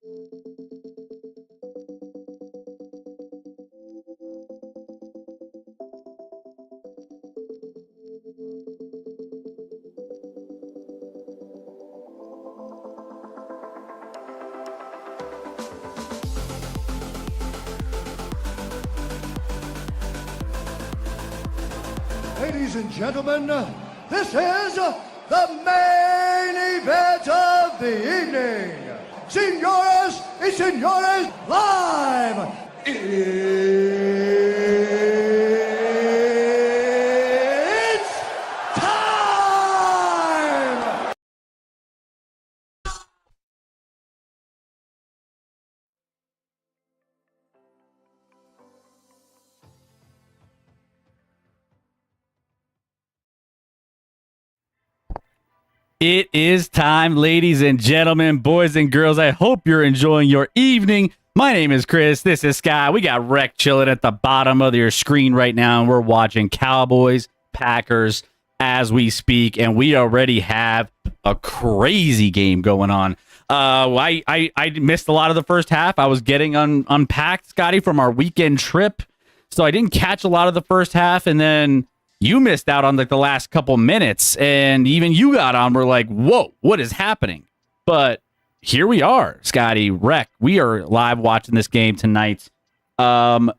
Ladies and gentlemen, this is the main event of the evening. Señoras y señores, live! It's time! It is time, ladies and gentlemen, boys and girls. I hope you're enjoying your evening. My name is Chris. This is Sky. We got Rec chilling at the bottom of your screen right now, and we're watching Cowboys, Packers as we speak, and we already have a crazy game going on. I missed a lot of the first half. I was getting unpacked, Scotty, from our weekend trip, so I didn't catch a lot of the first half, and then you missed out on like the last couple minutes, and even you got on. We're like, whoa, what is happening? But here we are, Scotty, Rec. We are live watching this game tonight. You're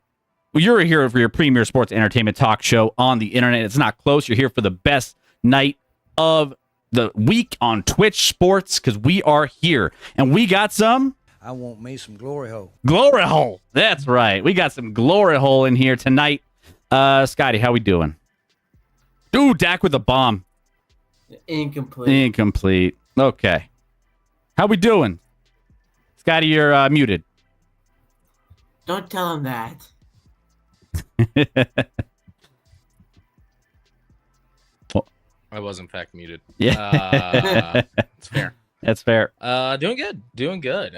here for your premier sports entertainment talk show on the internet. It's not close. You're here for the best night of the week on Twitch Sports because we are here, and we got some. I want me some glory hole. Glory hole. That's right. We got some glory hole in here tonight. Scotty, how we doing? Ooh, Dak with a bomb. Incomplete. Okay. How we doing? Scotty, you're muted. Don't tell him that. I was in fact muted. Yeah. It's fair. That's fair. Doing good.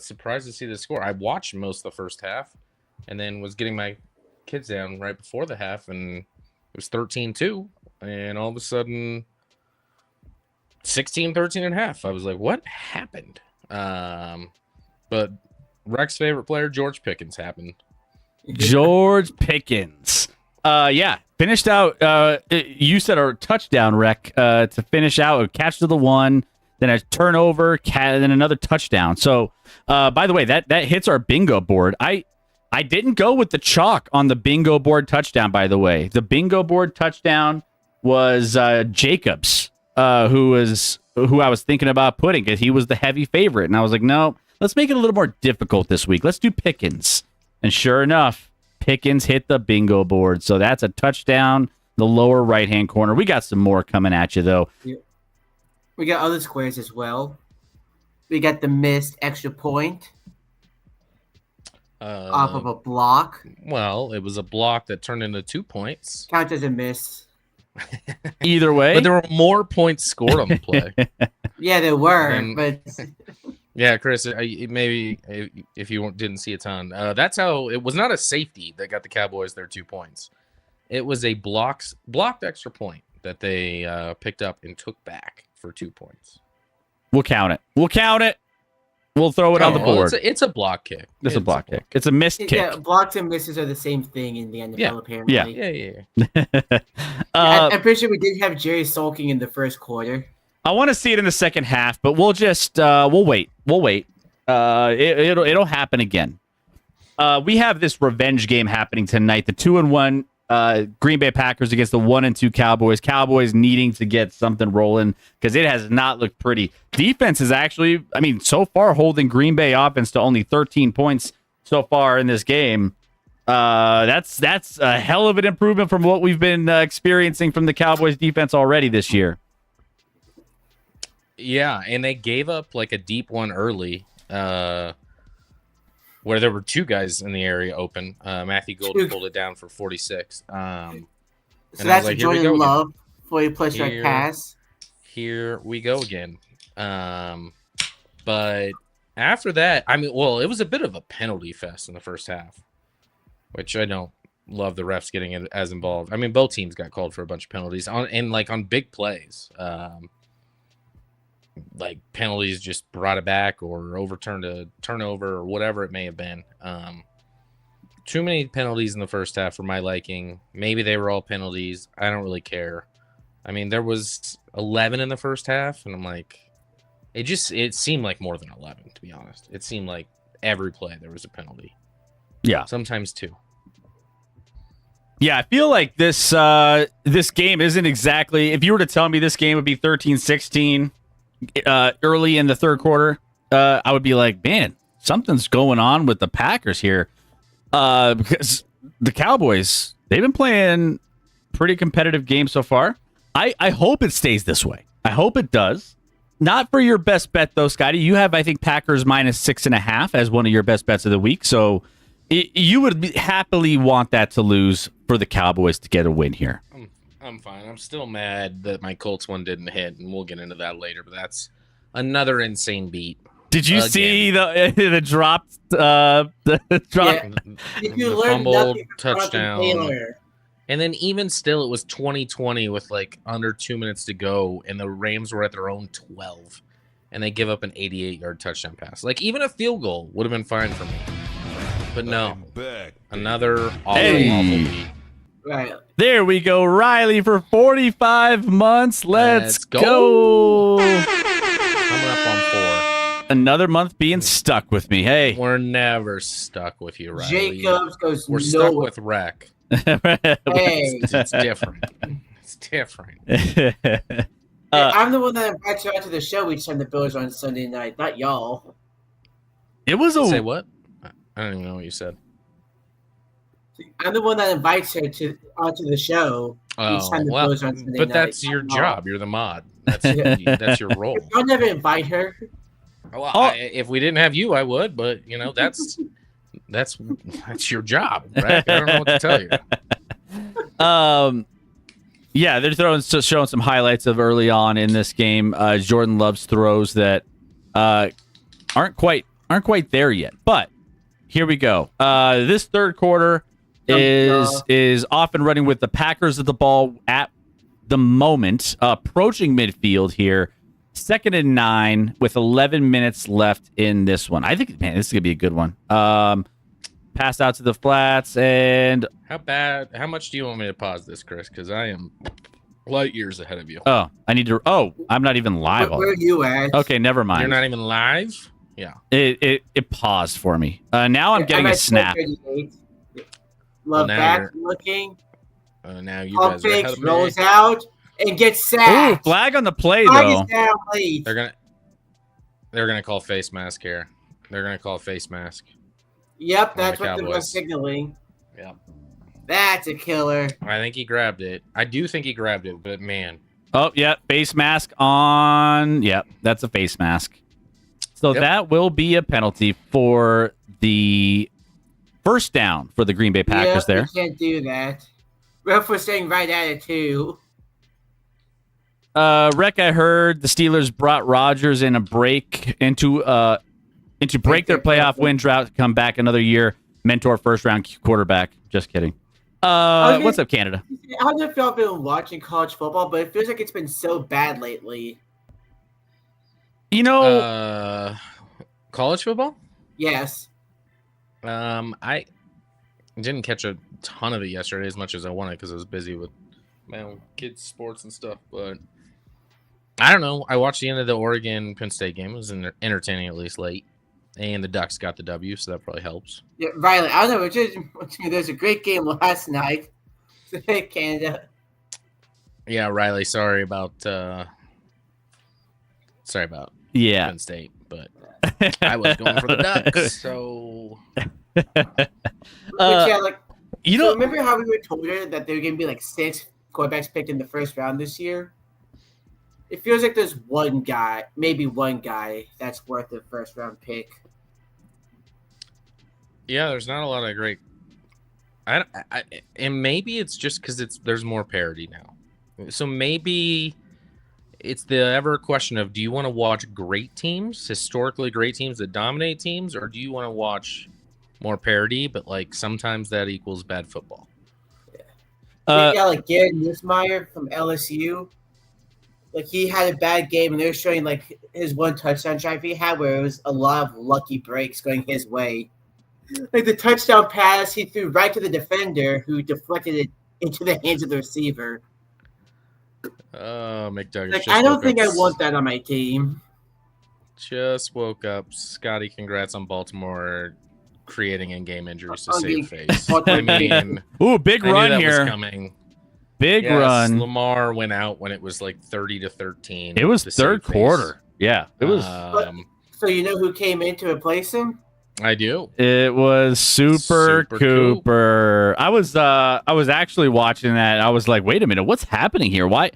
Surprised to see the score. I watched most of the first half and then was getting my kids down right before the half, and it was 13-2, and all of a sudden 16-13 and a half. I was like, what happened? But Rec's favorite player, George Pickens, happened. George Pickens. Yeah, finished out. You said a touchdown, Rec, to finish out a catch to the one, then a turnover, then another touchdown. So, by the way, that hits our bingo board. I didn't go with the chalk on the bingo board touchdown, by the way. The bingo board touchdown was Jacobs, who I was thinking about putting because he was the heavy favorite. And I was like, no, let's make it a little more difficult this week. Let's do Pickens. And sure enough, Pickens hit the bingo board. So that's a touchdown, the lower right-hand corner. We got some more coming at you, though. We got other squares as well. We got the missed extra point. Off of a block. Well, it was a block that turned into 2 points. Count as a miss. Either way. But there were more points scored on the play. Yeah, there were. But yeah, Chris, maybe if you didn't see a ton, that's how it was not a safety that got the Cowboys their 2 points. It was a blocked extra point that they picked up and took back for 2 points. We'll count it. We'll throw it on the board. It's a block kick. It's a block kick. It's a missed kick. Yeah, blocks and misses are the same thing in the NFL, apparently. Yeah. I'm pretty sure we did have Jerry sulking in the first quarter. I want to see it in the second half, but we'll just we'll wait. It'll happen again. We have this revenge game happening tonight. The 2-1 Green Bay Packers against the 1-2 Cowboys. Cowboys needing to get something rolling because it has not looked pretty. Defense is actually, so far holding Green Bay offense to only 13 points so far in this game. That's a hell of an improvement from what we've been experiencing from the Cowboys defense already this year. Yeah, and they gave up like a deep one early. Where there were two guys in the area open. Matthew Golden pulled it down for 46. So that's like, Jordan Love, 40-plus yard pass. Here we go again. But after that, it was a bit of a penalty fest in the first half, which I don't love the refs getting as involved. Both teams got called for a bunch of penalties on big plays. like penalties just brought it back or overturned a turnover or whatever it may have been. Too many penalties in the first half for my liking. Maybe they were all penalties. I don't really care. I mean, there was 11 in the first half, and I'm like, it seemed like more than 11, to be honest. It seemed like every play there was a penalty. Yeah. Sometimes two. Yeah, I feel like this game isn't exactly, if you were to tell me this game would be 13-16 early in the third quarter, I would be like, man, something's going on with the Packers here. Because the Cowboys, they've been playing pretty competitive games so far. I hope it stays this way. I hope it does. Not for your best bet, though, Scotty. You have, I think, Packers -6.5 as one of your best bets of the week. So you would happily want that to lose for the Cowboys to get a win here. I'm fine. I'm still mad that my Colts one didn't hit, and we'll get into that later. But that's another insane beat. Did you see the dropped the drop? Yeah. If you The learn fumbled nothing from touchdown. Taylor, And then even still, it was 2020 with like under 2 minutes to go, and the Rams were at their own 12, and they give up an 88-yard touchdown pass. Like even a field goal would have been fine for me, but no, another awful beat. right? There we go, Riley for 45 months. Let's go. Coming up on 4. Another month being stuck with me. Hey, We're never stuck with you, Riley. Jacobs goes We're stuck nowhere. with Rec. Hey, It's different. It's different. I'm the one that invites you out to the show each time the Bills are on Sunday night, not y'all. it was Say a what? I don't even know what you said. I'm the one that invites her onto the show each time the Bills are on Sunday night. But that's your not y'all. job. You're the mod. That's your role. Y'all never invite her. Well, Oh. if we didn't have you, I would. But that's your job, right? I don't know what to tell you. Yeah, they're showing some highlights of early on in this game. Jordan Love's throws that aren't quite there yet. But here we go. This third quarter is off and running with the Packers at the ball at the moment, approaching midfield here. 2nd and 9 with 11 minutes left in this one. I think, man, this is gonna be a good one. Pass out to the flats, and How much do you want me to pause this, Chris? Because I am light years ahead of you. I'm not even live. Where are you at? Okay, never mind. You're not even live. Yeah. It paused for me. Now I'm getting I'm a at snap. 4:38. Well, Love now back you're- looking. Now you Pump guys are ahead fakes, of me. rolls out, and gets Ooh, sacked. flag on the play Flag though. is down late. They're gonna call face mask here. They're gonna call face mask. Yep, on that's the what they're Cowboys. signaling. Yeah. That's a killer. I think he grabbed it. I do think he grabbed it, but man, Oh, yeah, face mask on. Yep, that's a face mask. So Yep. that will be a penalty for the first down for the Green Bay Packers there. You can't do that. Ref was staying right at it, too. Rec, I heard the Steelers brought Rodgers in a break into break their playoff win drought to come back another year. Mentor first round quarterback. Just kidding. What's up, Canada? I don't know if y'all been watching college football, but it feels like it's been so bad lately. You know, college football. Yes. I didn't catch a ton of it yesterday as much as I wanted because I was busy with my own kids' sports and stuff. But I don't know. I watched the end of the Oregon Penn State game. It was entertaining, at least late. And the Ducks got the W, so that probably helps. Yeah, Riley, I don't know. There's a great game last night. Canada. Yeah, Riley. Sorry about yeah. Penn State, but I was going for the Ducks. So But yeah, like, You so know, remember how we were told that there were going to be like 6 quarterbacks picked in the first round this year? It feels like there's one guy, maybe one guy, that's worth the first round pick. yeah, there's not a lot of great. And maybe it's just because there's more parity now. So maybe it's the ever question of: do you want to watch great teams, historically great teams that dominate teams, or do you want to watch more parity? But like sometimes that equals bad football. Yeah, like Garrett Nussmeier from LSU. like he had a bad game, and they were showing like his one touchdown drive he had, where it was a lot of lucky breaks going his way. Like the touchdown pass, he threw right to the defender, who deflected it into the hands of the receiver. McDougall. Like I don't think I want that on my team. Just woke up. Scotty, congrats on Baltimore creating in-game injuries to save face. I mean, ooh, big I knew run that here. was coming. Big Yes, run. Lamar went out when it was like 30-13. It was to third save face. quarter. Yeah, it was. So you know who came in to replace him? I do. It was Super Cooper. I was actually watching that. I was like, wait a minute, what's happening here? Why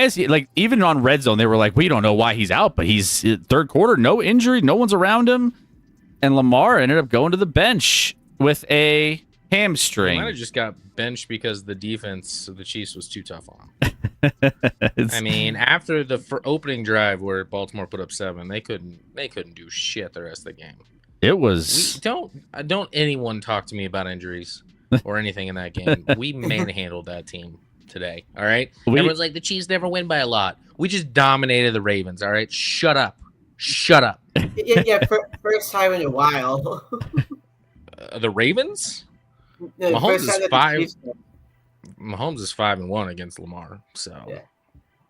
is he like, even on Red Zone, they were like, we don't know why he's out, but he's third quarter, no injury, no one's around him. And Lamar ended up going to the bench with a hamstring. He might have just got benched because the defense of the Chiefs was too tough on him. I mean, after the opening drive where Baltimore put up 7, they couldn't do shit the rest of the game. It was. Don't anyone talk to me about injuries or anything in that game. We manhandled that team today. All right. Everyone's like, the Chiefs never win by a lot. We just dominated the Ravens. All right. Shut up. Yeah, first time in a while. The Ravens? No, Mahomes first time is that the 5. Chiefs- Mahomes is 5-1 against Lamar. So Yeah.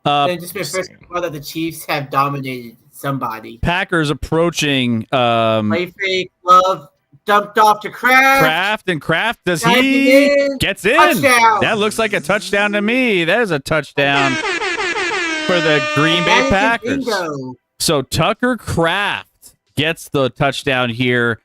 And just the first time that the Chiefs have dominated somebody. Packers approaching. Play fake, love, dumped off to Kraft. Kraft, does Diving he in. gets in? Touchdown. That looks like a touchdown to me. That is a touchdown for the Green Bay That is a Packers. bingo. So Tucker Kraft gets the touchdown here,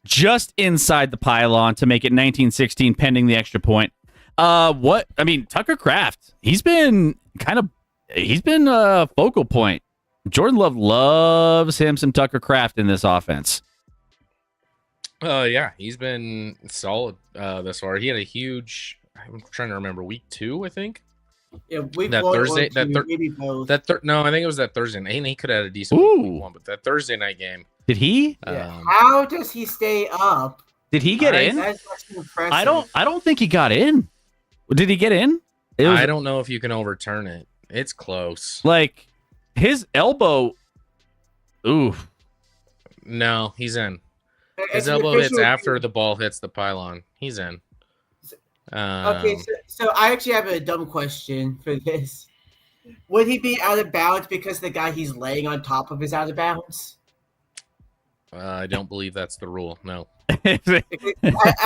just inside the pylon to make it 19-16, pending the extra point. Tucker Kraft, he's been a focal point. Jordan Love loves him some Tucker Kraft in this offense. yeah, he's been solid thus far. He had a huge. I'm trying to remember week 2, I think. Yeah, week That 1 Thursday- or 2, that maybe both. No, I think it was that Thursday night. He could have had a decent week Ooh. 1, but that Thursday night game. Did he? Yeah. How does he stay up? Did he get in? That's impressive. I don't think he got in. Did he get in? I don't know if you can overturn it. It's close. Like his elbow. Ooh. No, he's in. It's His an elbow hits official- after the ball hits the pylon. He's in. Okay, so I actually have a dumb question for this. Would he be out of bounds because the guy he's laying on top of is out of bounds? I don't believe that's the rule. No. I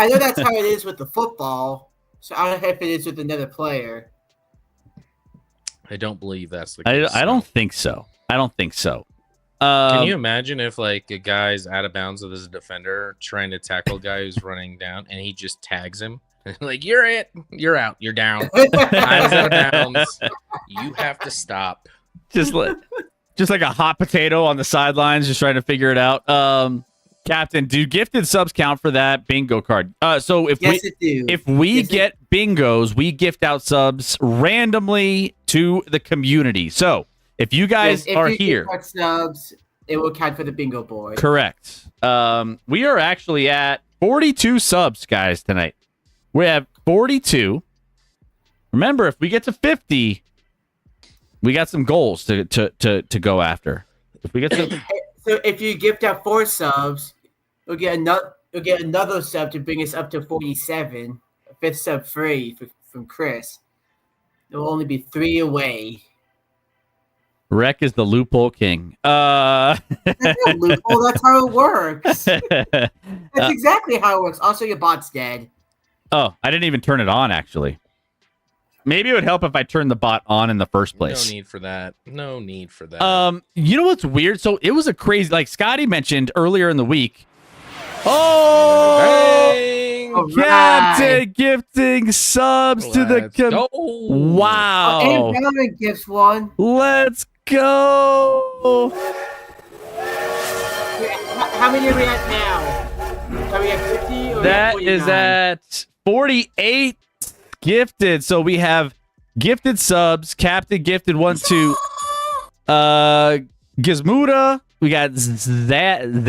know that's how it is with the football, so I don't know if it is with another player. I don't believe that's the case. I don't think so. Can you imagine if like a guy's out of bounds with his defender trying to tackle a guy who's running down and he just tags him? Like, you're it. You're out. You're down. I was out of bounds. You have to stop. just like a hot potato on the sidelines, just trying to figure it out. Captain, do gifted subs count for that bingo card? So if we get bingos, we gift out subs randomly to the community. So if you guys are here, subs, it will count for the bingo board. correct. We are actually at 42 subs, guys, tonight. We have 42. Remember, if we get to 50, we got some goals to go after. If we get to So if you gift out 4 subs, you'll get another sub to bring us up to 47. A 5th sub free from Chris. There will only be 3 away. Rec is the loophole king. That's not a loophole. That's how it works. That's exactly how it works. Also, your bot's dead. Oh, I didn't even turn it on, actually. Maybe it would help if I turned the bot on in the first place. No need for that. You know what's weird? So it was a crazy, like Scotty mentioned earlier in the week. Oh, Bang! Captain gifting subs to the Go. Wow. And Bellman gifts 1. Let's go. How many are we at now? Are we at 50 or That 49? is at 48 gifted. So we have gifted subs. Captain gifted 1 to Gizmuda. We got Zentav.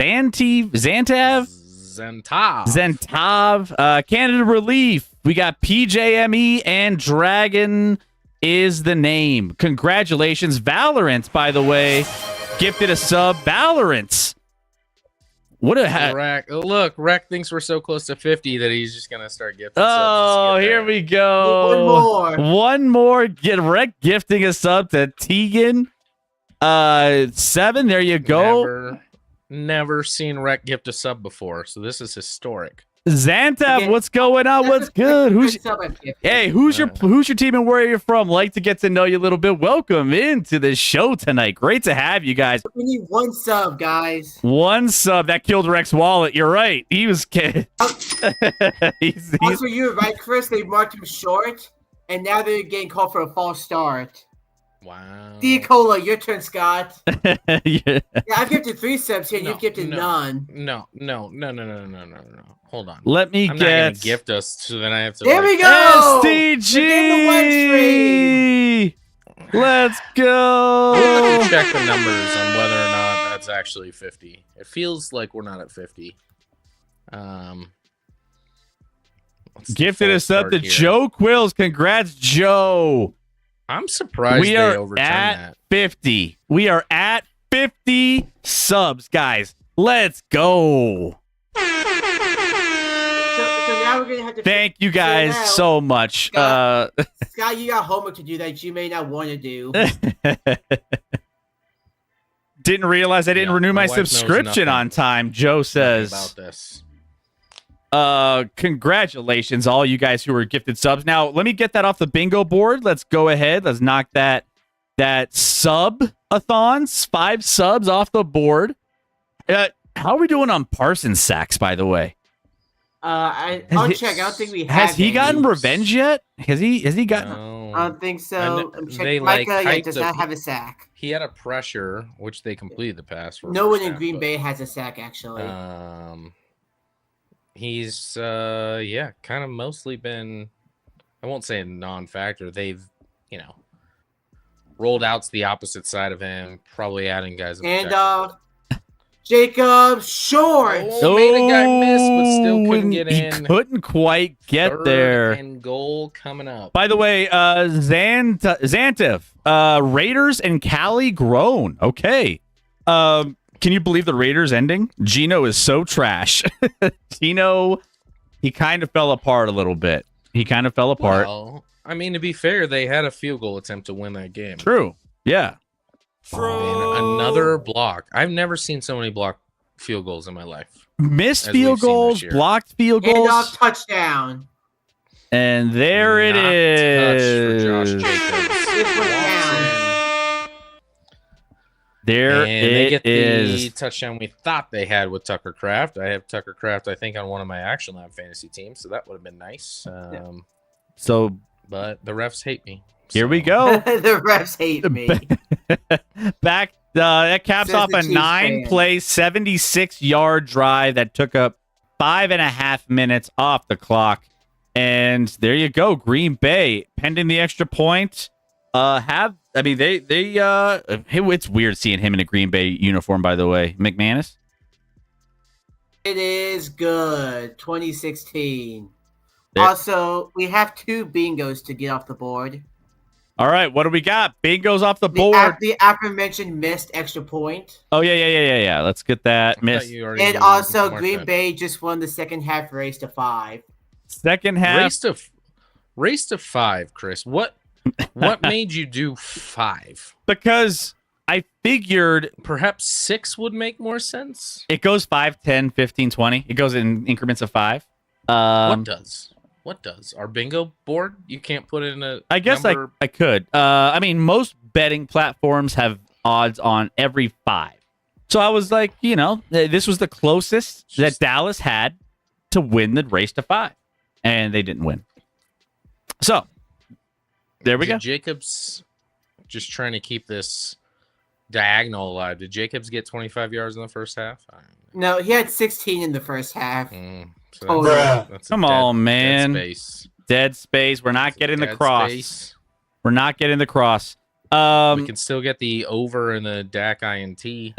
Canada Relief. We got PJME and Dragon is the name. Congratulations, Valorant, by the way. Gifted a sub, Valorant. What a Rec thinks we're so close to 50 that he's just gonna start gifting. Oh, here we go. One more. Get Rec gifting a sub to Tegan. 7. There you go. Never seen Rec gift a sub before, so this is historic. Xantav, what's going on? What's good? Who's your team and where you're from? Like to get to know you a little bit. Welcome into the show tonight. Great to have you guys. We need 1 sub, guys. 1 sub that killed Rex Wallet. You're right. He was Also, you're right, Chris. They marked him short, and now they're getting called for a false start. Wow. Diacola, your turn, Scott. Yeah. I've gifted 3 subs here, and you've gifted none. No. Hold on. Let me I'm get. not gonna gift us, so then I have to. There we go. SDG. Let's go. Let me check the numbers on whether or not that's actually 50. It feels like we're not at 50. Gifted us up to Joe Quills. Congrats, Joe. I'm surprised we they are overturned at that. 50. We are at 50 subs, guys. Let's go. So now we're gonna have to. Thank you guys so much. Scott, you got homework to do that you may not want to do. Didn't realize I didn't renew my wife knows subscription on time. Joe says. About this. Congratulations, all you guys who were gifted subs. Now, let me get that off the bingo board. Let's go ahead. Let's knock that sub-a-thons, 5 subs off the board. How are we doing on Parsons sacks, by the way? I'll check. I don't think we have. Has he gotten revenge yet? Has he gotten? No. I don't think so. They Micah does not have a sack. He had a pressure, which they completed the pass. No one in Green Bay has a sack, actually. He's kind of mostly been, I won't say a non-factor. They've, rolled out to the opposite side of him, probably adding guys. And Jacob Short. Made a guy miss, but still couldn't get in. He couldn't quite get 3rd there. And goal coming up. By the way, Xantif, Raiders and Cali grown. Okay. Can you believe the Raiders ending? Gino is so trash. Gino, he kind of fell apart a little bit. Well, I mean, to be fair, they had a field goal attempt to win that game. True. Yeah. And another block. I've never seen so many blocked field goals in my life. Missed field goals, blocked field goals. Handoff touchdown. And there it is. Touch for Josh Jacobs. They get the touchdown we thought they had with Tucker Kraft. I have Tucker Kraft, I think, on one of my Action Lab fantasy teams, so that would have been nice. But the refs hate me. Here we go. The refs hate me. Back, that caps off a 9-play, 76-yard drive that took up 5.5 minutes off the clock. And there you go, Green Bay, pending the extra point. It's weird seeing him in a Green Bay uniform, by the way. McManus? It is good. 2016. Also, we have 2 bingos to get off the board. All right, what do we got? Bingos off the board. The aforementioned missed extra point. Oh, yeah. Let's get that. Missed. And also, Green Bay just won the second half race to 5. Second half. Race to 5, Chris. What made you do 5? Because I figured perhaps 6 would make more sense. It goes 5, 10, 15, 20. It goes in increments of 5. What does? Our bingo board? You can't put it in a I guess number? I could. Most betting platforms have odds on every 5. So I was like, this was the closest that Dallas had to win the race to 5. And they didn't win. So there we go. Jacobs just trying to keep this diagonal alive. Did Jacobs get 25 yards in the first half? No, he had 16 in the first half. That's Come on, man. Dead space. We're not getting the cross. We're not getting the cross. We can still get the over in the Dak INT. A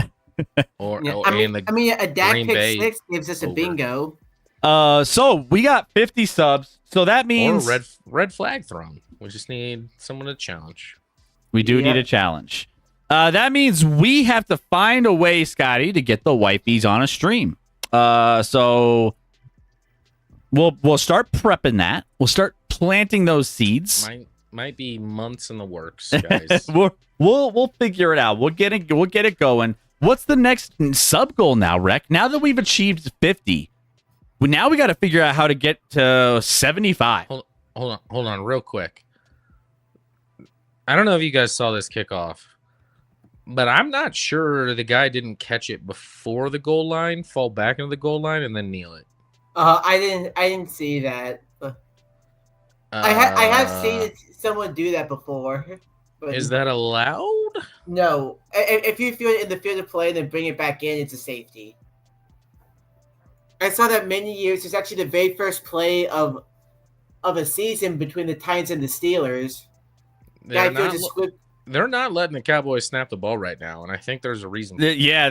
Dak pick 6 gives us a bingo. So we got 50 subs. So that means or red flag thrown. We just need someone to challenge. We do need a challenge. That means we have to find a way, Scotty, to get the wifeys on a stream. So we'll start prepping that. We'll start planting those seeds. Might be months in the works, guys. we'll figure it out. We'll get it going. What's the next sub goal now, Rec? Now that we've achieved 50, now we got to figure out how to get to 75. Hold on, real quick. I don't know if you guys saw this kickoff, but I'm not sure the guy didn't catch it before the goal line, fall back into the goal line, and then kneel it. I didn't see that. I have seen someone do that before. But is that allowed? No. If you feel it in the field of play and then bring it back in, it's a safety. I saw that many years. It's actually the very first play of a season between the Titans and the Steelers. They're not letting the Cowboys snap the ball right now, and I think there's a reason. Yeah,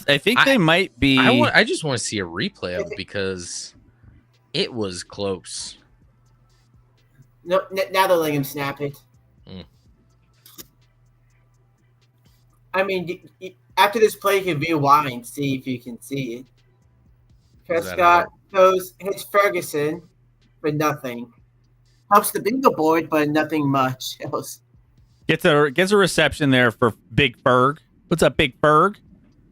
I think they might be. I just want to see a replay of it because it was close. No, now they're letting him snap it. I mean, after this play, you can rewind, see if you can see it. Prescott hits Ferguson for nothing. Helps the bingo board, but nothing much else. Gets a reception there for Big Ferg. What's up, Big Ferg?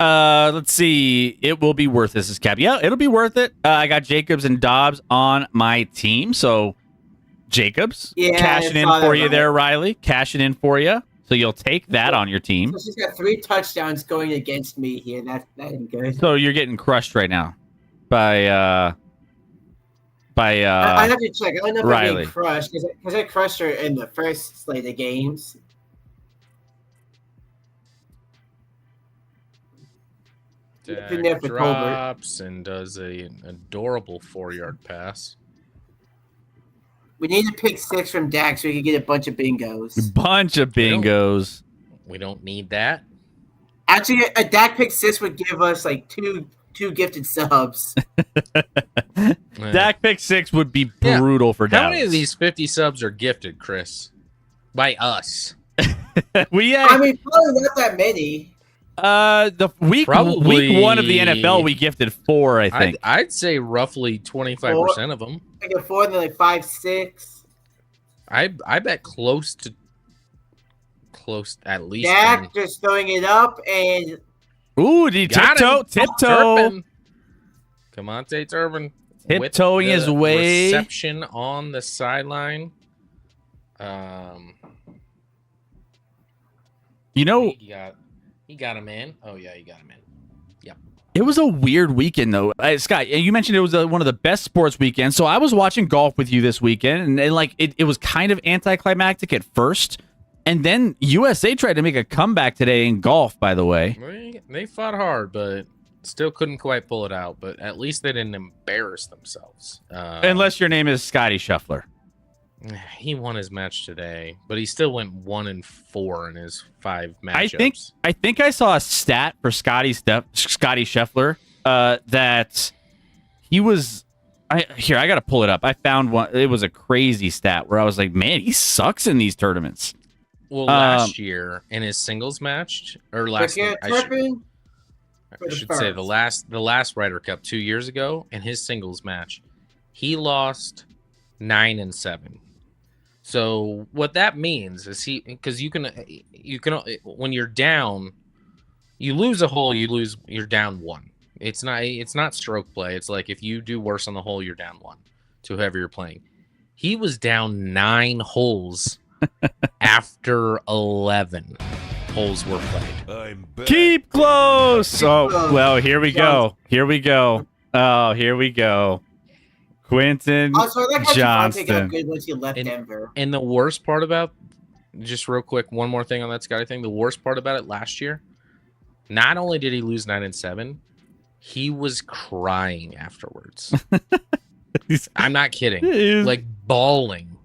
Let's see. It will be worth this, Cap. Yeah, it'll be worth it. I got Jacobs and Dobbs on my team, so Jacobs cashing in for you there, Riley. Cashing in for you. So you'll take that on your team. So she's got 3 touchdowns going against me here. That ain't good. So you're getting crushed right now by I have to check. I don't know if I'm getting crushed because I crushed her in the first slate of games. Dak drops and does an adorable 4-yard pass. We need a pick 6 from Dak so we can get a bunch of bingos. We don't need that. Actually, a Dak pick 6 would give us like two gifted subs. Dak pick 6 would be brutal for Dallas. How many of these 50 subs are gifted, Chris? By us. I mean, probably not that many. The week 1 of the NFL, we gifted 4. I think I'd say roughly 25% of them. I get 4 and then like 5, 6. I bet close at least. Dak just throwing it up and tiptoe. Come on, Tate Turpin. Tiptoeing his way. Reception on the sideline. He got him in. Oh yeah, he got him in. Yep. It was a weird weekend though, Scott. You mentioned it was one of the best sports weekends. So I was watching golf with you this weekend, and like it was kind of anticlimactic at first, and then USA tried to make a comeback today in golf. By the way, they fought hard, but still couldn't quite pull it out. But at least they didn't embarrass themselves. Unless your name is Scotty Scheffler. He won his match today, but he still went 1-4 in his 5 matchups. I think I saw a stat for Scotty Scheffler that he was. I got to pull it up. I found one. It was a crazy stat where I was like, man, he sucks in these tournaments. Well, last year in his singles match, or last year, I should say the last Ryder Cup 2 years ago, in his singles match, he lost 9-7. So what that means is because you can when you're down, you lose a hole, you're down 1. It's not stroke play. It's like if you do worse on the hole, you're down 1 to whoever you're playing. He was down 9 holes after 11 holes were played. Keep close. Oh well, here we go. Oh, here we go. Quentin Johnston. Good once he left Denver. And the worst part about, just real quick, one more thing on that Scotty thing. The worst part about it last year, not only did he lose 9-7, he was crying afterwards. I'm not kidding. Like bawling,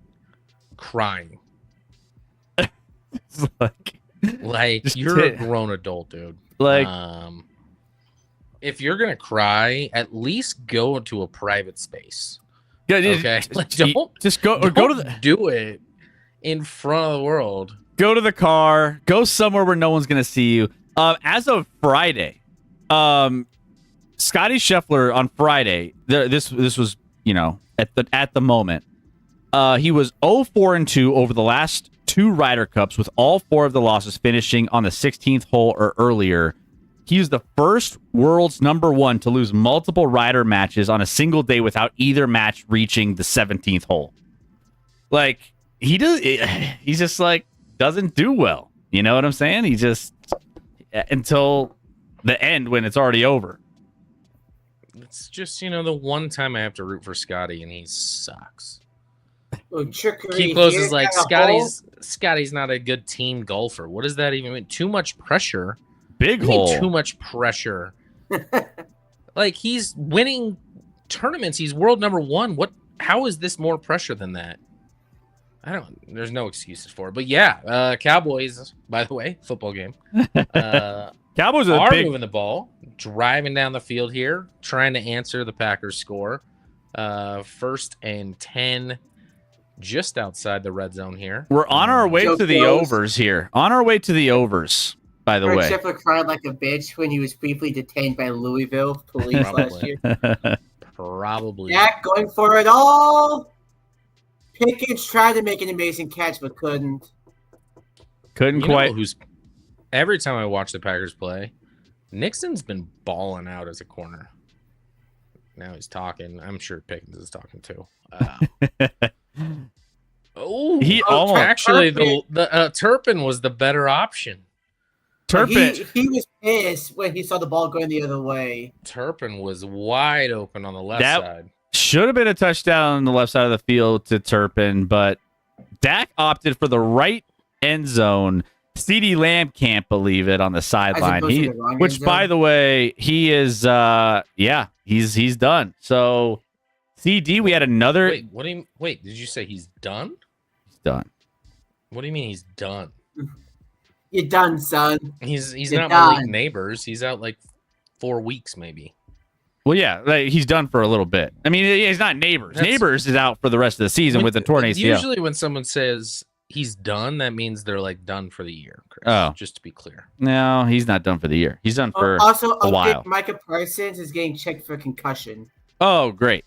crying. Like you're a grown adult, dude. Like, if you're gonna cry, at least go to a private space. Yeah, okay. Like, don't do it in front of the world. Go to the car. Go somewhere where no one's gonna see you. As of Friday, Scotty Scheffler on Friday. This was at the moment. He was 0-4-2 over the last 2 Ryder Cups, with all 4 of the losses finishing on the 16th hole or earlier. He is the first world's number 1 to lose multiple Ryder matches on a single day without either match reaching the 17th hole. Like, he's just like doesn't do well. You know what I'm saying? He just until the end when it's already over. It's just, the one time I have to root for Scotty and he sucks. Trickery Key close here is like at a hole. Scotty's not a good team golfer. What does that even mean? Too much pressure. Big What do you mean hole. too much pressure. Like, he's winning tournaments. He's world number 1. How is this more pressure than that? There's no excuses for it. But yeah, Cowboys, by the way, football game. Cowboys are big. moving the ball, driving down the field here, trying to answer the Packers score. 1st and 10, just outside the red zone here. We're on our way Joe to the Close. overs here. On our way to the overs, by the Or way. Scheffler cried like a bitch when he was briefly detained by Louisville police last Probably. year. Probably. Dak going for it all. Pickens tried to make an amazing catch but couldn't. Couldn't You know quite. who's every time I watch the Packers play, Nixon's been balling out as a corner. Now he's talking. I'm sure Pickens is talking too. He almost Actually, the Turpin was the better option. Turpin. He was pissed when he saw the ball going the other way. Turpin was wide open on the left That- side. Should have been a touchdown on the left side of the field to Turpin, but Dak opted for the right end zone. CeeDee Lamb can't believe it on the sideline. opposed to the wrong Which, end by zone? the way, he is. He's done. So, CD, we had another. Wait, what do you wait? Did you say he's done? He's done. What do you mean he's done? You're done, son. He's You're not my league done. neighbors. He's out like 4 weeks maybe. Well, yeah, like, he's done for a little bit. I mean, he's not Neighbors. That's- Neighbors is out for the rest of the season with the torn ACL. Usually when someone says he's done, that means they're like done for the year, Chris. Oh. Just to be clear. No, he's not done for the year. He's done for Also, a while. Micah Parsons is getting checked for concussion. Oh, great.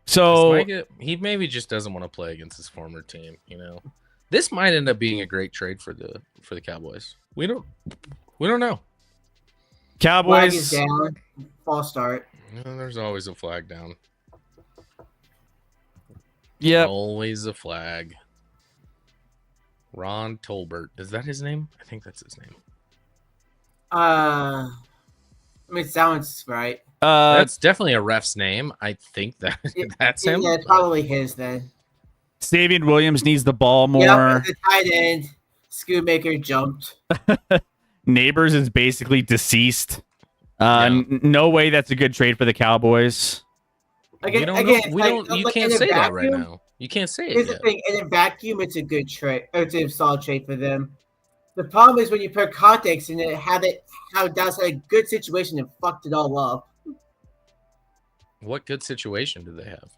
This So, might he maybe just doesn't want to play against his former team, This might end up being a great trade for the Cowboys. We don't know. Flag is Cowboys. down. False start. There's always a flag down. Yep. Always a flag. Ron Tolbert. Is that his name? I think that's his name. I mean, it sounds right. That's definitely a ref's name. I think that's him. Yeah, probably his then. Savion Williams needs the ball more. Yep, the tight end. Schoonmaker jumped. Neighbors is basically deceased. Yeah. No way that's a good trade for the Cowboys. Again, We don't again, know. We don't. You can't say that right now. You can't say Here's it the yet. thing: in a vacuum, it's a good trade. It's a solid trade for them. The problem is when you put context in it, how Dallas had a good situation and fucked it all up. What good situation do they have?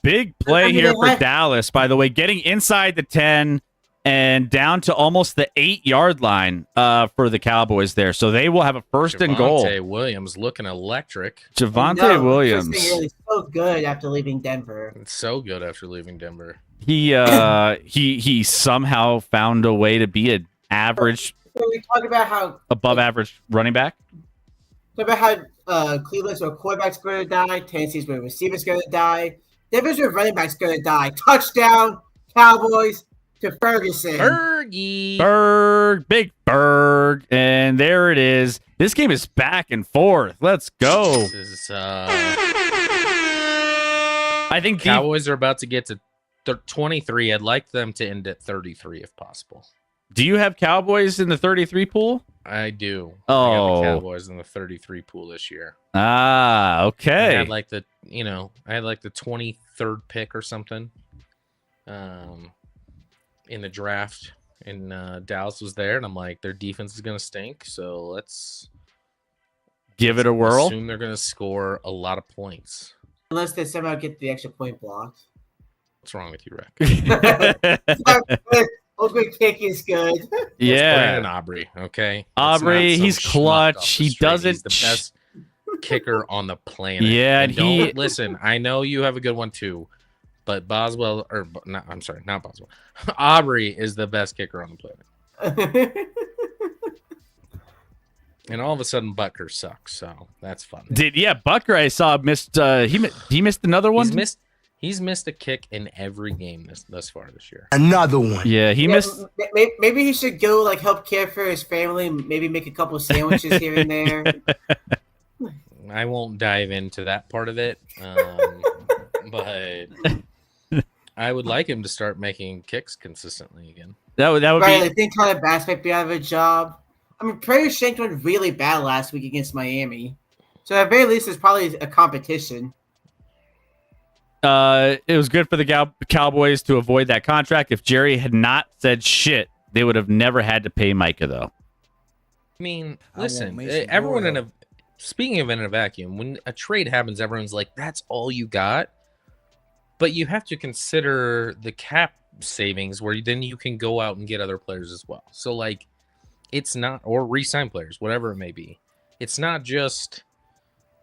Big play I mean, here they for had- Dallas, by the way, getting inside the 10 and down to almost the 8-yard line for the Cowboys there. So they will have a first and goal. Javonte Williams looking electric. Javonte No, Williams. Tristan Gurley's so good after leaving Denver. It's so good after leaving Denver. He somehow found a way to be an average, So we talk about how above average running back. Cleveland's where quarterback's going to die, Tennessee's where receiver's going to die, Denver's where running back's going to die. Touchdown, Cowboys to Ferguson. Fergie. Big Berg, and there it is. This game is back and forth. Let's go. This is, I think Cowboys are about to get to 23. I'd like them to end at 33 if possible. do you have Cowboys in the 33 pool? I do. I Oh. got the Cowboys in the 33 pool this year. Ah, I okay. had like the 23rd pick or something. In the draft, and Dallas was there, and I'm like, their defense is gonna stink, so let's Give it a whirl. assume they're gonna score a lot of points. Unless they somehow get the extra point blocked. What's wrong with you, Rick? Open kick is good. It's Brandon Yeah. Aubrey, okay? It's Aubrey, not some he's schmuck clutch. off the He street. doesn't He's the best kicker on the planet. Yeah, and and he- don't listen. I know you have a good one too, but Boswell or not? I'm sorry, not Boswell. Aubrey is the best kicker on the planet. And all of a sudden, Butker sucks, so that's fun. Butker I saw missed he missed another one? He's missed a kick in every game thus far this year. Another one. Yeah, he missed Maybe he should go like help care for his family. Maybe make a couple sandwiches here and there. I won't dive into that part of it, but I would like him to start making kicks consistently again. that would Right, be I think Tyler Bass might be out of a job. I mean, Prairie Shank went really bad last week against Miami. So at very least, there's probably a competition. it was good for the Cowboys to avoid that contract. If Jerry had not said shit, they would have never had to pay Micah though. I mean, I want listen, Mason everyone in Graham. speaking of in a vacuum, when a trade happens, everyone's like, "That's all you got," but you have to consider the cap savings, where then you can go out and get other players as well. So like, it's not or re-sign players, whatever it may be. It's not just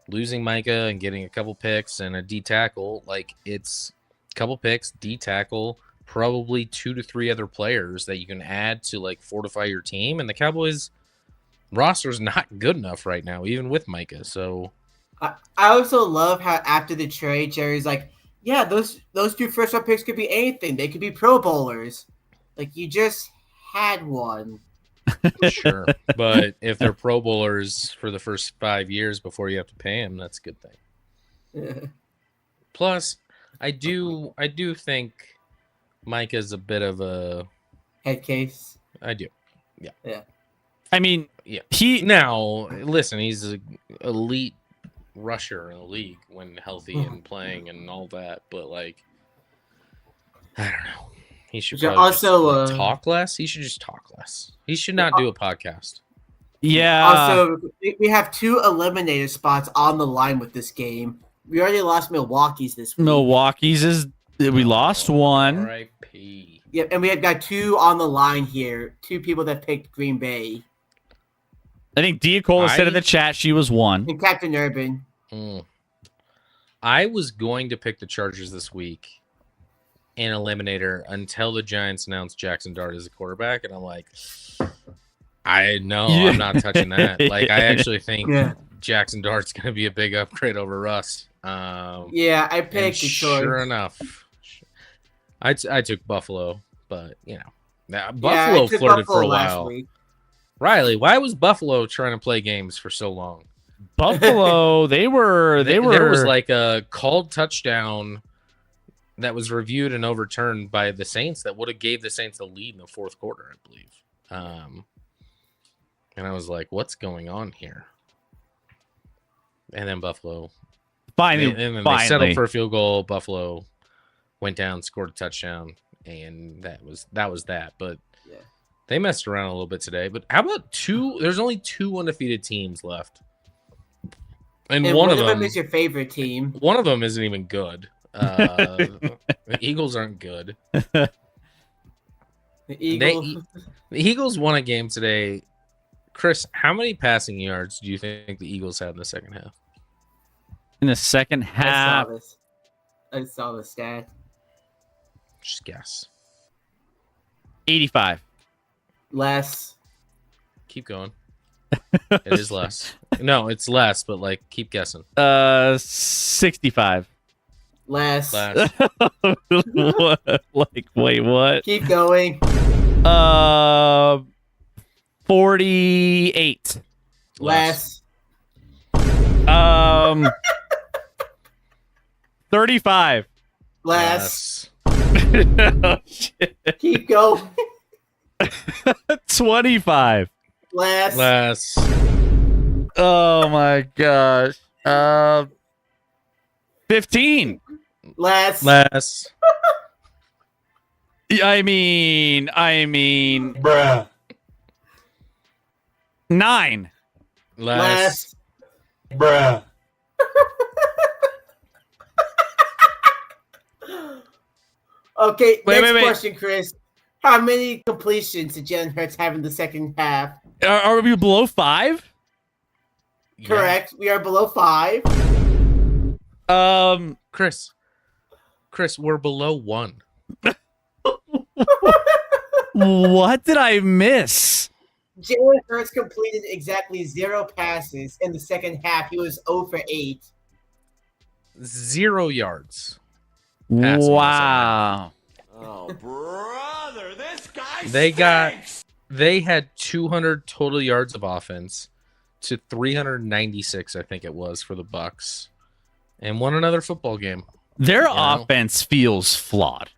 losing Micah and getting a couple picks and a D tackle. Like, it's a couple picks, D tackle, probably 2 to 3 other players that you can add to like fortify your team. And the Cowboys roster's not good enough right now, even with Micah. So I also love how after the trade, Jerry's like, yeah, those 2 first-round picks could be anything. They could be Pro Bowlers. Like, you just had one. sure, but if they're Pro Bowlers for the first 5 years before you have to pay them, that's a good thing. Plus, I do think Micah's a bit of a Head case. I do. I mean, Yeah. he Now, listen, he's an elite rusher in the league when healthy and playing and all that, but like, I don't know. He should Yeah, probably also, just talk less. He should just talk less. He should not do a podcast. yeah. Also, we have 2 eliminator spots on the line with this game. We already lost Milwaukee's this week. Milwaukee's is we lost one. R.I.P. Yep, and we have got 2 on the line here. 2 people that picked Green Bay. I think Diacola said in the chat she was one. And Captain Urban. I was going to pick the Chargers this week in eliminator until the Giants announced Jackson Dart as a quarterback, and I'm like, I'm not touching that. Like, I actually think Jackson Dart's going to be a big upgrade over Russ. Yeah, I picked Detroit. Sure enough, I took Buffalo, but Buffalo flirted for a while. Week. Riley, why was Buffalo trying to play games for so long? Buffalo, they were There was like a called touchdown that was reviewed and overturned by the Saints that would have gave the Saints the lead in the 4th quarter, I believe. And I was like, what's going on here? And then Buffalo finally they settled for a field goal. Buffalo went down, scored a touchdown, and that was that. But they messed around a little bit today. But how about 2? There's only 2 undefeated teams left. And one of them is your favorite team. One of them isn't even good. The Eagles aren't good. The Eagles. The Eagles won a game today. Chris, how many passing yards do you think the Eagles had in the second half? in the second half. I saw the stat. Just guess. 85. Less. Keep going. It is less. No, it's less, but like keep guessing. 65. Less. What? Like, wait, what? Keep going. 48. Less. 35. Less. Oh, shit. Keep going. 25. Less. Less. Oh my gosh. 15. Less. Less. I mean, Bruh. 9. Less. Bruh. Okay, Wait, next wait. question, Chris. How many completions did Jalen Hurts have in the second half? Are we below 5? Yeah. Correct. We are below 5. Chris, we're below 1. What did I miss? Jalen Hurts completed exactly 0 passes in the second half. He was 0 for 8. 0 yards. Passing in the second Wow. Oh, brother, this guy They had 200 total yards of offense to 396, I think it was, for the Bucks, and won another football game. Their You know? offense feels flawed.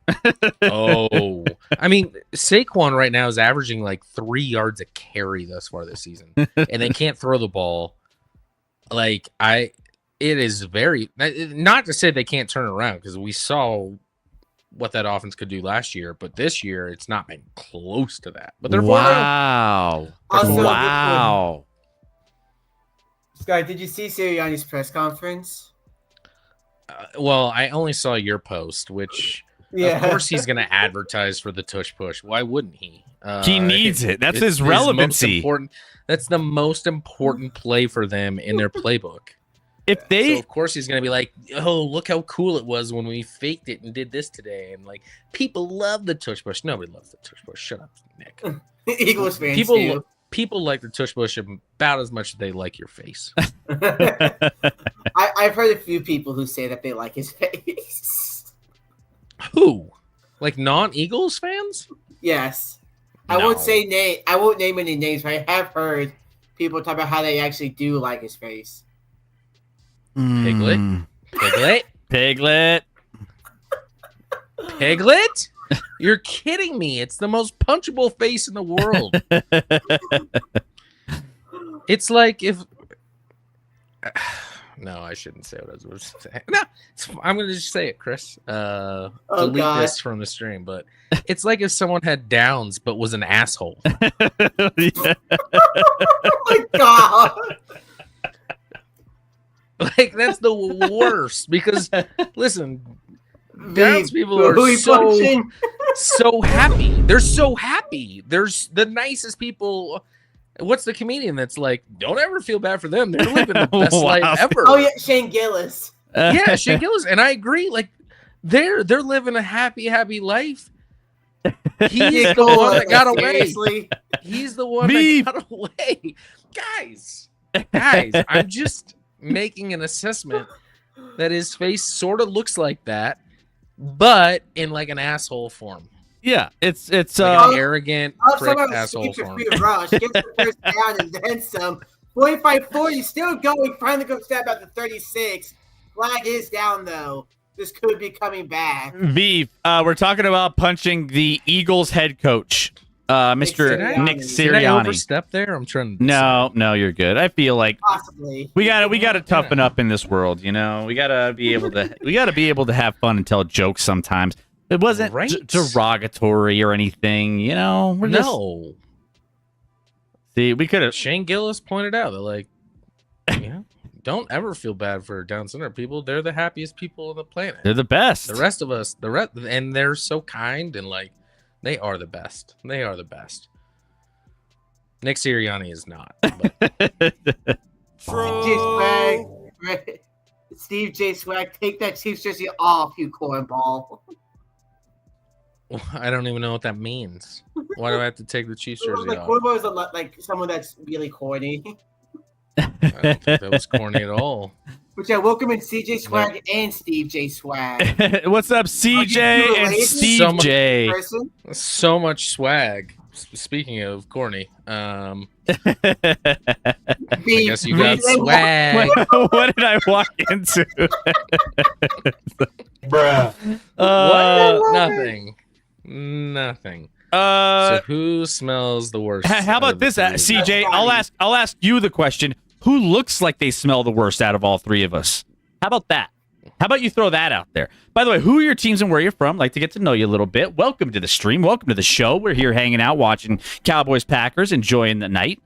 Oh, I mean, Saquon right now is averaging like 3 yards a carry thus far this season, and they can't throw the ball. Like it is very, not to say they can't turn it around, because we saw what that offense could do last year, but this year it's not been close to that. But they're 4-0. Wow. Also, Wow. Sky, did you see Sirianni's press conference? Well, I only saw your post, which Yeah. of course he's going to advertise for the tush push. Why wouldn't he? He needs it. That's his relevancy. That's the most important play for them in their playbook. If they So of course he's gonna be like, "Oh, look how cool it was when we faked it and did this today," and like people love the tush push. Nobody loves the tush push. Shut up, Nick. Eagles fans too. People like the tush push about as much as they like your face. I've heard a few people who say that they like his face. Who? Like non-Eagles fans? Yes. No. I won't name any names, but I have heard people talk about how they actually do like his face. Piglet? Piglet. Piglet? You're kidding me. It's the most punchable face in the world. It's like if... No, I shouldn't say what I was going to say. No, I'm going to just say it, Chris. Delete God. this from the stream, but it's like if someone had Downs but was an asshole. Oh my god! Like, that's the worst, because, listen, Downs people are so happy. They're so happy. There's the nicest people. What's the comedian that's like, don't ever feel bad for them. They're living the best life ever. Oh yeah, Shane Gillis. Yeah, Shane Gillis. And I agree. Like, they're living a happy life. He's the one that got away. Seriously? He's the one that got away. Guys, I'm just making an assessment that his face sort of looks like that, but in like an asshole form. Yeah, it's like an arrogant prick asshole form. Rush gets the first down and then some. 45-40, still going. Finally goes down about the 36. Flag is down though. This could be coming back. Beef. We're talking about punching the Eagles head coach, Mr. Nick Sirianni. Did I overstep there? I'm trying to decide. No, you're good. I feel like Possibly. we gotta toughen up in this world. You know, we gotta be able to have fun and tell jokes sometimes. It wasn't derogatory or anything. You know, no. See, we could have. Shane Gillis pointed out that, like, don't ever feel bad for Down syndrome people. They're the happiest people on the planet. They're the best. The rest of us, and they're so kind, and like, they are the best. They are the best. Nick Sirianni is not. But. Steve J. Swag, take that Chiefs jersey off, you cornball. I don't even know what that means. Why do I have to take the Chiefs jersey off? Cornball is a lot like someone that's really corny. I don't think that was corny at all. Which I welcome in CJ Swag and Steve J. Swag. What's up, CJ and Steve J? So much swag. Speaking of corny, I guess you got swag. What did I walk into? Bruh. Nothing. So who smells the worst? How about this, CJ? I'll ask you the question. Who looks like they smell the worst out of all three of us? How about that? How about you throw that out there? By the way, who are your teams and where you're from? Like to get to know you a little bit. Welcome to the stream. Welcome to the show. We're here hanging out, watching Cowboys Packers, enjoying the night.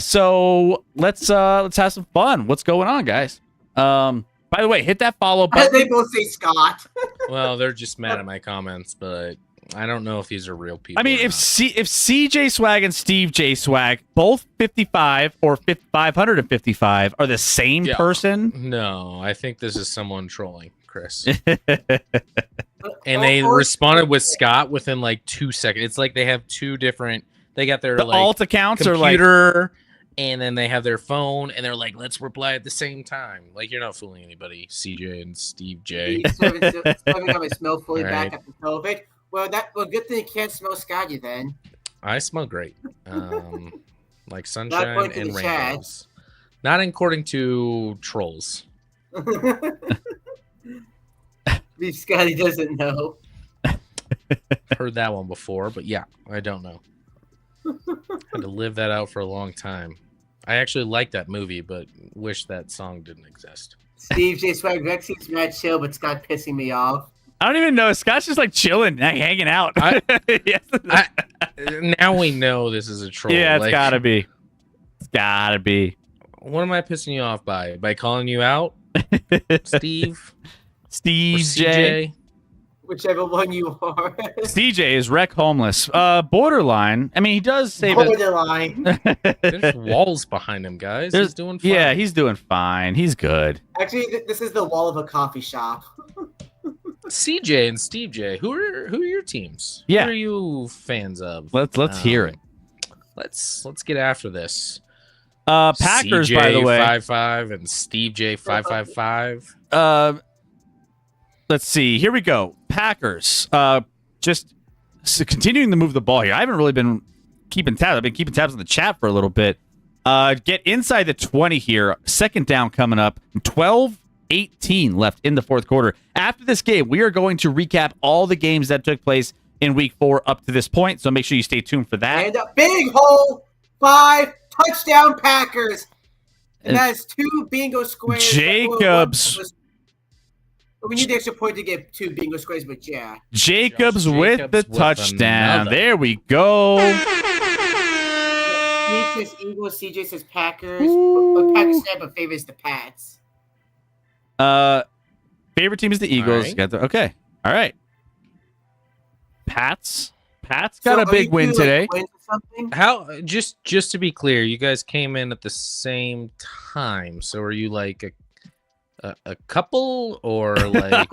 So let's have some fun. What's going on, guys? By the way, hit that follow button. They both say Scott. Well, they're just mad at my comments, but I don't know if these are real people. I mean, or if not. if CJ Swag and Steve J Swag, both 55 or 555, are the same Yeah. person, No, I think this is someone trolling, Chris. And they responded with Scott within like 2 seconds. It's like they have two different. They got their the like alt accounts are like, computer, and then they have their phone, and they're like, "Let's reply at the same time." Like you're not fooling anybody, CJ and Steve J. Serving up his smell fully Right. back after COVID. Well, good thing you can't smell Scotty then. I smell great, like Not sunshine according to and the chat. rainbows. Not according to trolls. Maybe Scotty doesn't know. Heard that one before, but yeah, I don't know. Had to live that out for a long time. I actually like that movie, but wish that song didn't exist. Steve J. Swag Rex seems mad chill, but Scott pissing me off. I don't even know. Scott's just like chilling, like hanging out. Yes. Now we know this is a troll. Yeah, it's Like, gotta be. It's gotta be. What am I pissing you off by? By calling you out, Steve? Or Steve J. CJ? Whichever one you are. CJ is wreck homeless. Borderline. I mean, he does save it. Borderline. There's walls behind him, guys. There's- He's doing fine. Yeah, he's doing fine. He's good. Actually, this is the wall of a coffee shop. CJ and Steve J. Who are your teams? Yeah. Who are you fans of? Let's hear it. Let's get after this. Packers, CJ by the way. 5-5 and Steve J 555. Let's see. Here we go. Packers. Continuing to move the ball here. I haven't really been keeping tabs. I've been keeping tabs on the chat for a little bit. Get inside the 20 here. Second down coming up. 12-18 left in the fourth quarter. After this game, we are going to recap all the games that took place in week 4 up to this point. So make sure you stay tuned for that. And a big hole. 5 touchdown Packers. And that is 2 bingo squares. Jacobs. We need the extra point to get 2 bingo squares, but yeah. Jacobs Josh with Jacobs the with touchdown. another. There we go. Steve says Eagles, CJ says Packers. Ooh. But Packers stand, but favors the Pats. Favorite team is the Eagles. right. Got the, okay. All right. Pats got So a are big you win two, today. Wins or something? How just to be clear, you guys came in at the same time. So are you like a couple or like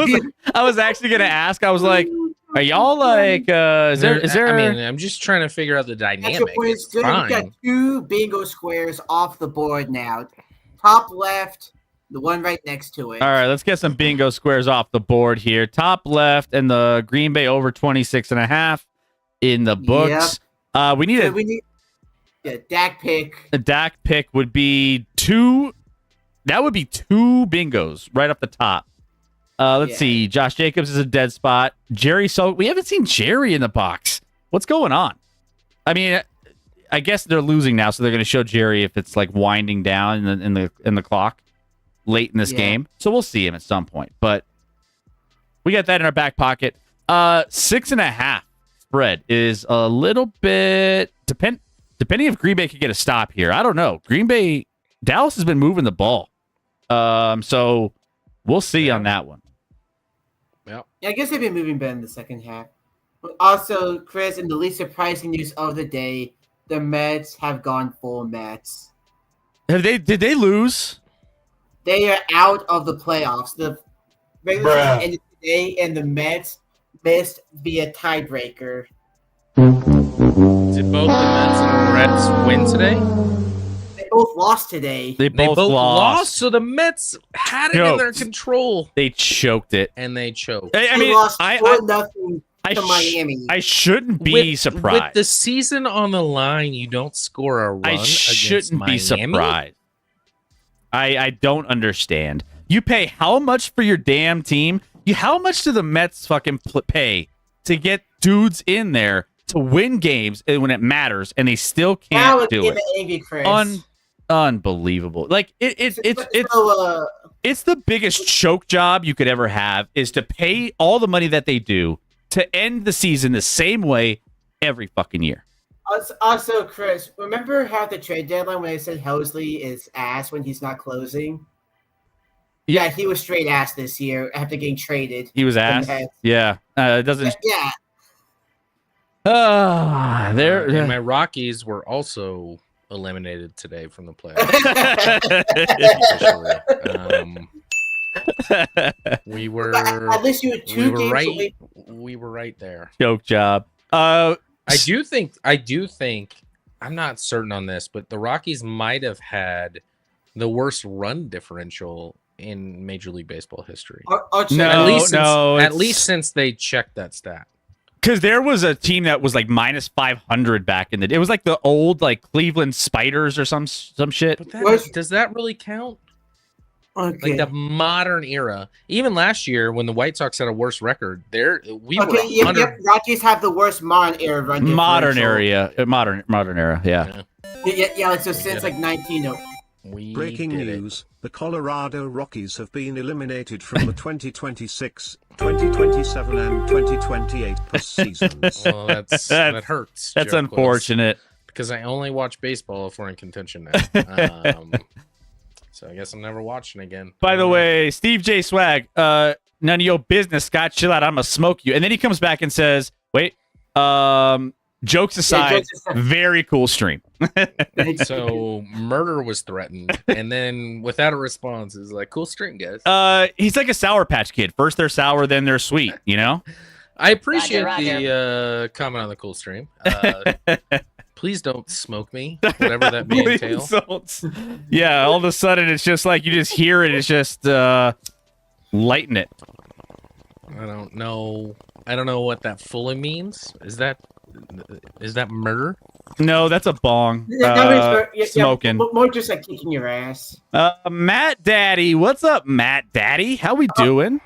I was actually gonna ask. I was like, are y'all like? Is there? I mean, I'm just trying to figure out the Extra dynamic. point is It's good. We got fine. 2 bingo squares off the board now. Top left, the one right next to it. All right, let's get some bingo squares off the board here. Top left and the Green Bay over 26.5 in the books. We need a Dak pick. a Dak pick would be 2. That would be 2 bingos right up the top. Let's Yeah. see. Josh Jacobs is a dead spot. Jerry, so we haven't seen Jerry in the box. What's going on? I mean, I guess they're losing now, so they're going to show Jerry if it's like winding down in the clock late in this Yeah. game. So we'll see him at some point. But we got that in our back pocket. 6.5 spread is a little bit depending if Green Bay could get a stop here. I don't know. Dallas has been moving the ball. So we'll see on that one. Yep. Yeah, I guess they've been moving better in the second half. But also, Chris, in the least surprising news of the day, the Mets have gone full Mets. Did they lose? They are out of the playoffs. The regular season ended today, and the Mets missed via tiebreaker. Did both the Mets and Reds win today? They both lost today. They They both, both lost. lost, so the Mets had it in their Choked. control, They choked it. and they choked. I They mean, lost I 4-0 I to sh- Miami. I shouldn't be With surprised. the season on the line, you don't score a run. I against shouldn't be Miami? surprised. I don't understand. You pay how much for your damn team? How much do the Mets fucking pay to get dudes in there to win games when it matters, and they still Now can't it's do it? angry, Chris. Unbelievable. Like it's So, it's the biggest choke job you could ever have, is to pay all the money that they do to end the season the same way every fucking year. Also, Chris, remember how at the trade deadline when I said Helsley is ass when he's not closing? Yeah, he was straight ass this year after getting traded. He was ass. Yeah. It doesn't. Yeah. And my Rockies were also eliminated today from the playoffs. We were. At least you were two games right. away. We were right there. Joke job. I do think. I'm not certain on this, but the Rockies might have had the worst run differential in Major League Baseball history. At least since they checked that stat. Because there was a team that was like minus 500 back in the day. It was like the old like Cleveland Spiders or some shit. But does that really count? Okay. Like the modern era. Even last year when the White Sox had a worse record, Rockies have the worst modern era run. Modern era, yeah. Yeah, like so since like 19. Breaking news: the Colorado Rockies have been eliminated from the 2026, 2027, and 2028 postseasons. Well, that hurts. That's unfortunate. Because I only watch baseball if we're in contention now. So I guess I'm never watching again. By the way, Steve J. Swag, none of your business, Scott. Chill out. I'm gonna smoke you. And then he comes back and says, "Wait, jokes aside, very cool stream." So murder was threatened, and then without a response, is like, "Cool stream, guys." He's like a Sour Patch Kid. First they're sour, then they're sweet. You know. I appreciate the comment on the cool stream. Please don't smoke me, whatever that may entail. Yeah, all of a sudden it's just like you just hear it. It's just lighten it. I don't know what that fully means. Is that murder? No, that's a bong. Smoking. More just like kicking your ass. Matt Daddy, what's up, Matt Daddy? How we doing?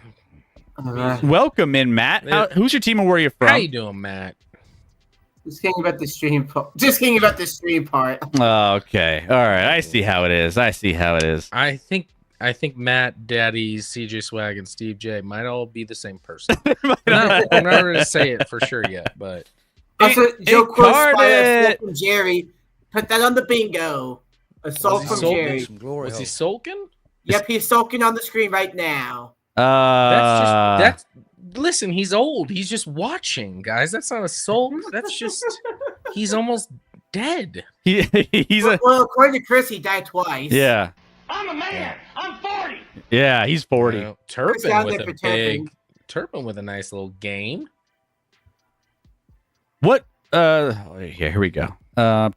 Welcome in, Matt. Who's your team and where are you from? How you doing, Matt? Just kidding about the stream part. Just kidding about the stream part. Okay. All right. I see how it is. I think Matt, Daddy, CJ Swag, and Steve J might all be the same person. I'm not going to say it for sure yet, but also, Joe Correspondent from Jerry, put that on the bingo. Assault from Jerry. Was he sulking? Yep, he's sulking on the screen right now. Listen, he's old. He's just watching, guys. That's not a sulk. That's just he's almost dead. Well, according to Chris, he died twice. Yeah. I'm a man. I'm 40. Yeah, he's 40. Turpin with a nice little game. What? Yeah, here we go. By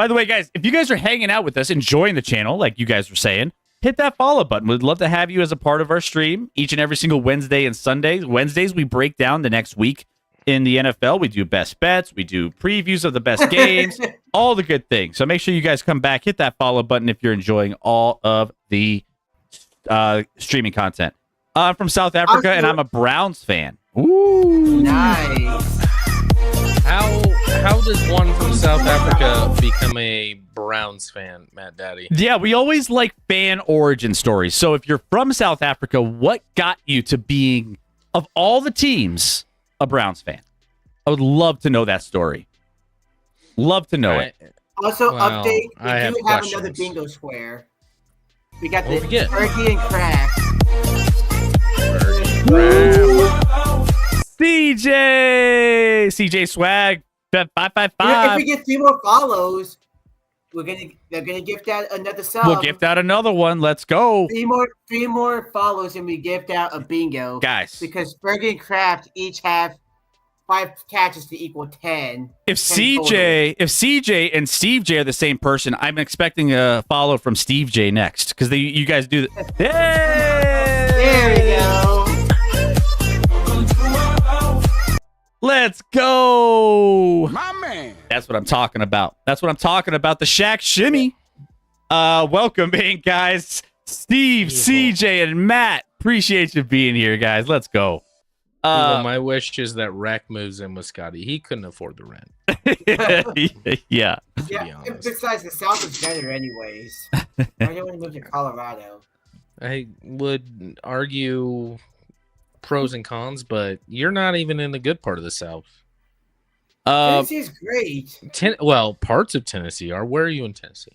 the way, guys, if you guys are hanging out with us, enjoying the channel, like you guys were saying, hit that follow button. We'd love to have you as a part of our stream each and every single Wednesday and Sunday. Wednesdays, we break down the next week in the NFL. We do best bets. We do previews of the best games, all the good things. So make sure you guys come back, hit that follow button if you're enjoying all of the streaming content. I'm from South Africa, and I'm a Browns fan. Ooh. Nice. How does one from South Africa become a Browns fan, Matt Daddy? Yeah, we always like fan origin stories. So if you're from South Africa, what got you to being, of all the teams, a Browns fan? I would love to know that story. Love to know it. Also, update, we do have another bingo square. We got the turkey and craft. CJ Swag 555. If we get 3 more follows, they're gonna gift out another sub. We'll gift out another one. Let's go. 3 more follows, and we gift out a bingo, guys. Because Burger and Kraft each have 5 catches to equal 10. If CJ and Steve J are the same person, I'm expecting a follow from Steve J next because you guys do that. There we go. Let's go. My man. That's what I'm talking about. The Shaq Shimmy. Welcome in, guys. Steve, CJ, and Matt. Appreciate you being here, guys. Let's go. My wish is that Rack moves in with Scotty. He couldn't afford the rent. Yeah. Besides, the South is better anyways. I don't want to move to Colorado. I would argue pros and cons, but you're not even in the good part of the South. Tennessee's great. Parts of Tennessee are. Where are you in Tennessee?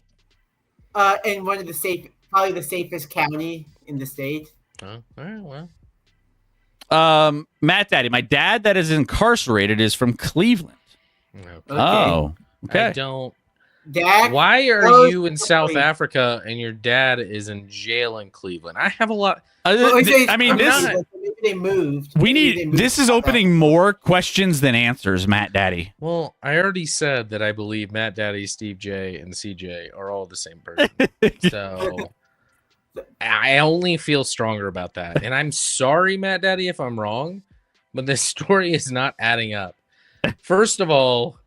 In one of the probably the safest county in the state. Oh, all right, well. Matt Daddy, my dad that is incarcerated is from Cleveland. Okay. Oh, okay. I don't. Dak, Why are close you in to South point. Africa and your dad is in jail in Cleveland? I have a lot. Well, he says I mean, from this Cleveland, so maybe they moved. we Maybe they need. moved This is to South opening more questions than answers, Matt Daddy. Well, I already said that I believe Matt Daddy, Steve J, and CJ are all the same person. So I only feel stronger about that. And I'm sorry, Matt Daddy, if I'm wrong, but this story is not adding up. First of all,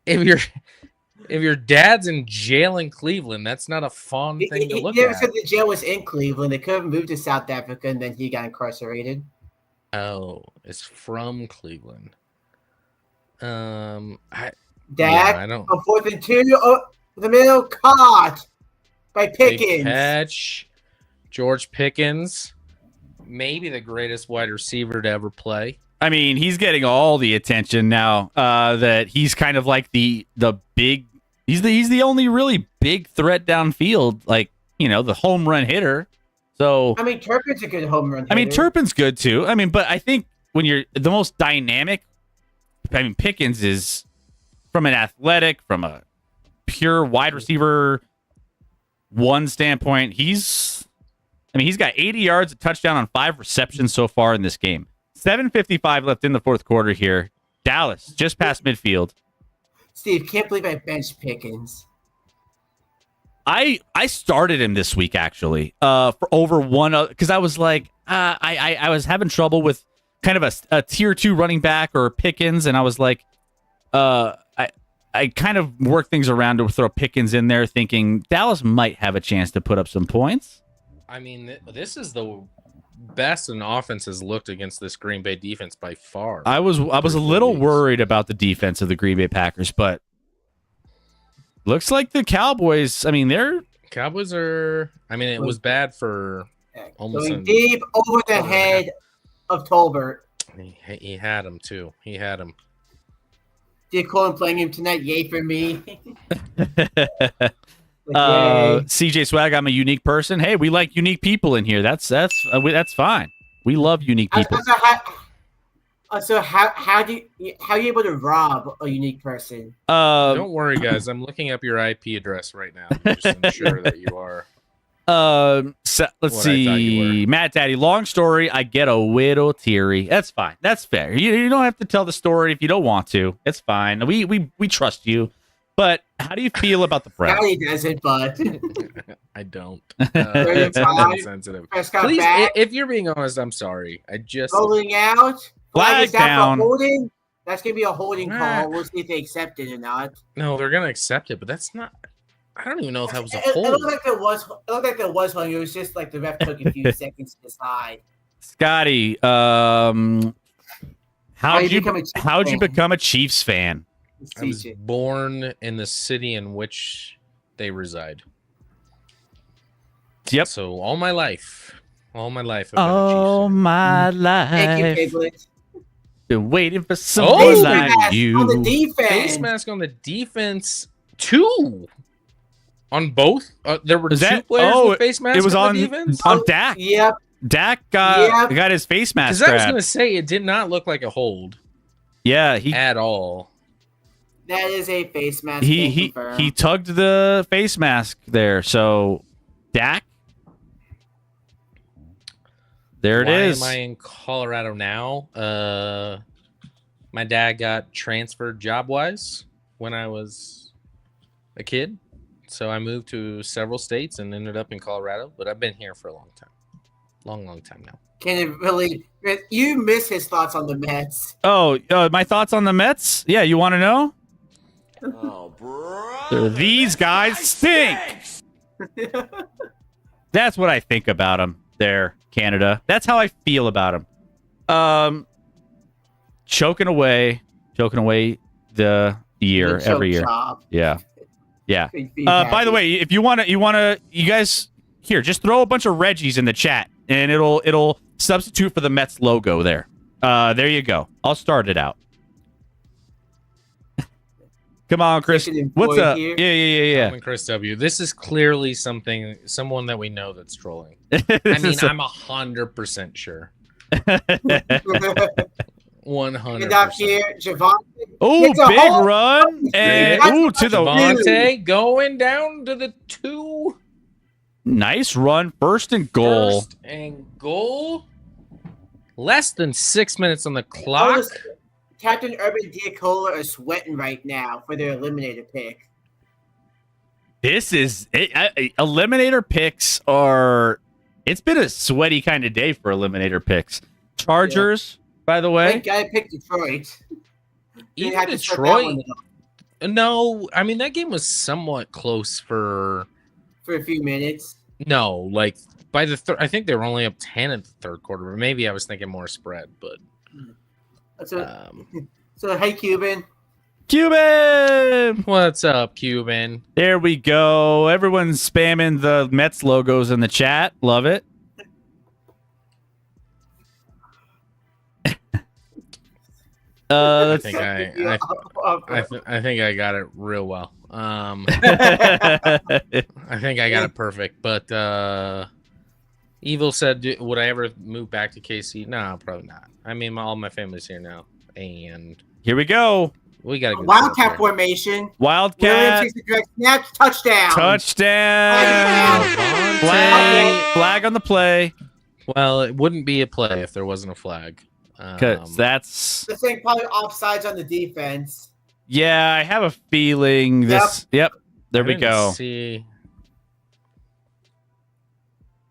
if your dad's in jail in Cleveland, that's not a fun thing to look He never at. said the jail was in Cleveland. They could have moved to South Africa, and then he got incarcerated. Oh, it's from Cleveland. I Dak, I don't. on 4th and 2, the middle, caught by Big Pickens. catch. George Pickens, maybe the greatest wide receiver to ever play. I mean, he's getting all the attention now. That he's kind of like the big. He's the only really big threat downfield. Like, the home run hitter. So I mean, Turpin's a good home run hitter. I mean, Turpin's good too. I mean, but I think when you're the most dynamic, I mean, Pickens is from an athletic, from a pure wide receiver one standpoint. He's got 80 yards, a touchdown on 5 receptions so far in this game. 7:55 left in the fourth quarter here. Dallas just past midfield. Steve, can't believe I benched Pickens. I started him this week actually for over one because I was like I was having trouble with kind of a tier 2 running back or Pickens, and I was like I kind of worked things around to throw Pickens in there, thinking Dallas might have a chance to put up some points. I mean, this is the best an offense has looked against this Green Bay defense by far. I was a little worried about the defense of the Green Bay Packers, but looks like the Cowboys. I mean, they're Cowboys are. I mean, it was bad for almost. Going deep over the head of Tolbert. He had him too. He had him. Did Colin playing him tonight? Yay for me. CJ Swag, I'm a unique person. Hey, we like unique people in here. That's fine. We love unique people. So how are you able to rob a unique person? Don't worry, guys. I'm looking up your IP address right now. Just to ensure that you are. So, let's see. Matt Daddy, long story. I get a little teary. That's fine. That's fair. You don't have to tell the story if you don't want to. It's fine. We trust you. But how do you feel about the Browns? He doesn't, but I don't. 35. Sensitive. Prescott Please, back, if you're being honest, I'm sorry. I just rolling out. Flag Is that down. for holding? That's gonna be a holding call. We'll see if they accept it or not. no, they're gonna accept it, but that's not. I don't even know if that was a It hold. looked like there was. It looked like there was one. It was just like the ref took a few seconds to decide. Scotty, how'd you become a Chiefs fan? I was born in the city in which they reside. Yep. So all my life, I've been a Chiefs All fan. my Thank you, life, Piglet. been waiting for someone Face like mask you. on the defense. Face mask on the defense, 2 on both. There were 2 players with face masks. It was on on the defense. Dak. Yep. Dak got his face mask Because I was grabbed. going to say it did not look like a hold Yeah, he at all. That is a face mask. he tugged the face mask there. So Dak, there it is. Why am I in Colorado now? My dad got transferred job-wise when I was a kid. So I moved to several states and ended up in Colorado. But I've been here for a long time. Long time now. Can it really? You miss his thoughts on the Mets. Oh, my thoughts on the Mets? Yeah, you want to know? Oh, bro. These guys stink. That's what I think about them there, Canada. That's how I feel about them. Choking away the year every year. Job. Yeah. By the way, if you you guys here, just throw a bunch of Reggies in the chat and it'll substitute for the Mets logo there. There you go. I'll start it out. Come on, Chris. Second and What's boy up? here. Yeah. Tom and Chris W. This is clearly someone that we know that's trolling. This I mean, is I'm 100% sure. 100%. And up here, Javante. Oh, It's a big hole. run. And That's ooh, to the Javante going down to the 2. nice run. First and goal. First and goal. Less than 6 minutes on the clock. Notice Captain Urban Diacola are sweating right now for their eliminator pick. This is eliminator picks are. It's been a sweaty kind of day for eliminator picks. Chargers, by the way. Thank God I picked Detroit. Even had to start that one, Detroit. No, I mean that game was somewhat close for a few minutes. no, like by the third. I think they were only up 10 in the third quarter. But maybe I was thinking more spread, but So hey, Cuban. Cuban. what's up, Cuban? There we go. Everyone's spamming the Mets logos in the chat. Love it. I Let's think I think I got it real well. I think I got it perfect. But Evil said, "Would I ever move back to KC?" No, probably not. I mean, all my family's here now, and here we go. we got a good Wildcat start there. formation. Wildcat. Williams takes the direct snap. Touchdown. Touchdown. Javante. Flag on the play. Well, it wouldn't be a play if there wasn't a flag. Because that's. The thing probably offsides on the defense. Yeah, I have a feeling this. Yep. There we go. See,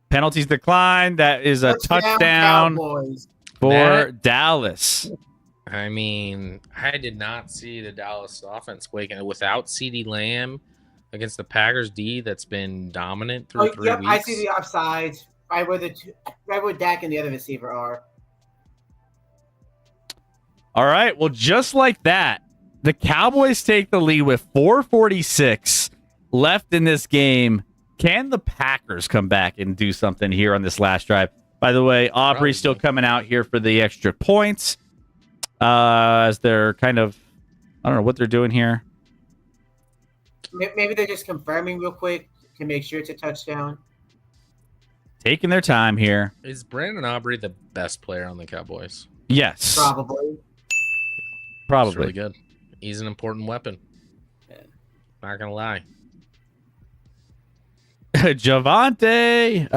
Penalties decline. That is a touchdown Cowboys. for Matt? Dallas. I mean, I did not see the Dallas offense waking without CeeDee Lamb against the Packers D that's been dominant through 3 Yep, weeks. I see the offsides. Right where Dak and the other receiver are. All right. Well, just like that, the Cowboys take the lead with 4:46 left in this game. Can the Packers come back and do something here on this last drive? By the way, Aubrey's still coming out here for the extra points. As they're kind of, I don't know what they're doing here. Maybe they're just confirming real quick to make sure it's a touchdown. Taking their time here. Is Brandon Aubrey the best player on the Cowboys? Yes. Probably. Probably. He's really good. He's an important weapon. Yeah. Not gonna lie. Javante.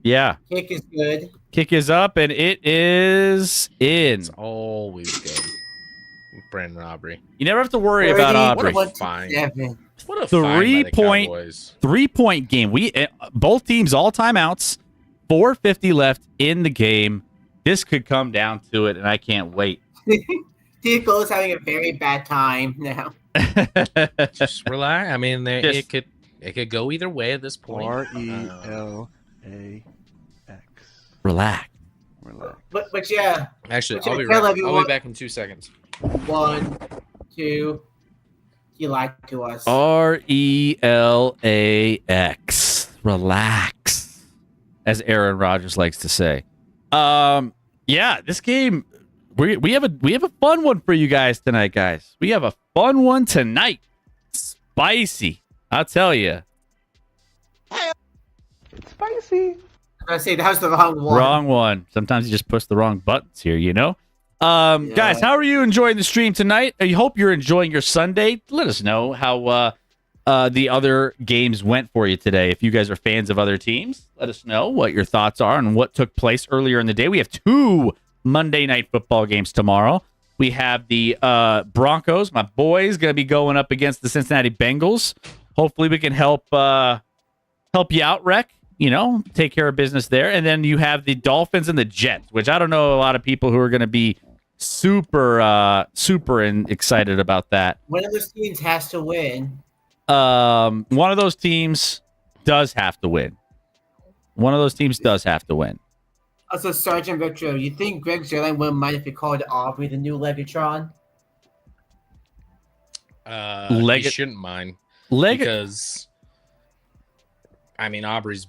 Yeah. Kick is good. Kick is up, and it is in. It's always good. Brandon Aubrey. You never have to worry about 30, Aubrey. What a fine. 27. What a 3-point Cowboys. 3-point game. Both teams all timeouts. 4:50 left in the game. This could come down to it, and I can't wait. Diacola is having a very bad time now. Just relax. I mean, Just- it could go either way at this point. RELAX. Relax. Relax. But yeah, Actually, Which I'll I be tell right. I'll everyone- be back in 2 seconds. 1, 2. He lied to us. RELAX. Relax. As Aaron Rodgers likes to say. Yeah, this game we have a fun one for you guys tonight, guys. We have a fun one tonight. Spicy. I'll tell you. Spicy. I say that was the wrong one. Wrong one. Sometimes you just push the wrong buttons here, you know? Guys, how are you enjoying the stream tonight? I hope you're enjoying your Sunday. Let us know how the other games went for you today. If you guys are fans of other teams, let us know what your thoughts are and what took place earlier in the day. We have 2 Monday night football games tomorrow. We have the Broncos, my boys, going to be going up against the Cincinnati Bengals. Hopefully we can help you out, Rec. You know, take care of business there. And then you have the Dolphins and the Jets, which I don't know a lot of people who are going to be super excited about that. One of those teams has to win. One of those teams does have to win. Also, Sergeant Retro, you think Greg Zerline wouldn't mind if he called Aubrey the new Legatron? He shouldn't mind because, I mean, Aubrey's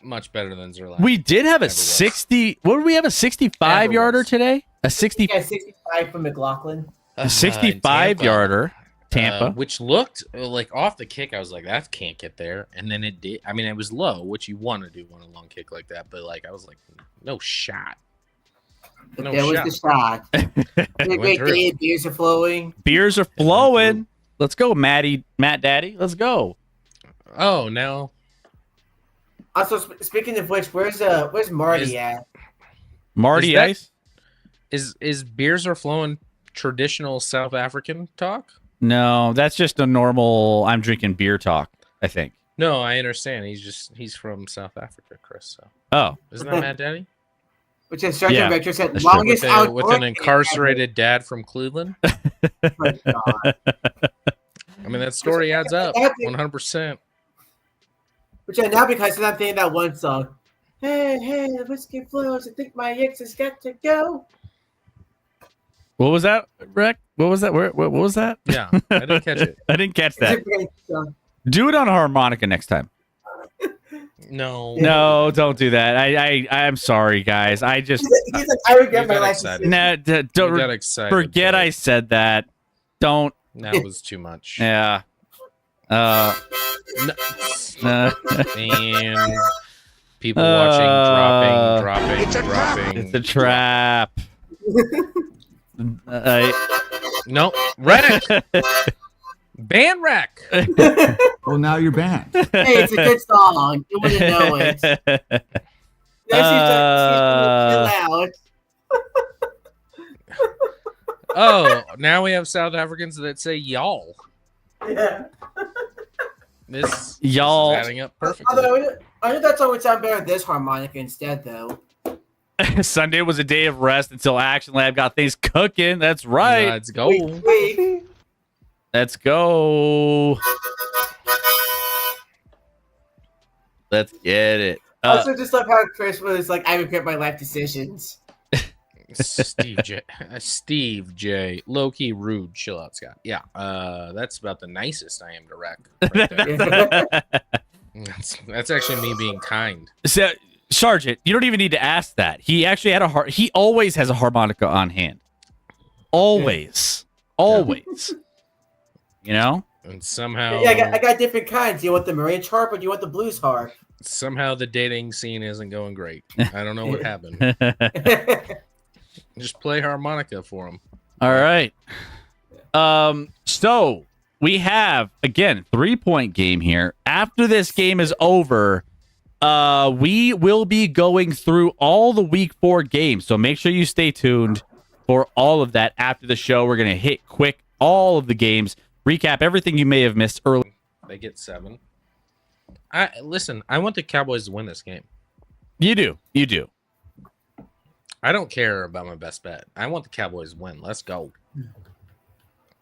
much better than Zerline. We did have a Never was. 60. What did we have? A 65 Never yarder was. today? A 60. Yeah, 65 from McLaughlin. A 65 yarder. Tampa. which looked like off the kick. I was like, that can't get there, and then it did. I mean, it was low, which you want to do on a long kick like that, but like I was like, no shot. No There was shot. the shot. Went Great through. day. Beers are flowing. Beers are flowing. Let's go, Matt Daddy. Let's go. Oh, now Also, speaking of which, where's Marty at? Marty Is that- Ice. is beers are flowing traditional South African talk? No, that's just a normal I'm drinking beer talk, I think. No, I understand. He's from South Africa, Chris. So Oh. isn't that Matt Daddy? Which is Sergeant Yeah, Victor said, that's true. longest With outdoor an game incarcerated dad from Cleveland. ever. Oh, God. I mean, that story adds up 100%. Which I now because I'm thinking that one song. Hey, hey, the whiskey flows. I think my ex has got to go. What was that, Rick? What was that? What was that? Yeah, I didn't catch it. I didn't catch It's that. a great song. Do it on a harmonica next time. No. No, don't do that. I'm sorry, guys. I just He's like, I regret You my got life. excited. decision. nah, You don't got excited. forget but I said that. Don't. That was too much. Yeah. No- Uh, and people watching, dropping. it's a trap. No, wreck. Ban wreck. Well, now you're banned. Hey, it's a good song. You wouldn't know it. She's loud. Oh, now we have South Africans that say y'all. Yeah. This Y'all. is adding up perfectly. Although I know that song would sound better with this harmonica instead, though. Sunday was a day of rest until Action Lab got things cooking. That's right. Let's go. Wait. Let's go. Let's get it. Also, just love how Chris was like, I regret my life decisions. Steve J. Low key rude. Chill out, Scott. Yeah. That's about the nicest I am to wreck. Right there. That's actually me being kind. So, Sergeant, you don't even need to ask that. He actually had he always has a harmonica on hand. Always. Always. You know? And somehow, Yeah, I got different kinds. Do you want the Marine harp or do you want the blues harp? somehow the dating scene isn't going great. I don't know what happened. Just play harmonica for him. All right. So we have again 3-point game here. After this game is over, we will be going through all the week 4 games. So make sure you stay tuned for all of that after the show. We're gonna hit quick all of the games, recap everything you may have missed early. They get 7. I want the Cowboys to win this game. You do. I don't care about my best bet. I want the Cowboys to win. Let's go.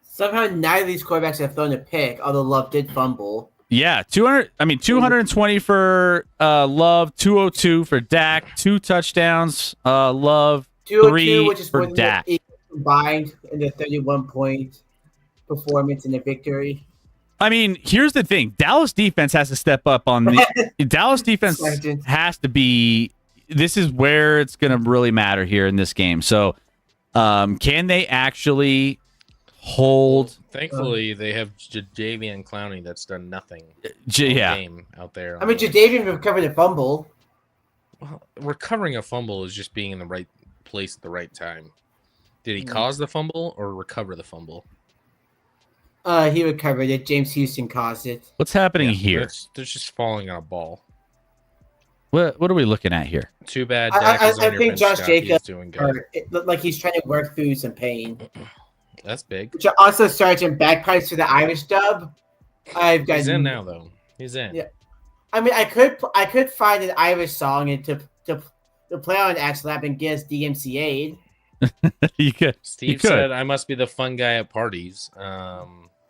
Somehow neither of these quarterbacks have thrown a pick, although Love did fumble. Yeah, 220 for Love, 202 for Dak, 2 touchdowns. Love, 202, 3 which is for more than Dak. the Eagles combined in the 31-point performance in the victory. I mean, here's the thing: Dallas defense has to step up on the. Dallas defense Sergeant. has to be. This is where it's going to really matter here in this game. So, can they actually hold? Thankfully, they have Jadavian Clowney that's done nothing. all Yeah, game out there. I mean, Jadavian recovered a fumble. Well, recovering a fumble is just being in the right place at the right time. Did he cause the fumble or recover the fumble? He recovered it. James Houston caused it. what's happening here? They're just falling on a ball. What are we looking at here? Too bad. I Dak is on your think bench, Josh Scott. He's Jacobs doing good. Or it looked like he's trying to work through some pain. That's big. Which also Sergeant bagpipes for the Irish dub. I've got. He's in now, though. He's in. Yeah. I mean, I could find an Irish song and to play on Axe Lab and get us DMCA'd. You could. Steve could. said, "I must be the fun guy at parties."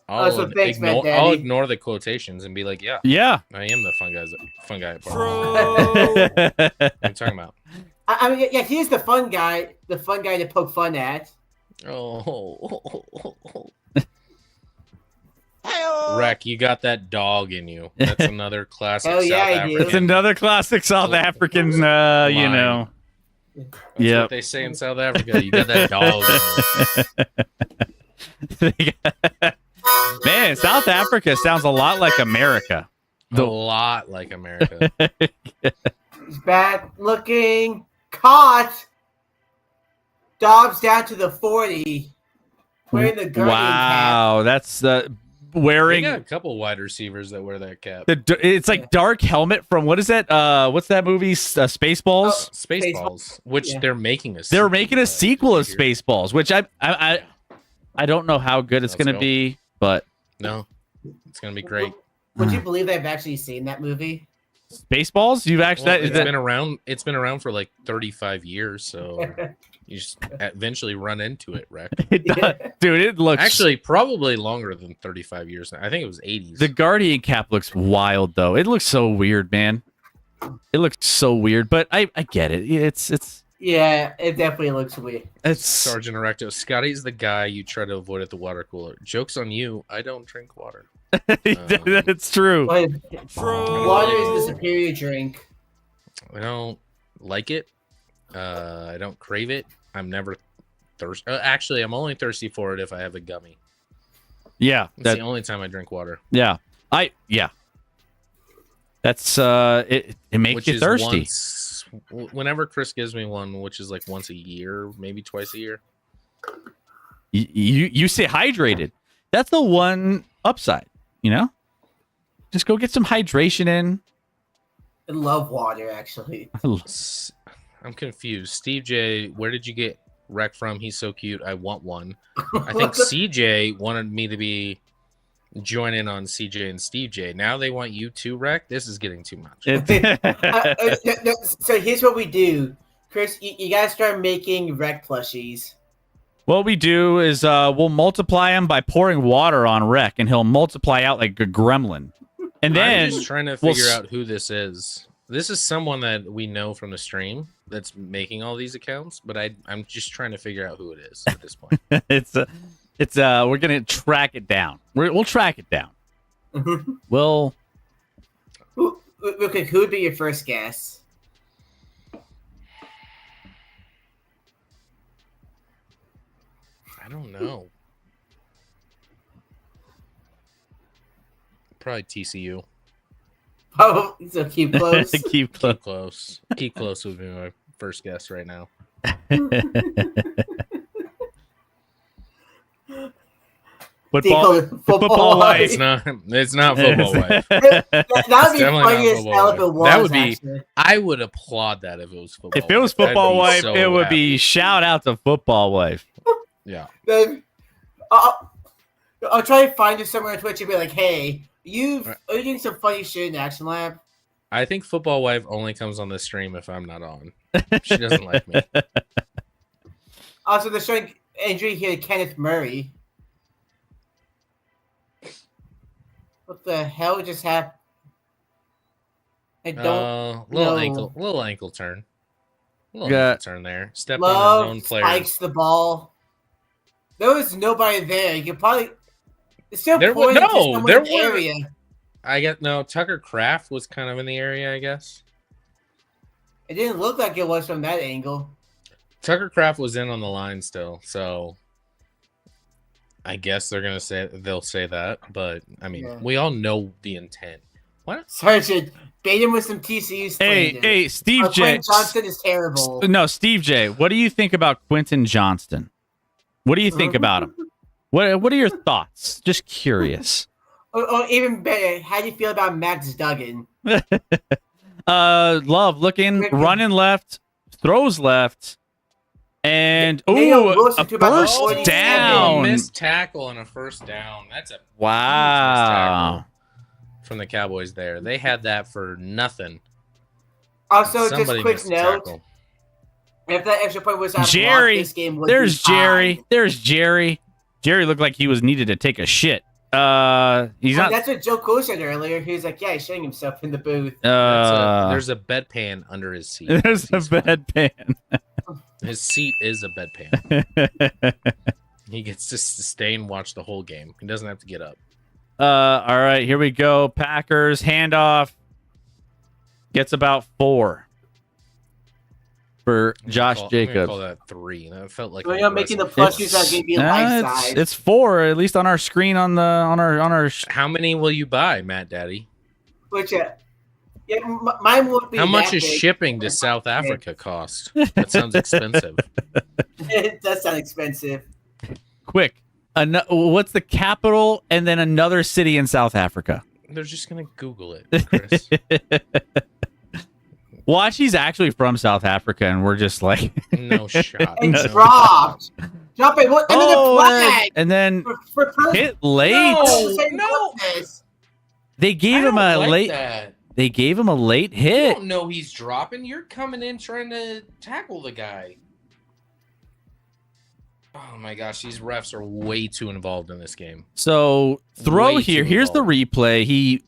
So thanks, man, Daddy. I'll ignore the quotations and be like, "Yeah, Yeah. I am the fun guy at parties." What are you talking about? I mean, yeah, he's the fun guy to poke fun at. Oh, Wreck, you got that dog in you. That's another classic Hell yeah, South I do. African. It's another classic South African. You Line. know. That's Yep. what they say in South Africa. You got that dog in you. Man, South Africa sounds a lot like America. A lot like America. He's back looking. Caught. Dobbs down to the 40. Wearing the Guardian Wow, that's They wearing got a couple wide receivers that wear that cap. it's like dark helmet from what is that? What's that movie? Spaceballs. Oh, Spaceballs, which Yeah. they're making a They're making a sequel of Here. Spaceballs, which I don't know how good it's Let's going to go. be, but No, it's gonna be great. Would you believe I've actually seen that movie? Spaceballs, you've actually Well, is it's that- been around. It's been around for like 35 years, so you just eventually run into it, Rick. it does- dude, it looks Actually, probably longer than 35 years. I think it was 80s. the Guardian cap looks wild though. It looks so weird, man. It looks so weird, but I get it. It's Yeah, it definitely looks weird. Sergeant Erecto. Scotty's the guy you try to avoid at the water cooler. Joke's on you. I don't drink water. it's true. But water is the superior drink. I don't like it. I don't crave it. I'm never thirsty. Actually, I'm only thirsty for it if I have a gummy. Yeah, That's the only time I drink water. yeah. That's it makes Which you is thirsty. whenever Chris gives me one, which is like once a year, maybe twice a year. You stay hydrated. That's the one upside, you know? Just go get some hydration in. I love water, actually. I'm confused. Steve J, where did you get Rec from? He's so cute. I want one. I think CJ wanted me to be join in on CJ and Steve J. Now they want you to Rec. This is getting too much. No, so here's what we do. Chris, you gotta start making wreck plushies. What we do is we'll multiply him by pouring water on Rec, and he'll multiply out like a gremlin. And then I'm just trying to we'll figure s- out who this is. This is someone that we know from the stream that's making all these accounts, but I'm just trying to figure out who it is at this point. it's we're gonna track it down. We'll track it down. We'll Okay, who would be your first guess? I don't know. Probably TCU. Oh, so keep close. keep close. Keep close. Keep close would be my first guess right now. Football, football wife. It's not. It's not football wife. That would be definitely not funny as football hell if wife. it was. That would be- actually. I would applaud that if it was football. If it was wife. I'd football be wife, so it would happy. be shout out to football wife. Yeah. Then, I'll try to find you somewhere on Twitch and be like, "Hey, are you doing some funny shit in Action Lab?" I think football wife only comes on the stream if I'm not on. She doesn't like me. Also, they're showing injury here to Kenneth Murray. What the hell just happened? I don't Little know. ankle turn. Little Yeah. ankle turn there. Step on his own Love player. spikes the ball. There was nobody there. You could probably. It's still There pointing was- to no, someone there in the were- area. I get no. Tucker Kraft was kind of in the area, I guess. It didn't look like it was from that angle. Tucker Kraft was in on the line still, so I guess they'll say that. But I mean, Yeah. we all know the intent. What? Sergeant, bait him with some TCU slander. Hey, Steve J. Quentin Johnson is terrible. No, Steve J. What do you think about Quentin Johnston? What do you think about him? What are your thoughts? Just curious. Or even better, how do you feel about Max Duggan? Love looking, running left, throws left, and Nail ooh, Wilson a to about first 47. down. Missed tackle and a first down. That's a huge missed Wow. tackle from the Cowboys there. They had that for nothing. Also, Somebody just quick missed a note: tackle. if that extra point was not Jerry, blocked, this game would There's be tied. Jerry. There's Jerry. Jerry looked like he was needed to take a shit. He's Well, not. that's what Joe Cool said earlier. He was like, "Yeah, he's shitting himself in the booth." There's a bedpan under his seat. There's a He's fine. bedpan. His seat is a bedpan. He gets to stay and watch the whole game. He doesn't have to get up. All right, here we go. Packers handoff gets about 4. for Josh I'm gonna Jacobs. call that 3. That felt like So an you're making the aggressive- plushies are going to be life size. it's 4, at least on our screen on our. How many will you buy, Matt Daddy? Which, mine won't be. How much that is big. shipping to South Africa cost? That sounds expensive. It does sound expensive. Quick, what's the capital and then another city in South Africa? They're just gonna Google it, Chris. Watch, he's actually from South Africa, and we're just like, No shot. And No. dropped. Drop it. And then the flag. and then For hit late. No. They gave I him don't a like late. that. They gave him a late You hit. don't know he's dropping. You're coming in trying to tackle the guy. Oh my gosh, these refs are way too involved in this game. So throw Way here. too Here's the involved. replay. He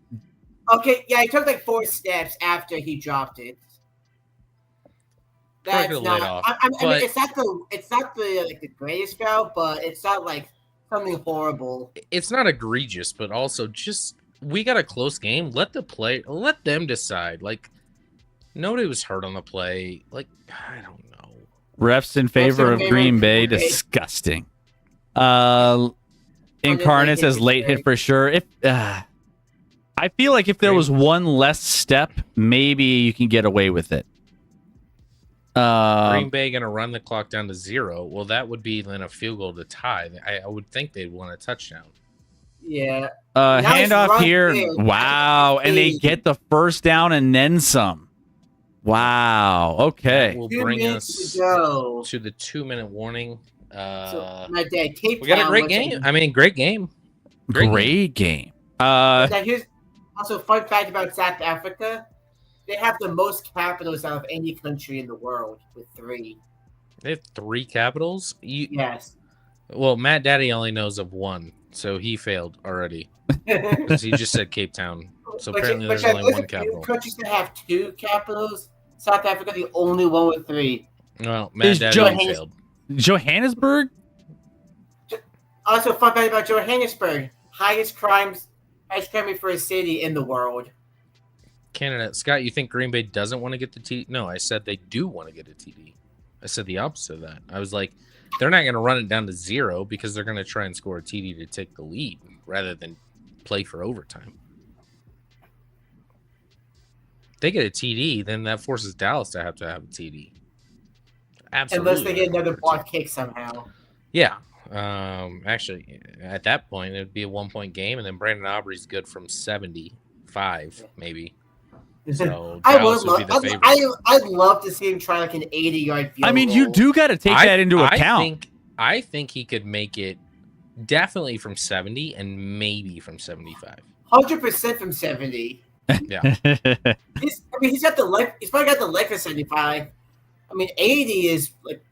Okay, yeah, he took like 4 steps after he dropped it. Probably That's could've not. laid off, I mean, but- it's not the like the greatest foul, but it's not like something horrible. It's not egregious, but also just we got a close game. Let them decide. Like nobody was hurt on the play. Like I don't know. refs in favor of Green Bay. Disgusting. Incarnate says late hit for sure. If I feel like if there was one less step, maybe you can get away with it. Green Bay going to run the clock down to 0. Well, that would be then a field goal to tie. I would think they'd want a touchdown. Yeah. Handoff right here. there. Wow. And they get the first down and then some. Wow. Okay. That will 2 bring minutes us to go. to the 2-minute warning. So, my dad, Cape We got a Town great was game. I mean, great game. Great game. Now, here's also a fun fact about South Africa. They have the most capitals out of any country in the world with 3. They have 3 capitals. Yes. Well, Matt Daddy only knows of 1, so he failed already because he just said Cape Town. So apparently there's only 1 capital. Countries that have 2 capitals. South Africa, the only one with 3. Well, Matt Is Daddy failed. Johannesburg? Also, fun fact about Johannesburg: highest crime rate for a city in the world. Canada. Scott, you think Green Bay doesn't want to get the TD? No, I said they do want to get a TD. I said the opposite of that. I was like, they're not going to run it down to 0 because they're going to try and score a TD to take the lead rather than play for overtime. If they get a TD, then that forces Dallas to have a TD. Absolutely. Unless they get another block kick somehow. Yeah. Actually, at that point, it'd be a 1-point game, and then Brandon Aubrey's good from 75, maybe. So Dallas would be the favorite. I'd love to see him try like an 80-yard field I mean, goal. you do got to take that into account. I think he could make it definitely from 70 and maybe from 75. 100% from 70. Yeah. He's got the leg. He's probably got the leg for 75. I mean, 80 is like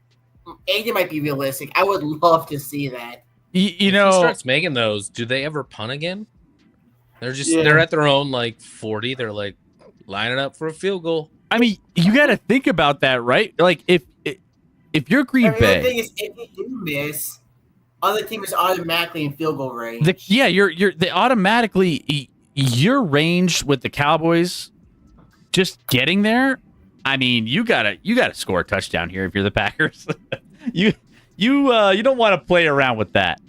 80 might be realistic. I would love to see that. You If know, he starts making those, do they ever punt again? They're just Yeah. they're at their own like 40. They're like lining up for a field goal. I mean, you got to think about that, right? Like if you're Green The Bay, thing is, if you do miss, other team is automatically in field goal range. they automatically your range with the Cowboys just getting there. I mean, you gotta score a touchdown here if you're the Packers. you don't want to play around with that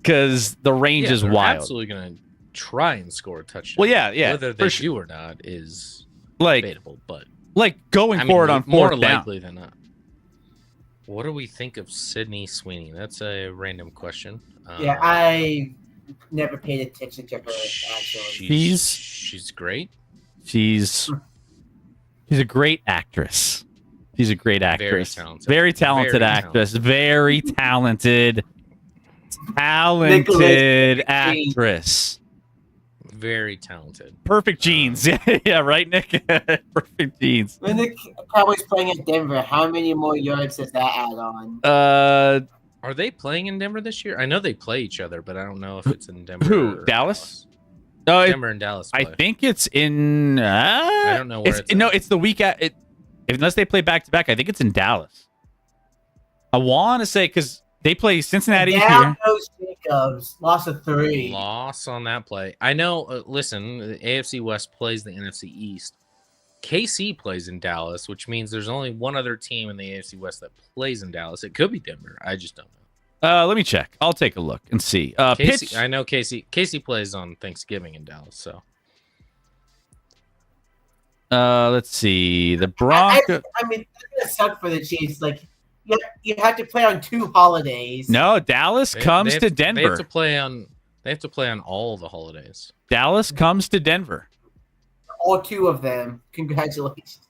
because the range is they're wild. Absolutely gonna try and score a touchdown. Well, yeah, Whether they do or not is like debatable, but going I mean, forward on more fourth down. likely than not. What do we think of Sydney Sweeney? That's a random question. Yeah, I never paid attention to her actually. She's great. She's a great actress. She's a great actress. talented. Very talented Very actress. Very talented Nicholas actress. Very talented. Perfect genes. Yeah, right, Nick? Perfect genes. When the Cowboys playing at Denver, how many more yards does that add on? Are they playing in Denver this year? I know they play each other, but I don't know if it's in Denver. Who? or Dallas? No, Denver and Dallas. I Play. think it's in. I don't know where it's no, at. it's the week at. Unless they play back to back, I think it's in Dallas. I want to say because they play Cincinnati here. Down goes Jacobs, loss of 3. Loss on that play. I know. Listen, the AFC West plays the NFC East. KC plays in Dallas, which means there's only one other team in the AFC West that plays in Dallas. It could be Denver. I just don't know. Let me check. I'll take a look and see. KC, I know KC plays on Thanksgiving in Dallas, so. Let's see. The Broncos. I mean, that's gonna suck for the Chiefs. Like, you have to play on 2 holidays. No, Dallas comes to Denver. They have to play on. They have to play on all the holidays. Dallas comes to Denver. All 2 of them. Congratulations.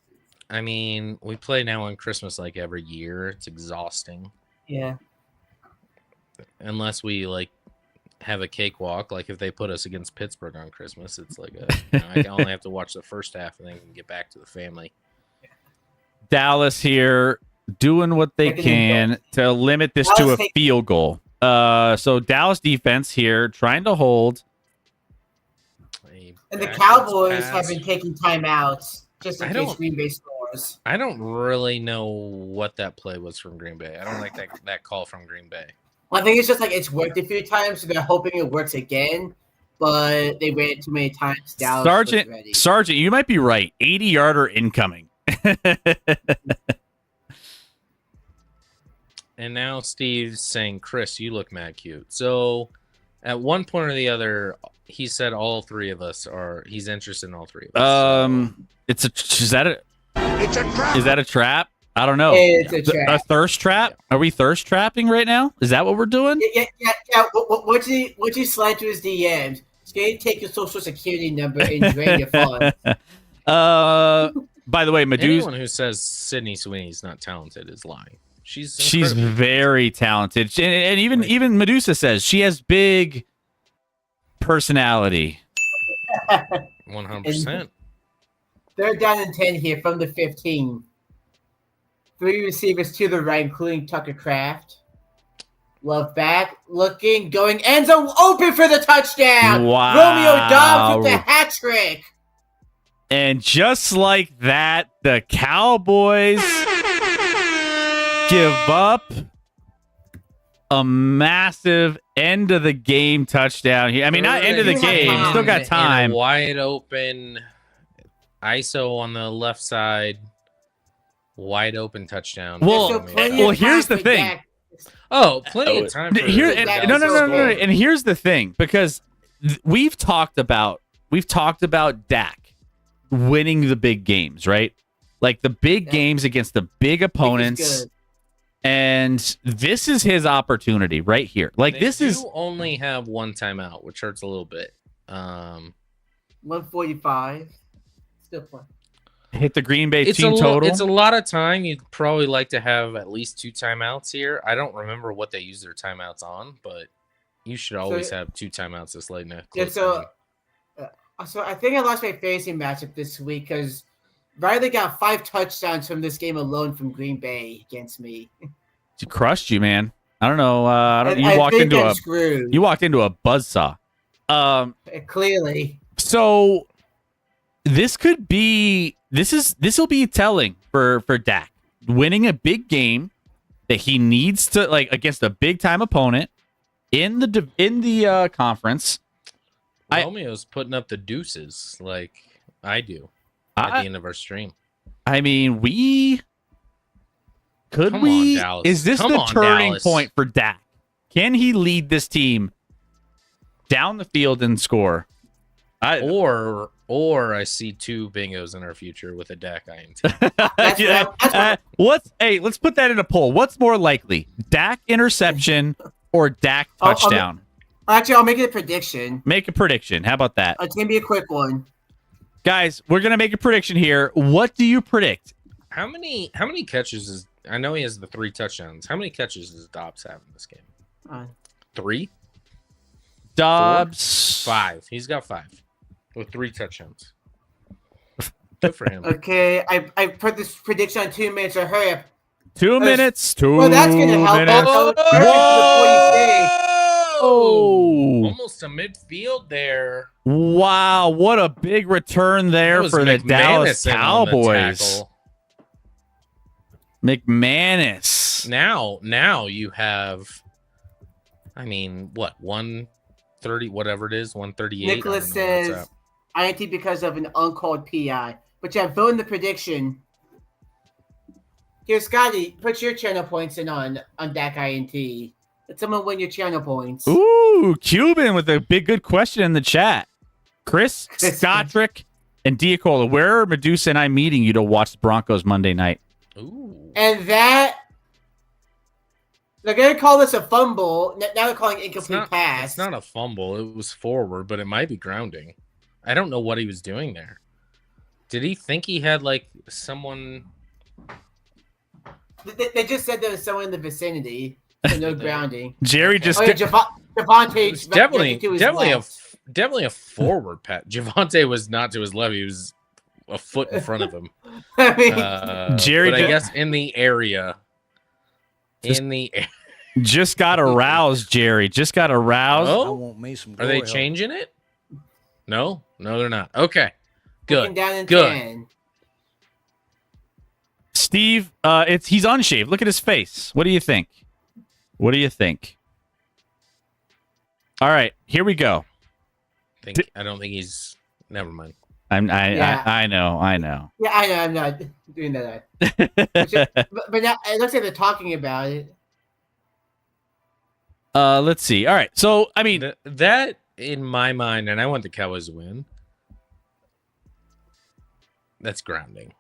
I mean, we play now on Christmas like every year. It's exhausting. Yeah. Unless we like have a cakewalk, like if they put us against Pittsburgh on Christmas, it's like I only have to watch the first half and then get back to the family. Dallas here doing what they can to limit this to a field goal. So Dallas defense here trying to hold. And the Cowboys have been taking timeouts just in case Green Bay scores. I don't really know what that play was from Green Bay. I don't like that call from Green Bay. Well, I think it's just like it's worked a few times, so they're hoping it works again. But they waited too many times. Dallas was ready. Sergeant, you might be right. 80-yarder incoming. And now Steve's saying, Chris, you look mad cute. So at one point or the other, he said all 3 of us he's interested in all 3 of us. Is that a trap? I don't know. It's a trap. A thirst trap? Are we thirst trapping right now? Is that what we're doing? Yeah. Once you slide to his DMs, it's going to take your social security number and drain your funds. By the way, Medusa. Anyone who says Sydney Sweeney's not talented is lying. She's very talented, and even Medusa says she has big personality. 100%. 3rd down and 10 here from the 15. 3 receivers to the right, including Tucker Kraft. Love back, looking, going, end zone open for the touchdown. Wow. Romeo Dobbs with the hat trick. And just like that, the Cowboys give up a massive end of the game touchdown here. I mean, not end of the game. Still got time. And a wide open ISO on the left side. Wide open touchdown. Well, here's the thing. Plenty of time. For no. And here's the thing, because we've talked about Dak winning the big games, right? Like the big games against the big opponents. And this is his opportunity right here. Like they only have 1 timeout, which hurts a little bit. 145. Still playing. Hit the Green Bay team total. It's a lot of time. You'd probably like to have at least 2 timeouts here. I don't remember what they use their timeouts on, but you should always have 2 timeouts this late in a close game. So I think I lost my fantasy matchup this week because Riley got 5 touchdowns from this game alone from Green Bay against me. She crushed you, man. I don't know. You walked into a buzzsaw. Clearly. So this will be telling for Dak, winning a big game that he needs to, like, against a big time opponent in the conference. Romeo's putting up the deuces like I do at the end of our stream. I mean, Dallas. Is this the turning point for Dak? Can he lead this team down the field and score? Or I see 2 bingos in our future with a Dak INT. Let's put that in a poll. What's more likely, Dak interception or Dak touchdown? Actually, I'll make it a prediction. Make a prediction. How about that? It's gonna be a quick one. Guys, we're gonna make a prediction here. What do you predict? How many catches is? I know he has the 3 touchdowns. How many catches does Dobbs have in this game? 3. Dobbs 5. He's got 5 with 3 touchdowns. Good for him. Okay, I put this prediction on 2 minutes. So hurry up. 2 minutes. 2 Well, that's gonna help. Oh! Almost to midfield there. Wow, what a big return there for the Dallas Cowboys. McManus. Now you have, I mean, what, 130, whatever it is, 138. Nicholas says, INT because of an uncalled PI. But yeah, vote in the prediction. Here, Scotty, put your channel points in on Dak INT. Let someone win your channel points. Ooh, Cuban with a big good question in the chat. Chris, Scottrick, and Diacola, where are Medusa and I meeting you to watch the Broncos Monday night? Ooh. And that they're gonna call this a fumble. Now they're calling it incomplete pass. It's not a fumble. It was forward, but it might be grounding. I don't know what he was doing there. Did he think he had like someone? They just said there was someone in the vicinity, so no grounding. Jerry just Javonte Definitely a forward pat. Javonte was not to his left. He was a foot in front of him. I mean, Jerry but I just- guess in the area. just got aroused, Jerry. Just got aroused. I Oh, want me some are glory they hole. changing it? No, they're not. Okay, looking good. down in Good. 10. Steve, he's unshaved. Look at his face. What do you think? What do you think? All right, here we go. I don't think he's. Never mind. I know. Yeah, I know. I'm not doing that. but now it looks like they're talking about it. Let's see. All right, so I mean, That in my mind, and I want the Cowboys to win. That's grounding.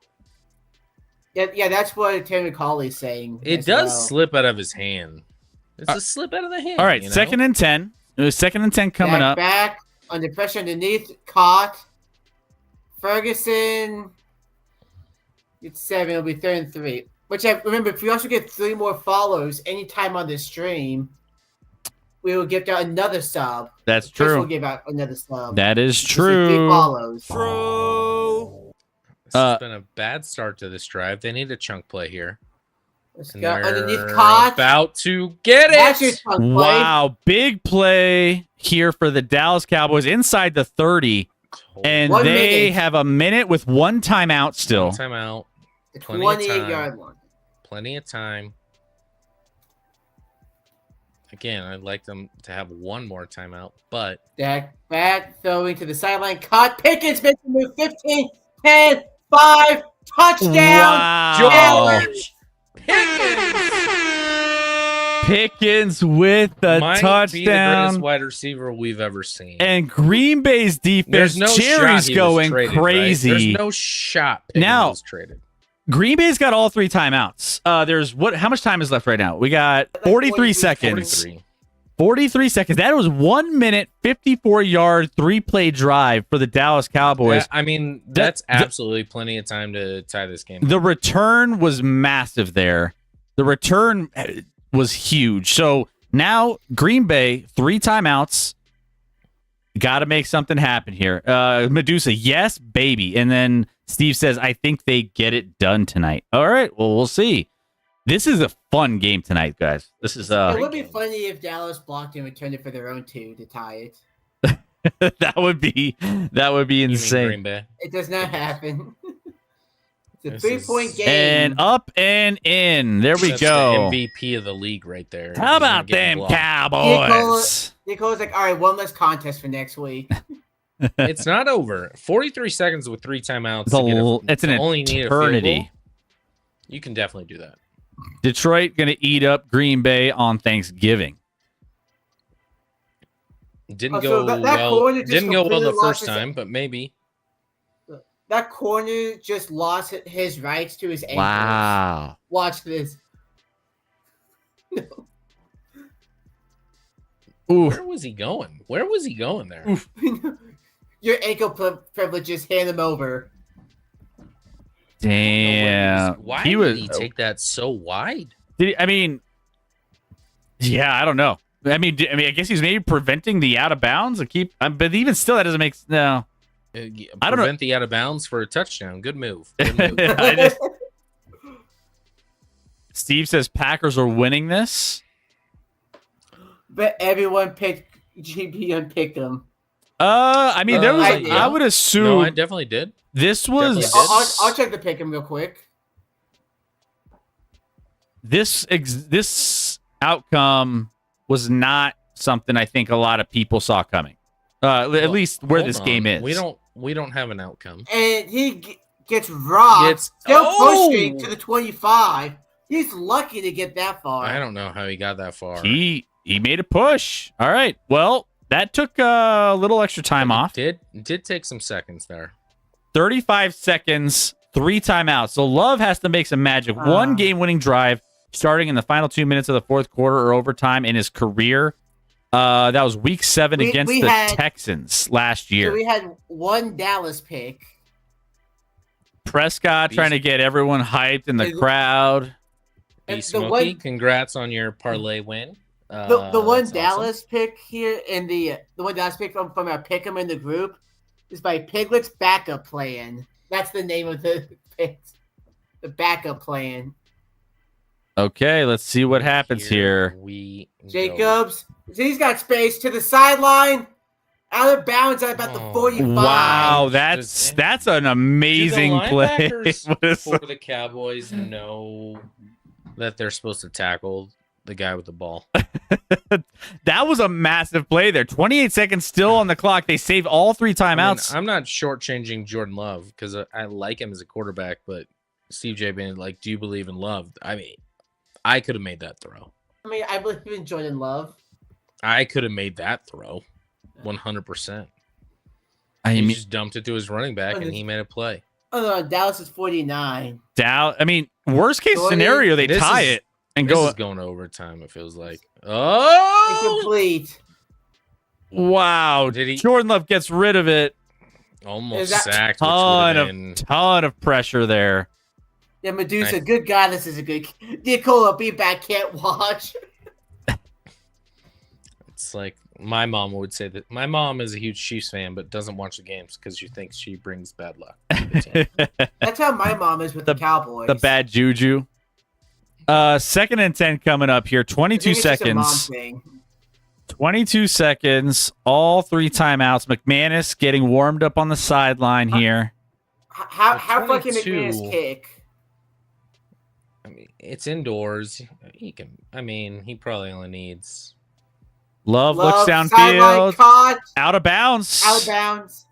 Yeah, that's what Terry McCauley's saying. It as does well. slip out of his hand. It's a slip out of the hand. all right, you know? 2nd and 10. It was 2nd and 10 coming up. Back under pressure underneath, caught. Ferguson. It's 7. It'll be 3rd and 3. Which remember, if we also get 3 more follows anytime on the stream, we will give out another sub. That's Chris will true. give out another sub. That is Just with 3 true. follows. This has been a bad start to this drive. They need a chunk play here. Let's And go they're underneath, caught. about to get That's your it. chunk play. Wow, big play here for the Dallas Cowboys inside the 30, and 1 they minute. have a minute with 1 timeout still. Timeout. The Plenty of 28-yard one. Plenty of time. Again, I'd like them to have one more timeout, but Dak back, throwing to the sideline. Caught. Pickens makes the move. 15, 10, 5. Touchdown. Wow. Pickens with the might be the greatest touchdown. wide receiver we've ever seen. And Green Bay's defense, There's no Jerry's shot he was going traded, right? crazy. There's no shot Pickens Now- was traded. Green Bay's got all 3 timeouts. There's how much time is left right now? We got 43 seconds. 43. 43 seconds. That was 1 minute, 54-yard, 3-play drive for the Dallas Cowboys. I mean, that's absolutely plenty of time to tie this game. The return was massive there. The return was huge. So now Green Bay, 3 timeouts. Got to make something happen here. Medusa, yes, baby. And then Steve says, I think they get it done tonight. All right, well, we'll see. This is a fun game tonight, guys. This is It would be funny if Dallas blocked and returned it for their own 2 to tie it. that would be You mean insane. Green Bay. It does not happen. It's a This 3-point is- game. And up and in. There we That's go. the MVP of the league right there. How about He's not getting them blocked. Cowboys? Nicole's like, all right, one less contest for next week. It's not over. 43 seconds with 3 timeouts. It's an eternity. You can definitely do that. Detroit going to eat up Green Bay on Thanksgiving. Didn't Oh, go so that well. corner just Didn't go well the completely first lost his- time, but maybe. That corner just lost his rights to his ankles. Wow. Watch this. Ooh. Where was he going? Where was he going there? Your ankle privileges, hand them over. Damn. Why he did was. he take that so wide? I mean, yeah, I don't know. I mean, I guess he's maybe preventing the out of bounds and keep. But even still, that doesn't make no. I don't know. Prevent the out of bounds for a touchdown. Good move. Good move. Steve says Packers are winning this. But everyone picked GB and picked them. I mean, there was. I I would assume No, I definitely did. this was. Yeah, Definitely I'll check the pick 'em real quick. This outcome was not something I think a lot of people saw coming. At least where Hold this on. game is. We don't have an outcome. And Gets robbed. Gets- Still Oh! pushing to the 25. He's lucky to get that far. I don't know how he got that far. He made a push. All right. Well, that took a little extra time off. Did take some seconds there. 35 seconds, 3 timeouts. So Love has to make some magic. One game-winning drive starting in the final 2 minutes of the fourth quarter or overtime in his career. That was week 7 against the Texans last year. So we had one Dallas pick. Prescott trying to get everyone hyped in the crowd. Hey, The Smokey, one- congrats on your parlay win. The one That's Dallas pick here in the one Dallas pick from our pick'em in the group is by Piglet's backup plan. That's the name of the pick. The backup plan. Okay, let's see what happens here. We go. Jacobs, he's got space to the sideline, out of bounds at about the 45. Wow, that's an amazing Do the play. linebackers What is- for the Cowboys know that they're supposed to tackle the guy with the ball? That was a massive play there. 28 seconds still on the clock. They saved all 3 timeouts. I'm not shortchanging Jordan Love because I like him as a quarterback, but Steve J. being like, do you believe in Love? I mean, I could have made that throw. I mean, I believe in Jordan Love. I could have made that throw 100%. I He mean, just dumped it to his running back and he made a play. Oh no, Dallas is 49. worst case scenario, they This tie is- it and This go. is going to overtime, it feels like. Oh! Incomplete. Wow, Did he- Jordan Love gets rid of it. Is Almost that- sacked. Which would have been... Ton of pressure there. Yeah, Medusa, Nice. good God, this is a good. Nicola, be back, can't watch. It's like my mom would say that my mom is a huge Chiefs fan, but doesn't watch the games because she thinks she brings bad luck to the team. That's how my mom is with the Cowboys. The bad juju. 2nd and 10 coming up here. I 22 think it's just a mom seconds. thing. 22 seconds. All 3 timeouts. McManus getting warmed up on the sideline here. How far can 22. McManus kick? I mean, it's indoors. He can. I mean, he probably only needs. Love looks sideline downfield. caught, Out of bounds. out of bounds.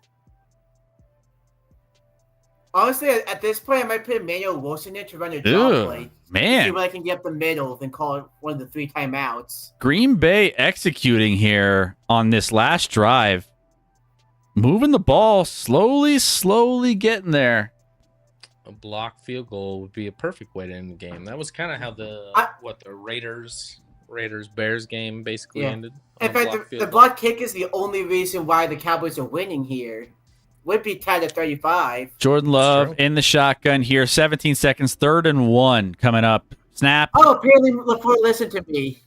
Honestly, at this point, I might put Emmanuel Wilson in to run a draw Ew, play. See man. what I can get up the middle, then call it one of the 3 timeouts. Green Bay executing here on this last drive. Moving the ball slowly getting there. A block field goal would be a perfect way to end the game. That was kind of how the Raiders Bears game basically ended. In on a fact, block the field goal. block kick is the only reason why the Cowboys are winning here. Would be tied at 35. Jordan Love true. in the shotgun here. 17 seconds. 3rd and 1 coming up. Snap. Oh, apparently LaFleur listened to me.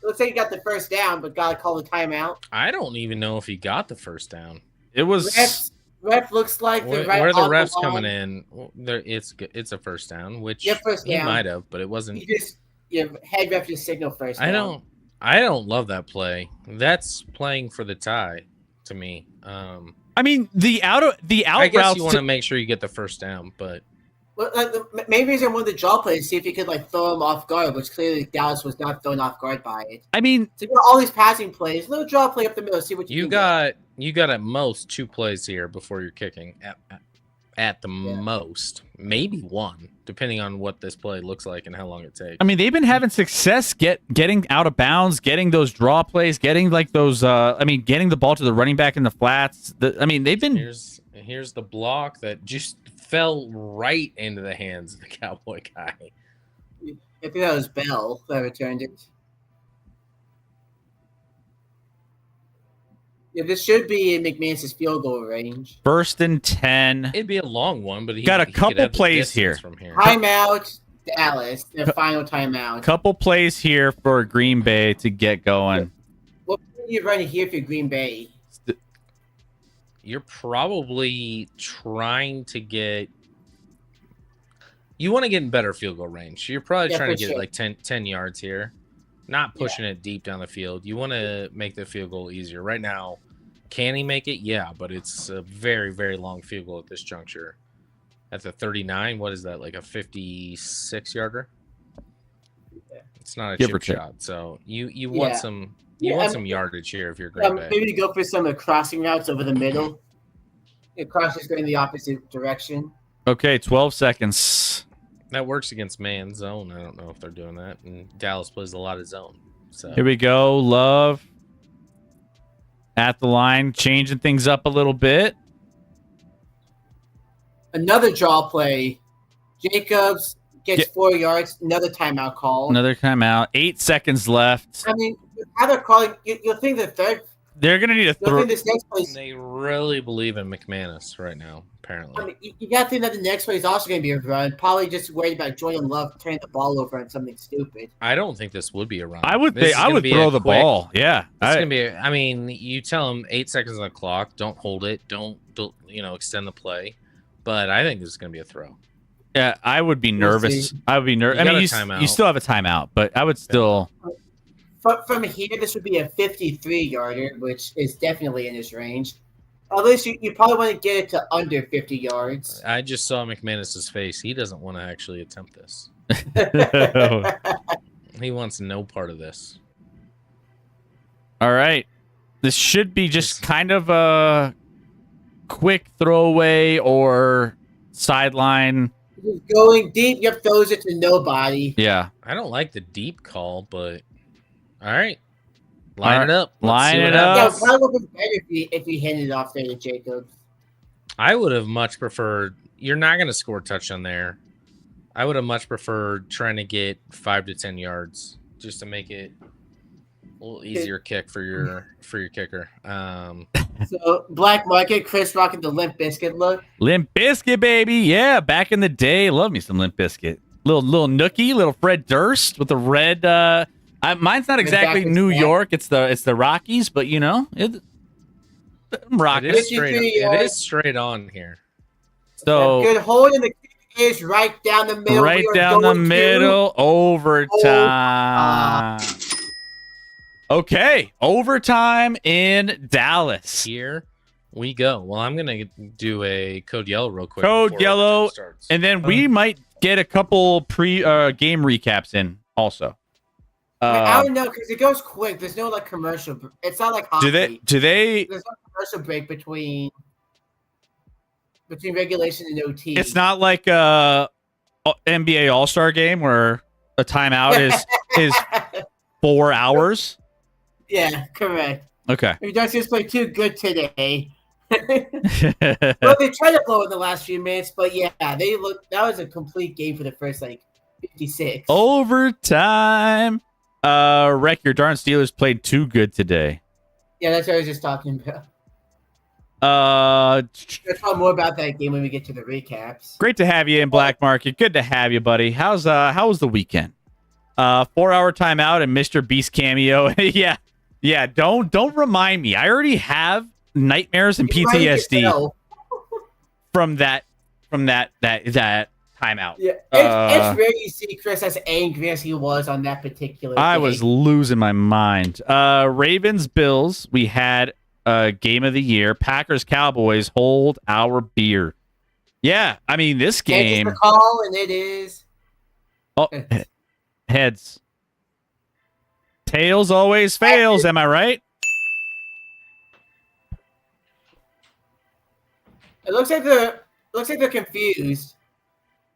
Looks like he got the first down, but gotta call the timeout. I don't even know if he got the first down. It was. Ref looks like Where, the right where are the on refs line. coming in? Well, it's a first down, which Yeah, first he down. might have, but it wasn't. He just head ref just signal first. I down. don't love that play. That's playing for the tie to me. I mean, the out I guess routes you want to make sure you get the first down, but Well, the main reason I wanted to draw play is see if he could throw him off guard, which clearly Dallas was not thrown off guard by it. I mean, So you got all these passing plays, little draw play up the middle, see what you can you got at most 2 plays here before you're kicking. At the most, maybe 1, depending on what this play looks like and how long it takes. I mean, they've been having success getting out of bounds, getting those draw plays, getting those. Getting the ball to the running back in the flats. They've been. Here's the block that just fell right into the hands of the Cowboy guy. I think that was Bell that returned it. Yeah, this should be in McManus's field goal range. 1st and 10. It'd be a long one, but he Got a he couple could have the plays distance here. From here. Timeout, Dallas. The final timeout. Couple plays here for Green Bay to get going. What are you running here for Green Bay? You're probably trying to get. You want to get in better field goal range. You're probably trying to get like 10 yards here, not pushing it deep down the field. You want to make the field goal easier. Right now, can he make it? Yeah, but it's a very, very long field goal at this juncture. At the 39, what is that, like a 56-yarder? It's not a Give or chip take. shot. So you want some yardage here if you're Green Bay. Maybe go for some crossing routes over the middle. It crosses going in the opposite direction. Okay, 12 seconds. That works against man zone. I don't know if they're doing that. And Dallas plays a lot of zone. So Here we go. Love at the line, changing things up a little bit. Another draw play. Jacobs gets 4 yards. Another timeout call. Another timeout. 8 seconds left. I mean, how they're calling, you'll think the third. They're going to need a You'll throw. think this next play. they really believe in McManus right now, apparently. I mean, you got to think that the next play is also going to be a run. Probably just worried about Jordan Love turning the ball over on something stupid. I don't think this would be a run. I would This is I gonna would be throw a the quick- ball. Yeah. It's gonna be. I mean, you tell them 8 seconds on the clock. Don't hold it. Don't extend the play. But I think this is gonna be a throw. Yeah, I would be We'll nervous. see. I would be nervous. I You mean, got a timeout. you still have a timeout, but I would still. From here, this would be a 53-yarder, which is definitely in his range. At least you probably want to get it to under 50 yards. I just saw McManus's face. He doesn't want to actually attempt this. He wants no part of this. All right. This should be just kind of a quick throwaway or sideline. Just going deep, you throws it to nobody. Yeah. I don't like the deep call, but all right, All line right, it up. Let's line see what it up. Yeah, happens. probably would have been better if you handed it off there to Jacobs. I would have much preferred. You're not going to score a touchdown there. I would have much preferred trying to get 5 to 10 yards just to make it a little easier kick for your kicker. So, Black Market, Chris rocking the Limp Biscuit look. Limp Biscuit, baby. Yeah, back in the day, love me some Limp Biscuit. Little Nookie, little Fred Durst with the red. Mine's not exactly back is New back. York. It's the Rockies, but I'm rocking. It is 53 straight. It yards. is straight on here. So Good hold in the kick is right down the middle. right We are down the going to- middle, overtime. Okay, overtime in Dallas. Here we go. Well, I'm gonna do a code yellow real quick. Code before yellow, overtime starts. And then we might get a couple game recaps in also. I don't know because it goes quick. There's no commercial. It's not like hockey. Do they There's no commercial break between regulation and OT. It's not like a NBA All-Star game where a timeout is 4 hours. Yeah, correct. Okay. We don't just play too good today. Well, they tried to blow in the last few minutes, but yeah, that was a complete game for the first 56. Overtime. Wreck, your darn Steelers played too good today. Yeah, that's what I was just talking about. Uh, We'll talk more about that game when we get to the recaps. great to have you in Black Market. Good to have you, buddy. How was the weekend? 4-hour timeout and Mr. Beast cameo. yeah. Don't remind me. I already have nightmares and You might PTSD tell. from that timeout. Yeah, it's rare you see Chris as angry as he was on that particular I day. was losing my mind. Ravens Bills. We had game of the year. Packers Cowboys. Hold our beer. Yeah, I mean this game. It's the call, and it is. Oh, heads. Tails always fails. Am I right? It looks like they're confused.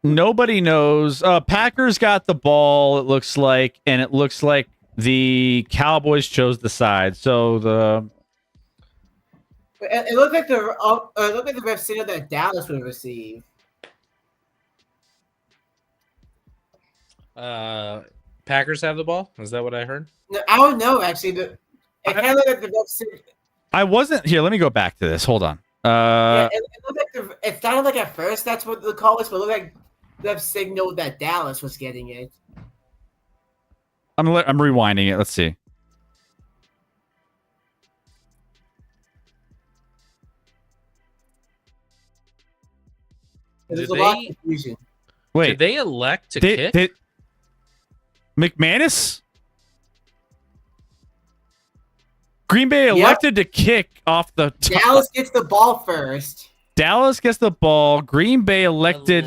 Nobody knows. Packers got the ball. It looks like, and it looks like the Cowboys chose the side. So the It looked like the ref signal that Dallas would receive. Packers have the ball. Is that what I heard? No, I don't know actually. It kind of looked like the ref signal. I wasn't here. Let me go back to this. Hold on. Yeah, it looked like it sounded like at first that's what the call was, but it looked like the ref signaled that Dallas was getting it. I'm rewinding it. Let's see. There's Did a lot they- of confusion. Wait. Did they elect to Did kick? McManus? Green Bay elected to kick off the top. Dallas gets the ball first. Dallas gets the ball. Green Bay elected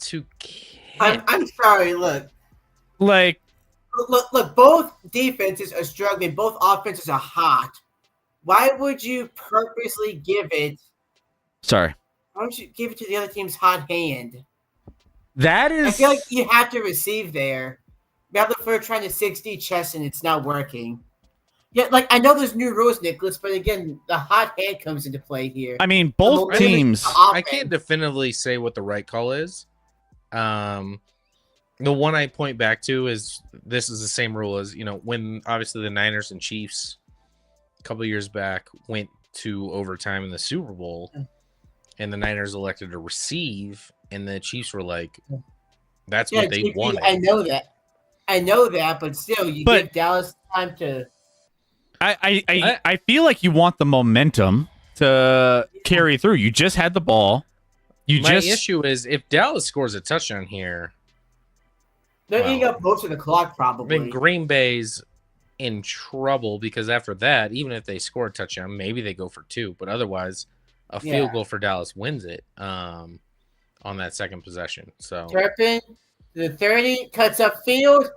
to kick. I'm sorry. Look. Both defenses are struggling. Both offenses are hot. Why would you purposely give it? Sorry. Why don't you give it to the other team's hot hand? That is. I feel like you have to receive there. Now the first trying to 60 chest and it's not working. Yeah, like I know there's new rules, Nicholas, but again, the hot hand comes into play here. I mean, The both momentum is teams. the I offense. can't definitively say what the right call is. The one I point back to is this is the same rule as, when obviously the Niners and Chiefs a couple of years back went to overtime in the Super Bowl and the Niners elected to receive and the Chiefs were like, that's what they JP, wanted. I know that, but still, you But- give Dallas time to. I feel like you want the momentum to carry through. You just had the ball. My issue is if Dallas scores a touchdown here, They're Wow. eating up most of the clock, probably. then Green Bay's in trouble because after that, even if they score a touchdown, maybe they go for 2, but otherwise, a field Yeah. goal for Dallas wins it on that second possession. So Turpin, the 30, cuts up field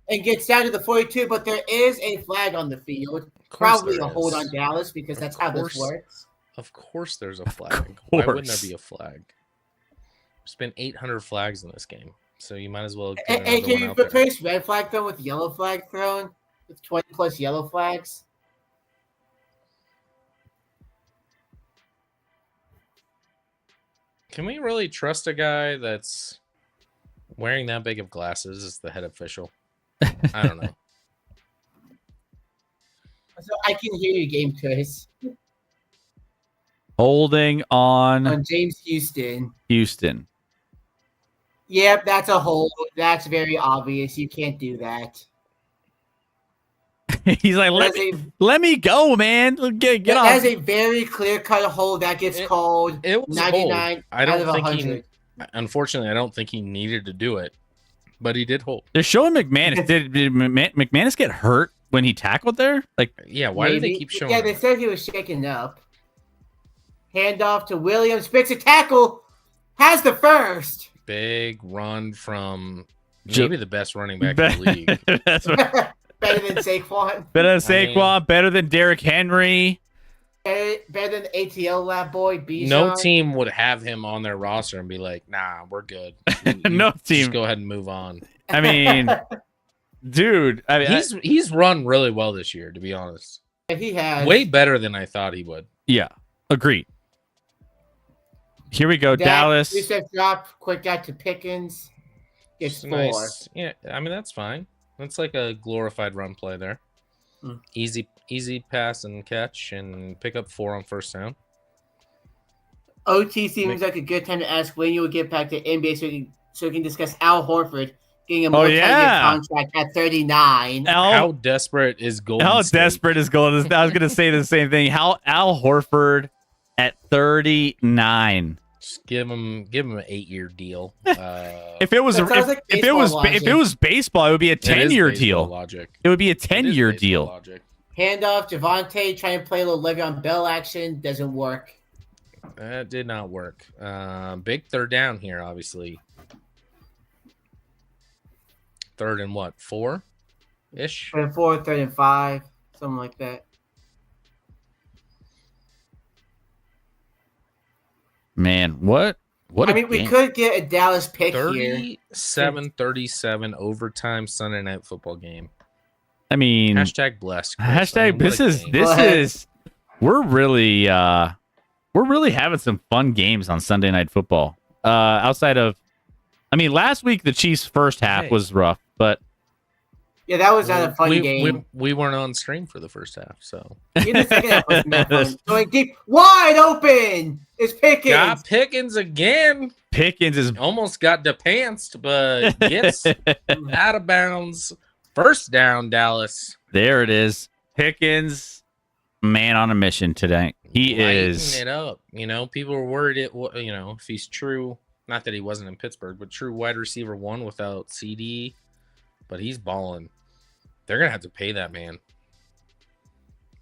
and gets down to the 42, but there is a flag on the field. course Probably there a hold is. on Dallas because that's how this course. works. Of course, there's a flag. Why wouldn't there course. be a flag? There's been 800 flags in this game, so you might as well get And another can one you out there. replace red flag thrown with yellow flag thrown? With 20 plus yellow flags? Can we really trust a guy that's wearing that big of glasses as the head official? I don't know. So I can hear you, game choice. Holding on On James Houston. Houston. Yep, that's a hold. That's very obvious. You can't do that. He's like, let me go, man. Get That off. is a very clear-cut hold that gets called It was 99 hold. I out of don't think 100. unfortunately, I don't think he needed to do it, but he did hold. They're showing McManus. Did McManus get hurt when he tackled there? Like, Yeah, why do they Maybe. keep showing Yeah, they that? said he was shaken up. Handoff to Williams. Makes a tackle. Has the first. Big run from Ju- maybe the best running back in the league. That's what, Better than Saquon. better than Saquon, better than Derrick Henry. Better than the ATL lab boy. Bijan. No team would have him on their roster and be like, "Nah, we're good." No Just team. go ahead and move on. I mean, dude. I mean, He's run really well this year, to be honest. He has. Way better than I thought he would. yeah, agreed. Here we go, Dak, Dallas. 2-step drop. Quick out to Pickens. Gets Just 4. nice. Yeah, I mean that's fine. That's like a glorified run play there. Mm. Easy pass and catch and pick up 4 on first down. OT seems like a good time to ask when you will get back to NBA so we can discuss Al Horford getting a Oh, multi-year yeah. contract at 39. How desperate is Golden How State? desperate is Golden State? I was going to say the same thing. How Al Horford at 39. Just give him an 8-year deal. If it was That sounds like if it was baseball if it was baseball, it would be a It is 10-year baseball deal. Logic. It would be a It is 10-year baseball deal. Logic. Handoff, Javante trying to play a little Le'Veon Bell action. Doesn't work. That did not work. Big third down here, obviously. Third and what? 4-ish? 3rd and 4, 3rd and 5, something like that. Man, what a I mean, we game. could get a Dallas pick here. 37-37 overtime Sunday night football game. I mean, Hashtag blessed. Chris. hashtag I mean, what this a is game. this Go ahead. is we're really having some fun games on Sunday Night Football. Outside of, I mean, last week the Chiefs' first half Hey. was rough, but Yeah, that was not a fun game. We weren't on stream for the first half, so In the second half was not fun. Going deep, wide open is Pickens. got Pickens again. Pickens is Almost got depantsed, but gets out of bounds. First down, Dallas. there. It is. Pickens, man on a mission today. He Lighting is. it up. People were worried if he's true. Not that he wasn't in Pittsburgh, but true wide receiver 1 without CD. But he's balling. They're gonna have to pay that man.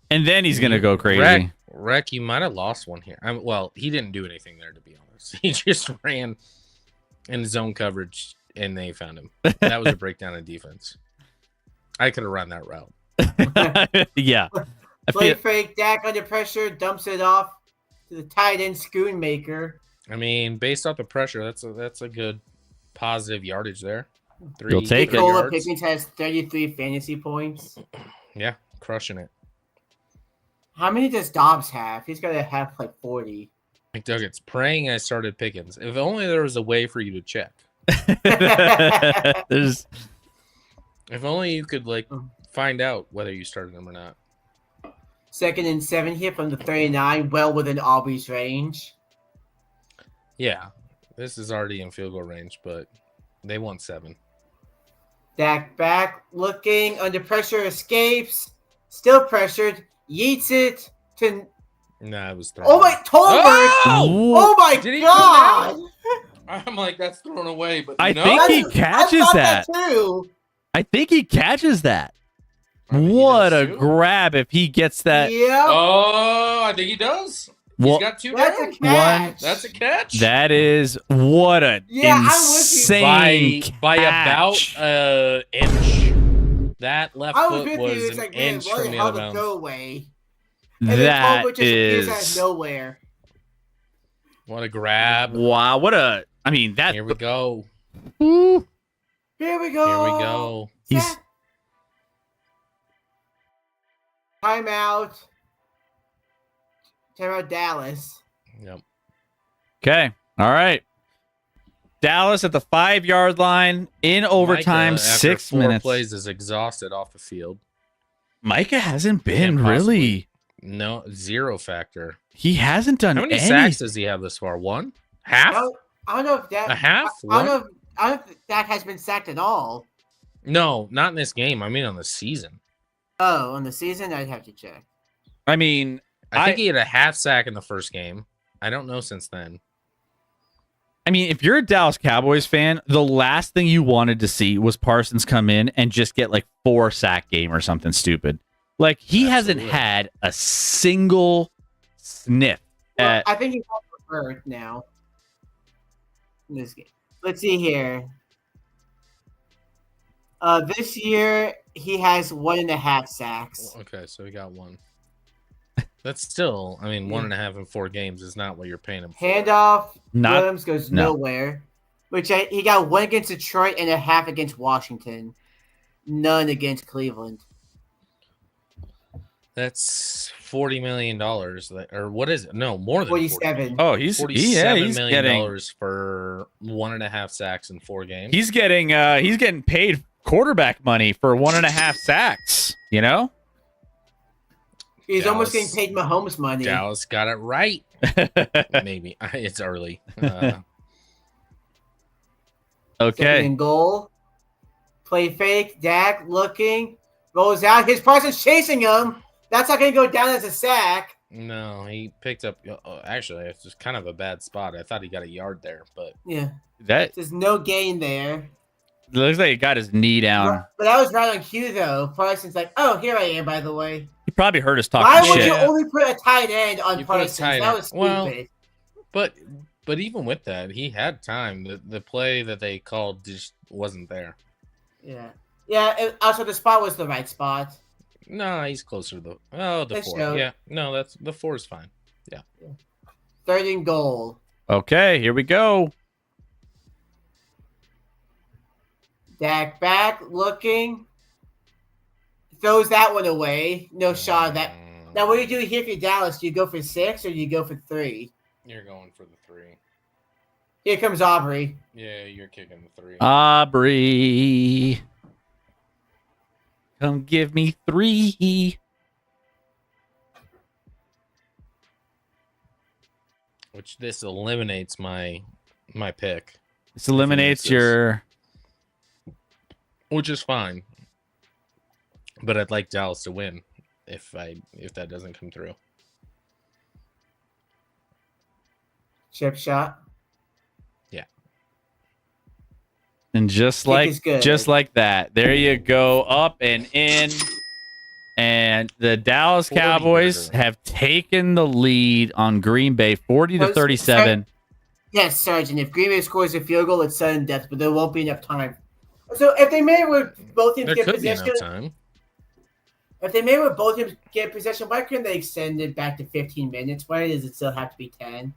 And then he's gonna go crazy. Wreck, you might have lost one here. Well, he didn't do anything there, to be honest. He just ran in zone coverage, and they found him. That was a breakdown of defense. I could have run that route. Yeah. I Play feel, fake, Dak under pressure, dumps it off to the tight end Schoonmaker. I mean, based off the pressure, that's a good positive yardage there. You'll take it. Nicola yards. Pickens has 33 fantasy points. Yeah, crushing it. How many does Dobbs have? He's got to have like 40. McDuggan's praying I started Pickens. If only there was a way for you to check. There's If only you could find out whether you started him or not. 2nd and 7 here from the 39, well within Aubrey's range. Yeah, this is already in field goal range, but they want 7. Dak back, looking under pressure, escapes, still pressured, yeets it to. Nah, it was thrown. Oh my, Tolbert! Oh my Did he God! I'm like, that's thrown away, but I no. think he I catches thought that. too. I think he catches that. I think he What does a too. grab if he gets that. Yep, Oh, I think he does. Well, He's got 2 that's a down. catch. That's a catch. That is what a Yeah, I'm with you. insane by about catch. inch. That left I was foot with you. was It's an like, man, inch what from the the hell other the bounds. throwaway? And then That Tolbert just appears out of is nowhere. What a grab. wow. What a. I mean that. Here we go. Ooh. Here we go. Here we go. He's Timeout. Timeout Dallas. Yep. okay. All right. Dallas at the 5-yard line in overtime. Micah, after 6 4 minutes. plays is exhausted off the field. Micah hasn't been Can't possibly- really. No, 0 factor. He hasn't done How many any. sacks does he have this far? 1? Half? I don't know if that. A half? I don't What? know. I don't know if Dak has been sacked at all. No, not in this game. I mean on the season. Oh, on the season, I'd have to check. I mean, I think he had a half sack in the first game. I don't know since then. if you're a Dallas Cowboys fan, the last thing you wanted to see was Parsons come in and just get like 4-sack game or something stupid. Like he hasn't Absolutely. had a single sniff Well, at. I think he's hurt now. In this game. Let's see here. This year he has 1.5 sacks. Okay, so we got 1. That's still, 1.5 in 4 games is not what you're paying him for. Handoff. Not- Williams goes no. nowhere. He got 1 against Detroit and a half against Washington. None against Cleveland. That's $40 million. Or what is it? No, more than 47. Oh, he's $47 million getting for 1.5 sacks in 4 games. he's getting paid quarterback money for 1.5 sacks. You know. He's almost getting Dallas- paid Mahomes money. Dallas got it right. Maybe it's early. Second Okay. and goal. Play fake. Dak looking. Rolls out. His Parsons chasing him. That's not going to go down as a sack. No, he picked up. Actually, it's just kind of a bad spot. I thought he got a yard there, but Yeah. That There's no gain there. looks like he got his knee down. But that was right on cue, though. Parsons like, oh, here I am, by the way. He probably heard us Why talking would shit. you only put a tight end on You put a Parsons? tight That end. was stupid. Well, but even with that, he had time. The play that they called just wasn't there. Yeah. Also, the spot was the right spot. No, he's closer to the That 4. showed. Yeah, no, that's the 4 is fine. 3rd and goal. Okay, here we go. Dak back, looking. Throws that one away. No shot of that. Now, what do you do here for Dallas? Do you go for 6 or do you go for 3? You're going for the 3. Here comes Aubrey. Yeah, you're kicking the 3. Aubrey. Come give me 3. Which this eliminates my pick, This eliminates misses. your. which is fine. But I'd like Dallas to win if that doesn't come through. Chip shot. And just Kick is good. like that, there you go, up and in. And the Dallas 40 Cowboys burger. have taken the lead on Green Bay, 40-37. Yes, Sergeant. If Green Bay scores a field goal, it's sudden death, but there won't be enough time. So if they made it where both teams There get could be possession, enough time. if they made it where both teams get possession, why couldn't they extend it back to 15 minutes? Why does it still have to be 10?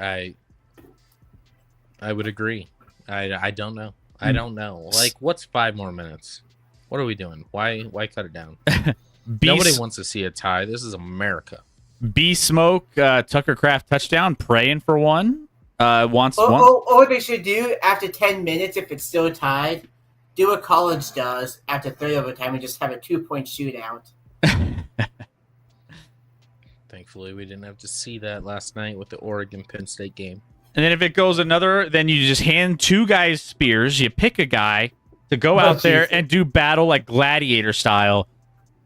I would agree. I don't know. I don't know. Like, what's 5 more minutes? What are we doing? Why cut it down? Nobody wants to see a tie. This is America. B Smoke, Tucker Craft touchdown, praying for one. Wants one. What they should do after 10 minutes, if it's still tied, do what college does after 3 overtime and just have a 2-point shootout. Thankfully, we didn't have to see that last night with the Oregon Penn State game. And then if it goes another, then you just hand 2 guys spears. You pick a guy to go out there and do battle like gladiator style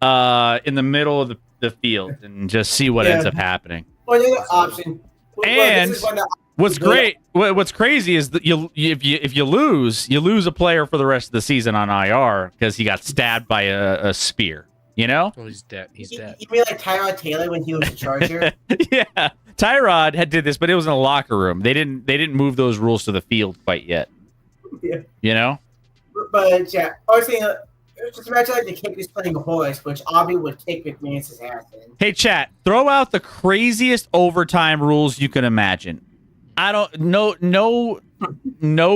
in the middle of the field and just see what ends up happening. Well, the other option. And what's crazy is that if you lose a player for the rest of the season on IR because he got stabbed by a spear. You know? Oh, he's dead. He's dead. You mean like Tyrod Taylor when he was a Charger? Yeah, Tyrod did this, but it was in the locker room. They didn't move those rules to the field quite yet. Yeah. You know? But yeah, I was thinking, just imagine like the kick is playing a horse, which Aubrey would kick McManus's ass in. Hey, chat, throw out the craziest overtime rules you can imagine. No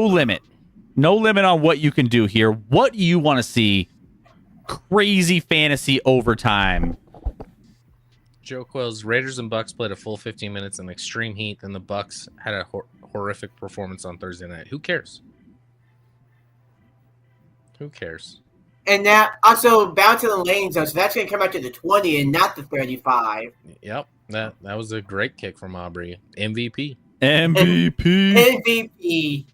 limit. No limit on what you can do here. What do you want to see? Crazy fantasy overtime. Joe Quill's Raiders and Bucks played a full 15 minutes in extreme heat, and the Bucks had a horrific performance on Thursday night. Who cares? Who cares? And now also bound to the lane zone, so that's going to come out to the 20 and not the 35. Yep, that was a great kick from Aubrey. MVP. MVP.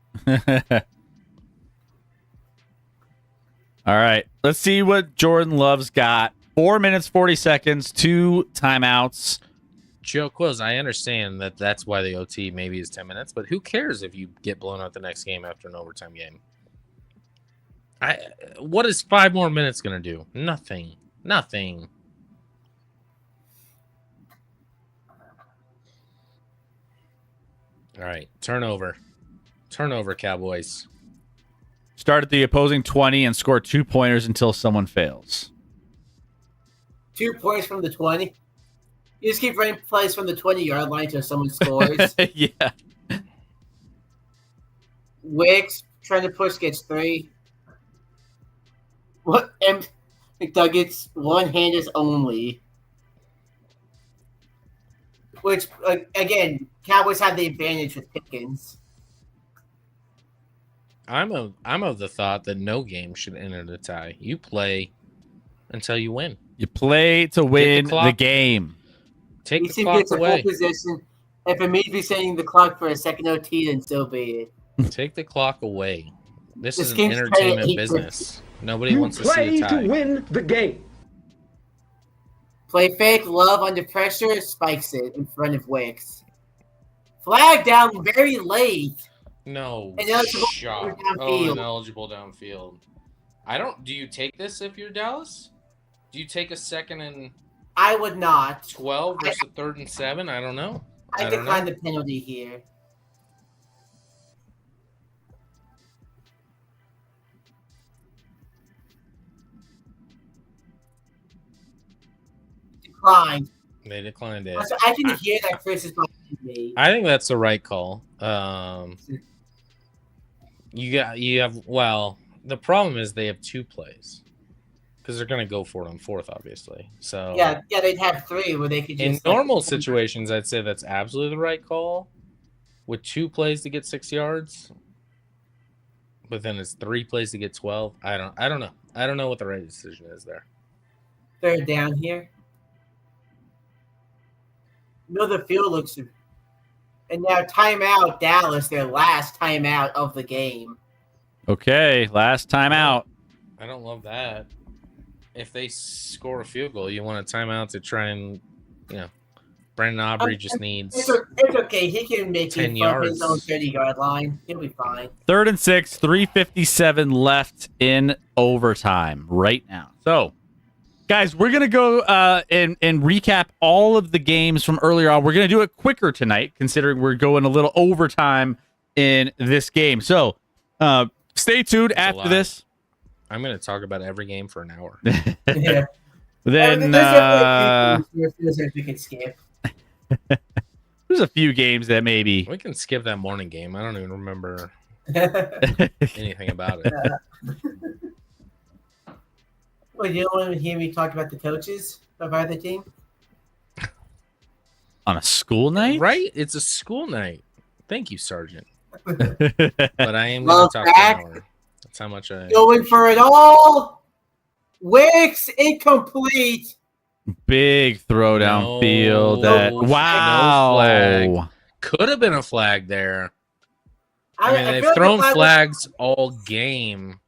All right, let's see what Jordan Love's got. 4 minutes, 40 seconds, 2 timeouts. Joe Quills, I understand that's why the OT maybe is 10 minutes, but who cares if you get blown out the next game after an overtime game? What is 5 more minutes going to do? Nothing. All right, turnover, Cowboys. Start at the opposing 20 and score 2 pointers until someone fails. 2 points from the 20. You just keep running plays from the 20-yard line until someone scores. Yeah. Wicks trying to push gets 3. What? And McNuggets one-handers only. Which, again, Cowboys have the advantage with Pickens. I'm of the thought that no game should end in a tie. You play until you win. You play to win the game. Take He the clock gets a away. full position. If it means be setting the clock for a second OT, then so be it. Take the clock away. This This is an game's entertainment played- business. Nobody wants to see a tie. win the game. Play fake, Love under pressure, spikes it in front of Wicks. Flag down very late. No Ineligible shot. downfield. Oh, ineligible downfield. Do you take this if you're Dallas? Do you take a 2nd and I would not. 12 versus a 3rd and 7? I don't know. I don't decline know. the penalty here. Declined. They declined it. Also, I can hear that Chris is behind me. I think that's the right call. The problem is they have 2 plays because they're going to go for it on 4th, obviously. So Yeah, they'd have 3 where they could just. in normal situations, I'd say that's absolutely the right call with 2 plays to get 6 yards. But then it's 3 plays to get 12. I don't know. I don't know what the right decision is there. 3rd down here. No, the field looks. And now timeout, Dallas, their last timeout of the game. Okay, last timeout. I don't love that. If they score a field goal, you want a timeout to try and, Brandon Aubrey just needs. It's okay. He can make 10 it from his yards. own 30-yard line. He'll be fine. 3rd and 6, 3:57 left in overtime right now. So, guys, we're going to go and recap all of the games from earlier on. We're going to do it quicker tonight, considering we're going a little overtime in this game. So, stay tuned after this. I'm going to talk about every game for an hour. Yeah. Then, There's definitely a few things we can skip. there's a few games that maybe. We can skip that morning game. I don't even remember anything about it. Well, you don't want to hear me talk about the coaches of either team? On a school night? Right? It's a school night. Thank you, Sergeant. Big But I am going Love to talk back. an hour. That's how much I. Going for it all. Wicks incomplete. throw No. downfield. That No wow. flag. Could have been a flag there. I mean, feel they've like the thrown flag was- flags all game.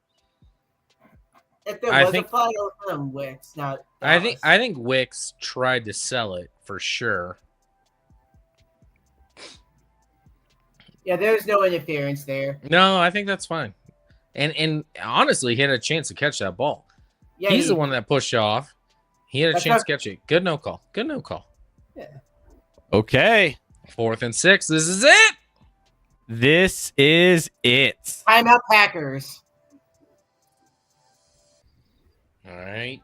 If there I was think- a flag, it was on Wicks. Not I Dallas. think Wicks tried to sell it for sure. Yeah, there's no interference there. No, I think that's fine. And honestly, he had a chance to catch that ball. Yeah, He's the one that pushed off. He had a That's chance not- to catch it. Good no call. Good no call. Okay. 4th and 6. This is it. This is it. Timeout Packers. All right.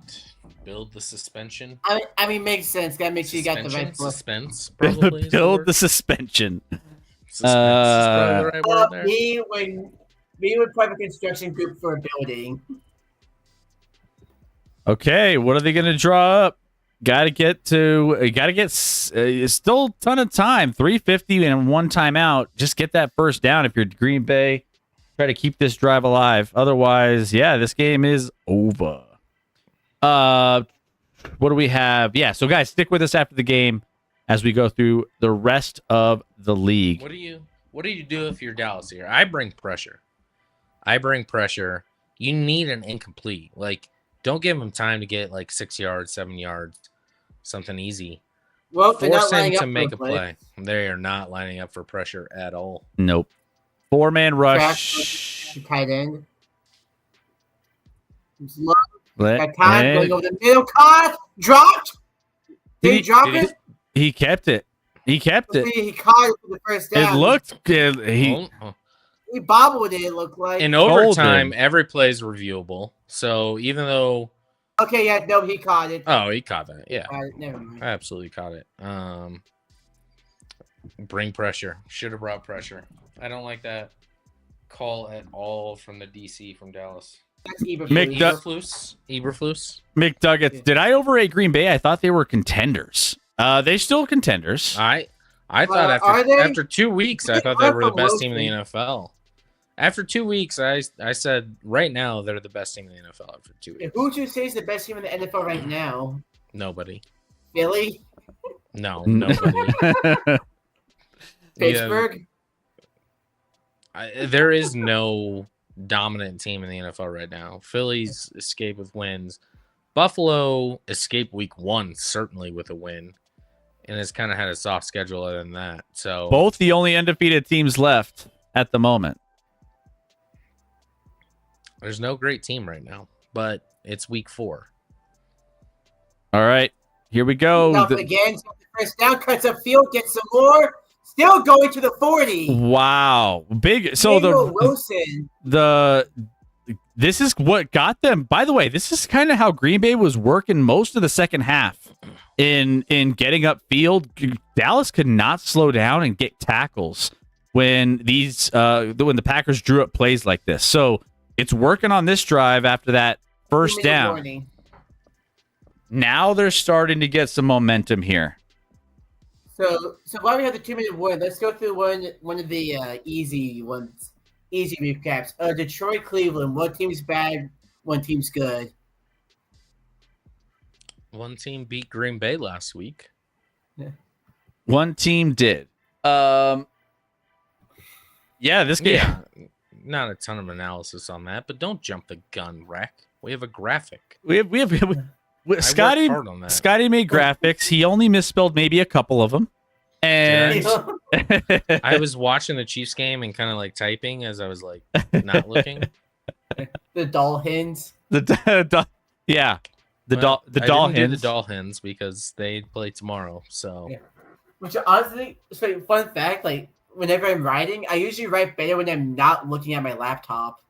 Build the suspension. I mean, makes sense. Gotta make sure you got the right foot. Suspense, probably. is the Build word. the suspension. Suspense is probably the right word there. Me would private construction group for a building. Okay, what are they going to draw up? Got to get still a ton of time. 3:50 and one timeout. Just get that first down if you're Green Bay. Try to keep this drive alive. Otherwise, yeah, this game is over. What do we have? Yeah, so guys, stick with us after the game as we go through the rest of the league. What do you do if you're Dallas here? I bring pressure. You need an incomplete. Like, don't give him time to get like 6 yards, 7 yards, something easy. Well, they're Force not lining him up to for make a play. play. They are not lining up for pressure at all. Nope. 4-man rush. Crash, tight end. Look, Let- got time let- going over the middle. Caught, dropped. Did he drop did he- it? He kept it. He kept it. He caught it for the first down. It looked good. He bobbled it. It looked like. In Golden. overtime, every play is reviewable. So even though, Okay, yeah, no, he caught it. he caught that. Yeah, Never mind. absolutely caught it. Bring pressure. Should have brought pressure. I don't like that call at all from the DC from Dallas. That's Eberflus. Mick Duck- Eberflus. McDuggets. Did I overrate Green Bay? I thought they were contenders. They still contenders. I thought are they? after 2 weeks, I They thought they are were the best team in the promotion. NFL. After 2 weeks, I said right now they're the best team in the NFL after 2 weeks. Who would you say is the best team in the NFL right now? Nobody. Philly? No, nobody. Pittsburgh? There is no dominant team in the NFL right now. Phillies escape with wins. Buffalo escaped week 1, certainly with a win, and has kind of had a soft schedule other than that. So Both the only undefeated teams left at the moment. there's no great team right now, but it's week 4. All right, here we go. Up again. So the first down, cuts up field, gets some more. Still going to the 40. Wow, big. So Daniel Wilson. This is what got them. By the way, this is kind of how Green Bay was working most of the second half in getting upfield. Dallas could not slow down and get tackles when the Packers drew up plays like this. So it's working on this drive after that first 2-minute down. warning. Now they're starting to get some momentum here. So while we have the 2-minute warning, let's go through one of the easy ones. Easy recaps. Detroit, Cleveland. One team's bad, one team's good. One team beat Green Bay last week. One team did. Yeah, this game. Yeah, not a ton of analysis on that, but don't jump the gun, Wreck. We have a graphic. We Scotty. hard on that. Scotty made graphics. He only misspelled maybe a couple of them, and I was watching the Chiefs game and kind of like typing as I was like not looking. The Dolphins. the doll I didn't do hens. the doll hens because they play tomorrow. So Yeah. Which honestly, so fun fact, like whenever I'm writing, I usually write better when I'm not looking at my laptop.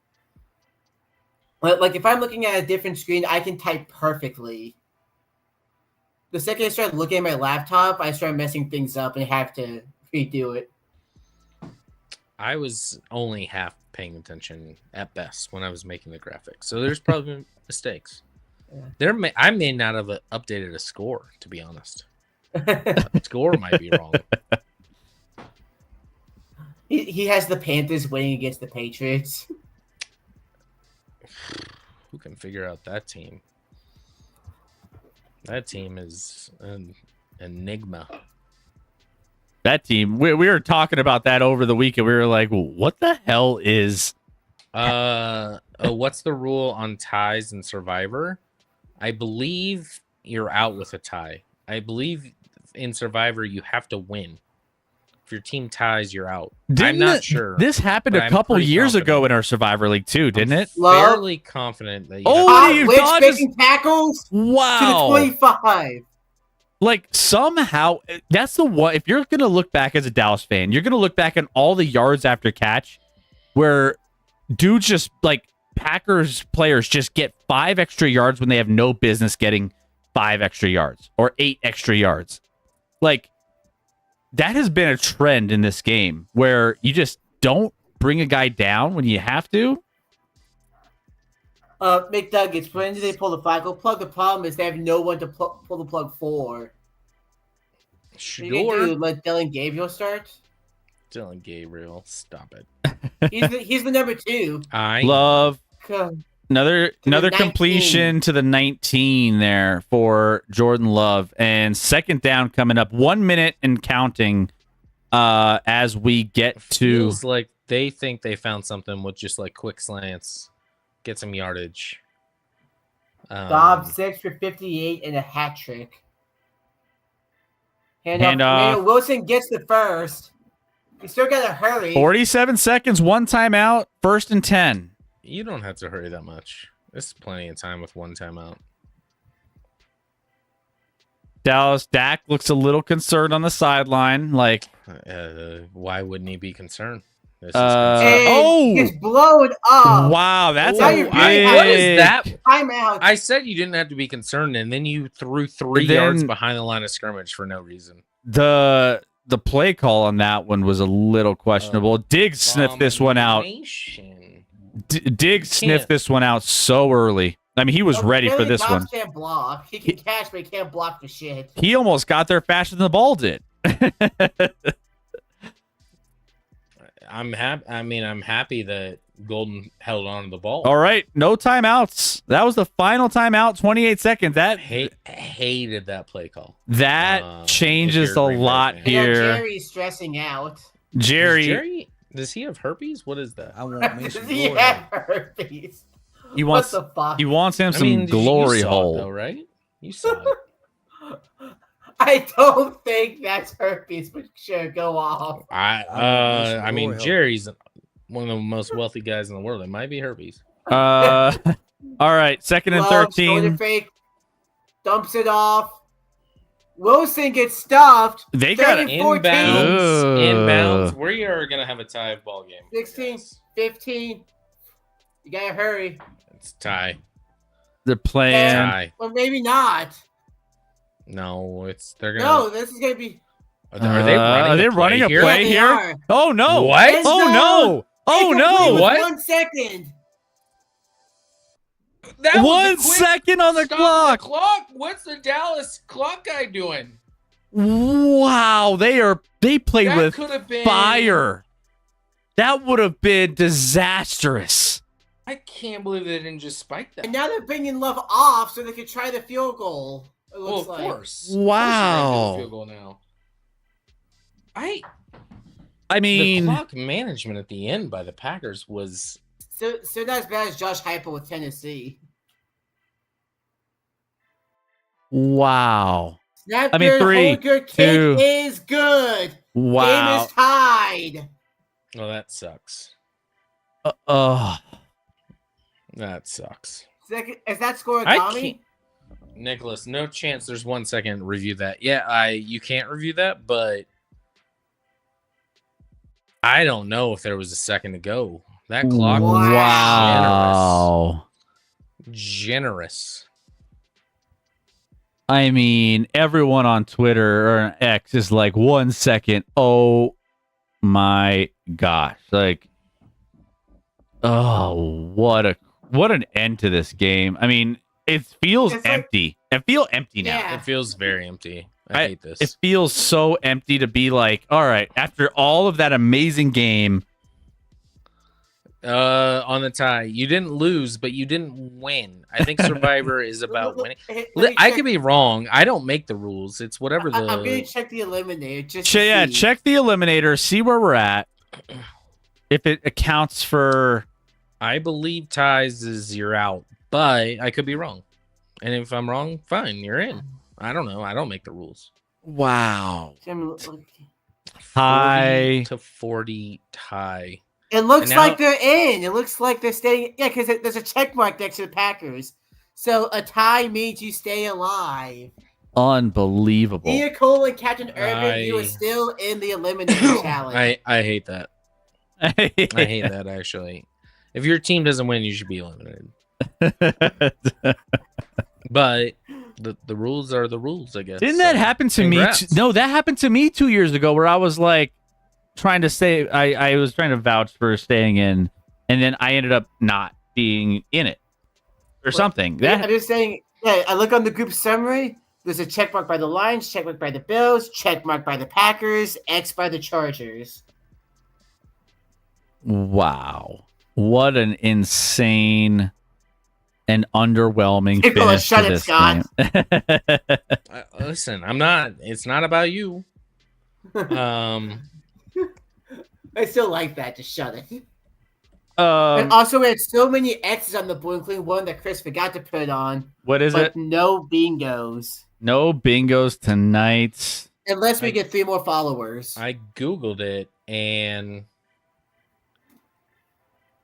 Like if I'm looking at a different screen, I can type perfectly. The second I start looking at my laptop, I start messing things up and have to redo it. I was only half paying attention at best when I was making the graphics, so there's probably mistakes. Yeah. I may not have updated a score, to be honest. The score might be wrong. He has the Panthers winning against the Patriots. Who can figure out that team? That team is an enigma. That team, we were talking about that over the weekend. We were like, what the hell is... What's the rule on ties in Survivor? I believe you're out with a tie. I believe in Survivor you have to win. If your team ties, you're out. I'm not sure. This happened a I'm couple pretty years ago confident. in our Survivor League too, didn't it? Fairly confident that you Oh, you Which dodges- making tackles Wow. to the 25. Like somehow, that's the one. If you're gonna look back as a Dallas fan, you're gonna look back on all the yards after catch, where dudes just like Packers players just get 5 extra yards when they have no business getting 5 extra yards or 8 extra yards. Like that has been a trend in this game where you just don't bring a guy down when you have to. McNuggets, when did they pull the flag? Go plug. The problem is they have no one to pull the plug for. What are you gonna do? Sure. Let Dylan Gabriel start? Dylan Gabriel, stop it. He's the number 2. Love God. another the 19. completion to the 19 there for Jordan Love, and second down coming up, 1 minute and counting. As we get to, Feels like they think they found something with just like quick slants, get some yardage. Dobbs 6 for 58 and a hat trick. Handoff. Wilson gets the first. You still gotta hurry. 47 seconds, 1 timeout, 1st and 10. You don't have to hurry that much. There's plenty of time with 1 timeout. Dallas Dak looks a little concerned on the sideline. Like, Why wouldn't he be concerned? This is And gets blown up. wow, that's Now a you're big... what is that? Timeout. I said you didn't have to be concerned, and then you threw 3 Then- yards behind the line of scrimmage for no reason. The play call on that one was a little questionable. Diggs sniffed this one out. Abomination. Diggs sniffed this one out so early. I mean, he was ready for this one. Dobbs can't block. He can catch, but he can't block for shit. He almost got there faster than the ball did. I'm happy. I mean, I'm happy that Golden held on to the ball. All right, no timeouts. That was the final timeout, 28 seconds. That Hated that play call. that changes if you're a a Green Bay lot fan. You know, here. Jerry's stressing out. Jerry, Does he have herpes? What is that? I want me some He glory. had herpes. he wants What the fuck? he wants him some you glory saw hole. it though, right? You saw it. I don't think that's herpes, but sure, go off. I mean, Glory hole. Jerry's one of the most wealthy guys in the world. It might be herpes. All right, 2nd and Love, shoulder 13. fake, dumps it off. Wilson gets stuffed. They got 30, 14, Inbounds. We are gonna have a tie ball game. 16, Yes. 15. You gotta hurry. It's tie. They're playing. Tie. Or maybe not. No, they're gonna. No, this is gonna be. Are they running? Are they running a here? play Yeah, they here? are. Oh no! What? End Oh zone. no! Oh They no! complete with What? 1 second. That was 1 a quick second on the stop clock. the clock. What's the Dallas clock guy doing? Wow, they played That with could have been fire. That would have been disastrous. I can't believe they didn't just spike that. And now they're bringing Love off so they can try the field goal. It Well, looks of like. course. Wow. Of course you're gonna do a field goal now. I The mean, clock management at the end by the Packers was So not as bad as Josh Heupel with Tennessee. wow. Snap I mean, good, 3, hold good, kick 2. is good. Game Wow. is tied. oh that sucks. That sucks. Is that score a I Tommy? can't- Nicholas, no chance there's 1 second review that. Yeah, you can't review that, but I don't know if there was a second to go. That clock was Wow. generous. I mean, everyone on Twitter or on X is like 1 second. Oh my gosh. Like, oh, what an end to this game. I mean, it feels It's like- empty. It feels empty now. Yeah. It feels very empty. I hate this. It feels so empty to be like, all right, after all of that amazing game. On the tie, you didn't lose, but you didn't win. I think Survivor is about winning. Let me I check- could be wrong. I don't make the rules. It's whatever the. I'm gonna check the eliminator just to Yeah, see. check the eliminator, see where we're at. If it accounts for. I believe ties is you're out, but I could be wrong. And if I'm wrong, fine, you're in. I don't know. I don't make the rules. Wow. 40 Tie. to 40 tie. It looks And now- like they're in. It looks like they're staying. Yeah, because there's a check mark next to the Packers. So a tie means you stay alive. Unbelievable. Nia Cole and Captain Urban, you I- are still in the eliminator challenge. I hate that. I hate that actually. If your team doesn't win, you should be eliminated. But the rules are the rules, I guess. Didn't that So, happen to congrats. me? No, that happened to me 2 years ago where I was like trying to say, I was trying to vouch for staying in, and then I ended up not being in it or something. I'm That just saying, yeah, I look on the group summary. There's a check mark by the Lions, check mark by the Bills, check mark by the Packers, X by the Chargers. wow. What an insane and underwhelming People are finish to shut it, this Scott. game. Listen, I'm not. It's not about you. I still like that. Just shut it. Um, And also, we had so many X's on the board, including one that Chris forgot to put on, what is but it? no bingos. No bingos tonight. Unless we get 3 more followers. I googled it, and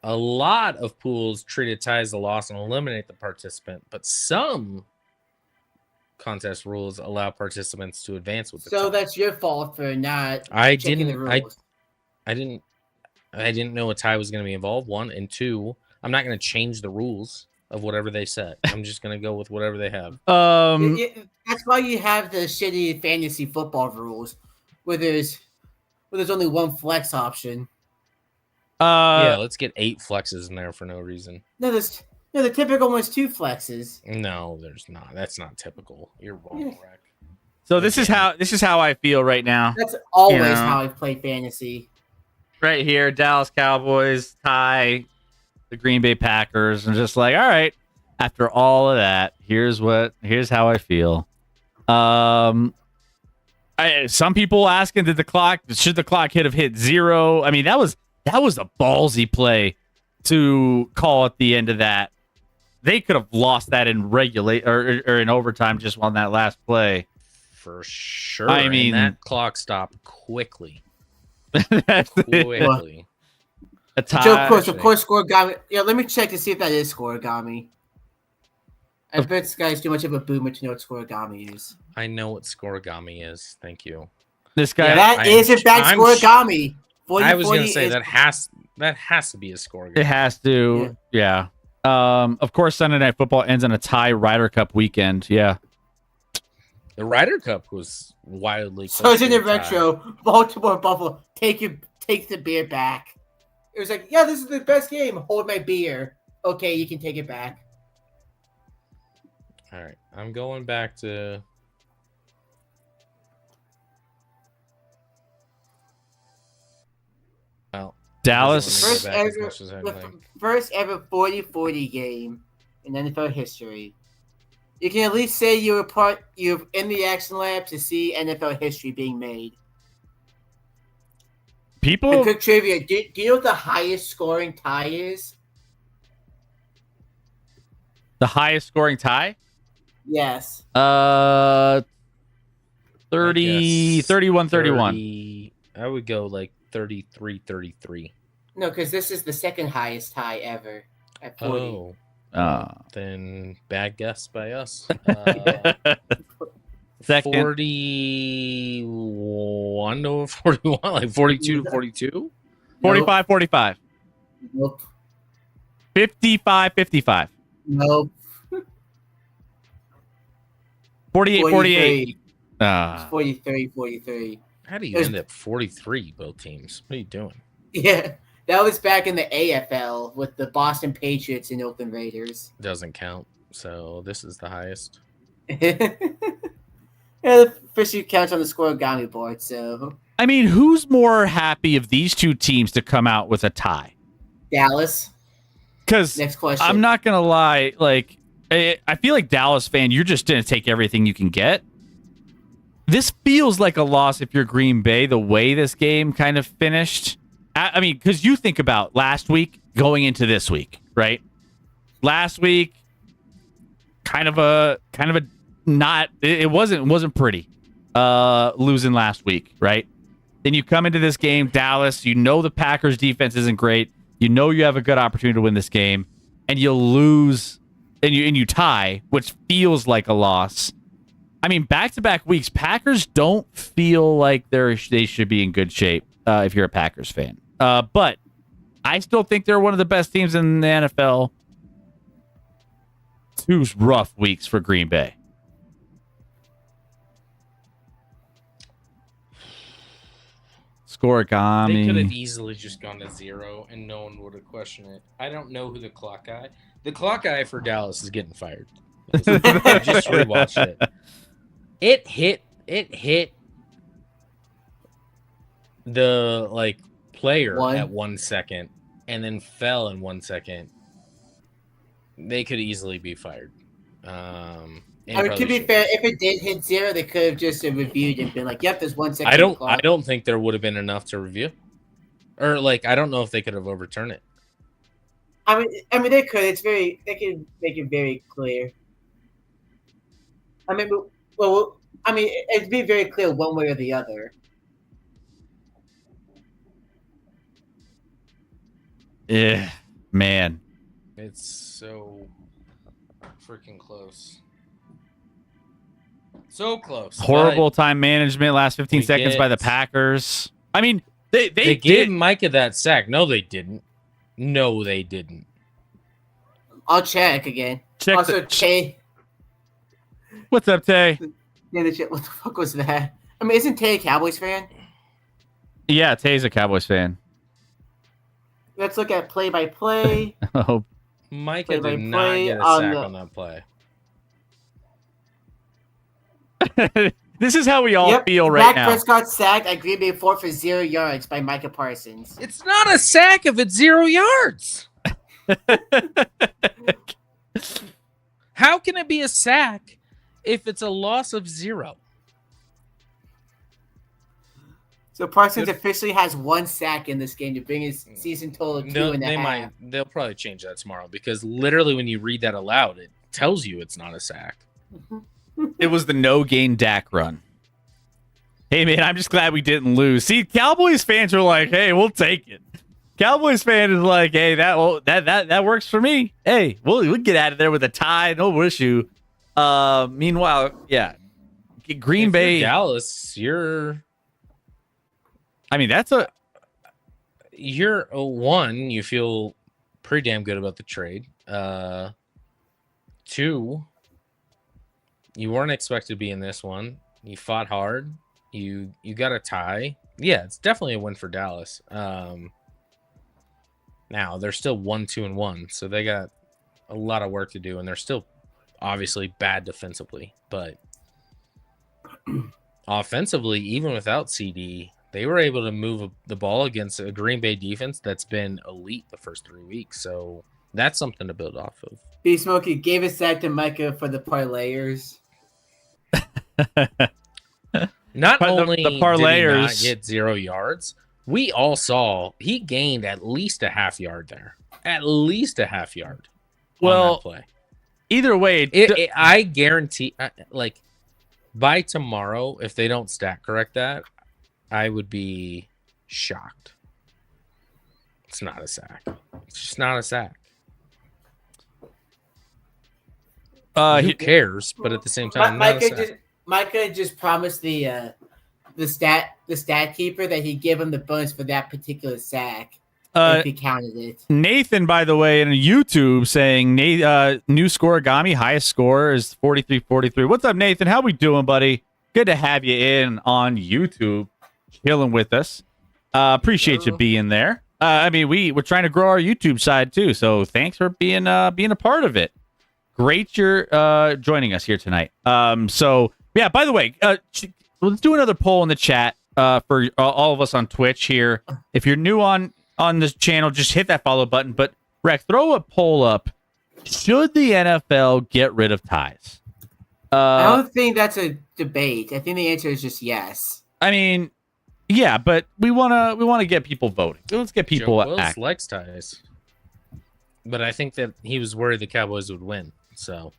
a lot of pools treated ties as a loss and eliminate the participant, but some contest rules allow participants to advance with the So tie. that's your fault for not I checking the didn't. rules. I didn't know a tie was going to be involved. 1 and 2. I'm not going to change the rules of whatever they set. I'm just going to go with whatever they have. That's why you have the shitty fantasy football rules, where there's only one flex option. Yeah, let's get 8 flexes in there for no reason. No, the typical one's 2 flexes. No, there's not. That's not typical. You're wrong, Yeah. Rick. so this is how I feel right now. That's always You know. how I play fantasy. Right here, Dallas Cowboys tie the Green Bay Packers, and just like, all right, after all of that, here's how I feel. Some people asking, should the clock hit 0? I mean, that was a ballsy play to call at the end of that. They could have lost that in regulate or in overtime just on that last play. For sure. I mean- and that clock stopped quickly. That's Quickly. a tie. Joe, of course, Scoregami. Yeah, let me check to see if that is Scoregami. I bet this guy's too much of a boomer to know what Scoregami is. I know what scoregami is. Thank you. This guy. Yeah, That is in fact I'm Scoregami. 40, I was going to 40 say is- that has to be a scoregami. It has to, yeah. Of course, Sunday Night Football ends on a tie Ryder Cup weekend. Yeah. The Ryder Cup was wildly. So it's in the close to a tie. retro. Baltimore Buffalo take the beer back. It was like, yeah, this is the best game. Hold my beer. Okay, you can take it back. All right, I'm going back to. Well, Dallas. First- First back as ever, much as anything. first ever 40-40 game in NFL history. You can at least say you're in the action lab to see NFL history being made. And People. quick trivia: do you know what the highest scoring tie is? The highest scoring tie? Yes. 30, I guess 31, 31. 30 I would go like 33-33. No, because this is the second highest tie ever at 40. Oh, then bad guess by us. Second. 41 to 41, like 42 to 42. 45, 45. Nope. 55, 55. Nope. 48-48. 43. How do you end up 43, both teams? What are you doing? Yeah, that was back in the AFL with the Boston Patriots and Oakland Raiders. Doesn't count. So this is the highest. Yeah, the officially counts on the scoregami board, so. I mean, who's more happy of these two teams to come out with a tie? Dallas. Because Next question. I'm not going to lie. Like, I feel like Dallas fan, you're just going to take everything you can get. This feels like a loss if you're Green Bay, the way this game kind of finished. I mean, because you think about last week going into this week, right? Last week, kind of a not. It wasn't pretty. Losing last week, right? Then you come into this game, Dallas. You know the Packers' defense isn't great. You know you have a good opportunity to win this game, and you lose, and you tie, which feels like a loss. I mean, back-to-back weeks, Packers don't feel like they should be in good shape if you're a Packers fan. But I still think they're one of the best teams in the NFL. 2 rough weeks for Green Bay. Scoregami. They could have easily just gone to 0, and no one would have questioned it. I don't know who the clock guy. The clock guy for Dallas is getting fired. I just rewatched it. It hit the player at 1 second and then fell in 1 second. They could easily be fired. I mean, to be fair, if it did hit 0, they could have just reviewed and been like, "Yep, there's 1 second." I don't think there would have been enough to review, or I don't know if they could have overturned it. I mean, they could. They can make it very clear. I mean, it'd be very clear one way or the other. Yeah, man. It's so freaking close. So close. Horrible time management. Last 15 seconds by the Packers. I mean, they gave Micah that sack. No, they didn't. I'll check again. Tay. What's up, Tay? What the fuck was that? I mean, isn't Tay a Cowboys fan? Yeah, Tay's a Cowboys fan. Let's look at play-by-play. Oh, Micah did not get a sack on that play. This is how we all feel right now. Dak Prescott sacked at Green Bay for 0 yards by Micah Parsons. It's not a sack if it's 0 yards. How can it be a sack if it's a loss of 0? So Parsons officially has 1 sack in this game to bring his season total to 2.5. They'll probably change that tomorrow because literally when you read that aloud, it tells you it's not a sack. It was the no-gain Dak run. Hey, man, I'm just glad we didn't lose. See, Cowboys fans are like, hey, we'll take it. Cowboys fan is like, hey, that works for me. Hey, we'll get out of there with a tie, no issue. Meanwhile, yeah, Green Bay, Dallas, you're one. You feel pretty damn good about the trade. 2, you weren't expected to be in this one. You fought hard. You got a tie. Yeah, it's definitely a win for Dallas. Now they're still 1-2-1, so they got a lot of work to do, and they're still obviously bad defensively. But offensively, even without CD, they were able to move the ball against a Green Bay defense that's been elite the first 3 weeks. So that's something to build off of. B Smokey gave a sack to Micah for the parlayers. Not only the parlayers did he not get 0 yards, we all saw he gained at least a half yard there. At least a half yard. On that play. Either way, I guarantee, by tomorrow, if they don't stat correct that, I would be shocked. It's not a sack. It's just not a sack. Who cares? But at the same time, Micah just promised the stat keeper that he'd give him the bonus for that particular sack. if he counted it. Nathan, by the way, in YouTube saying new scoregami, highest score is 43-43. What's up, Nathan? How we doing, buddy? Good to have you in on YouTube, chilling with us. Appreciate you being there. I mean, we're trying to grow our YouTube side too, so thanks for being a part of it. Great you're joining us here tonight. So yeah, by the way, let's do another poll in the chat for all of us on Twitch here. If you're new on this channel, just hit that follow button. But Rex, throw a poll up. Should the NFL get rid of ties? I don't think that's a debate. I think the answer is just yes. I mean, yeah, but we wanna get people voting. Let's get people Joe Wills acting. likes ties, but I think that he was worried the Cowboys would win. So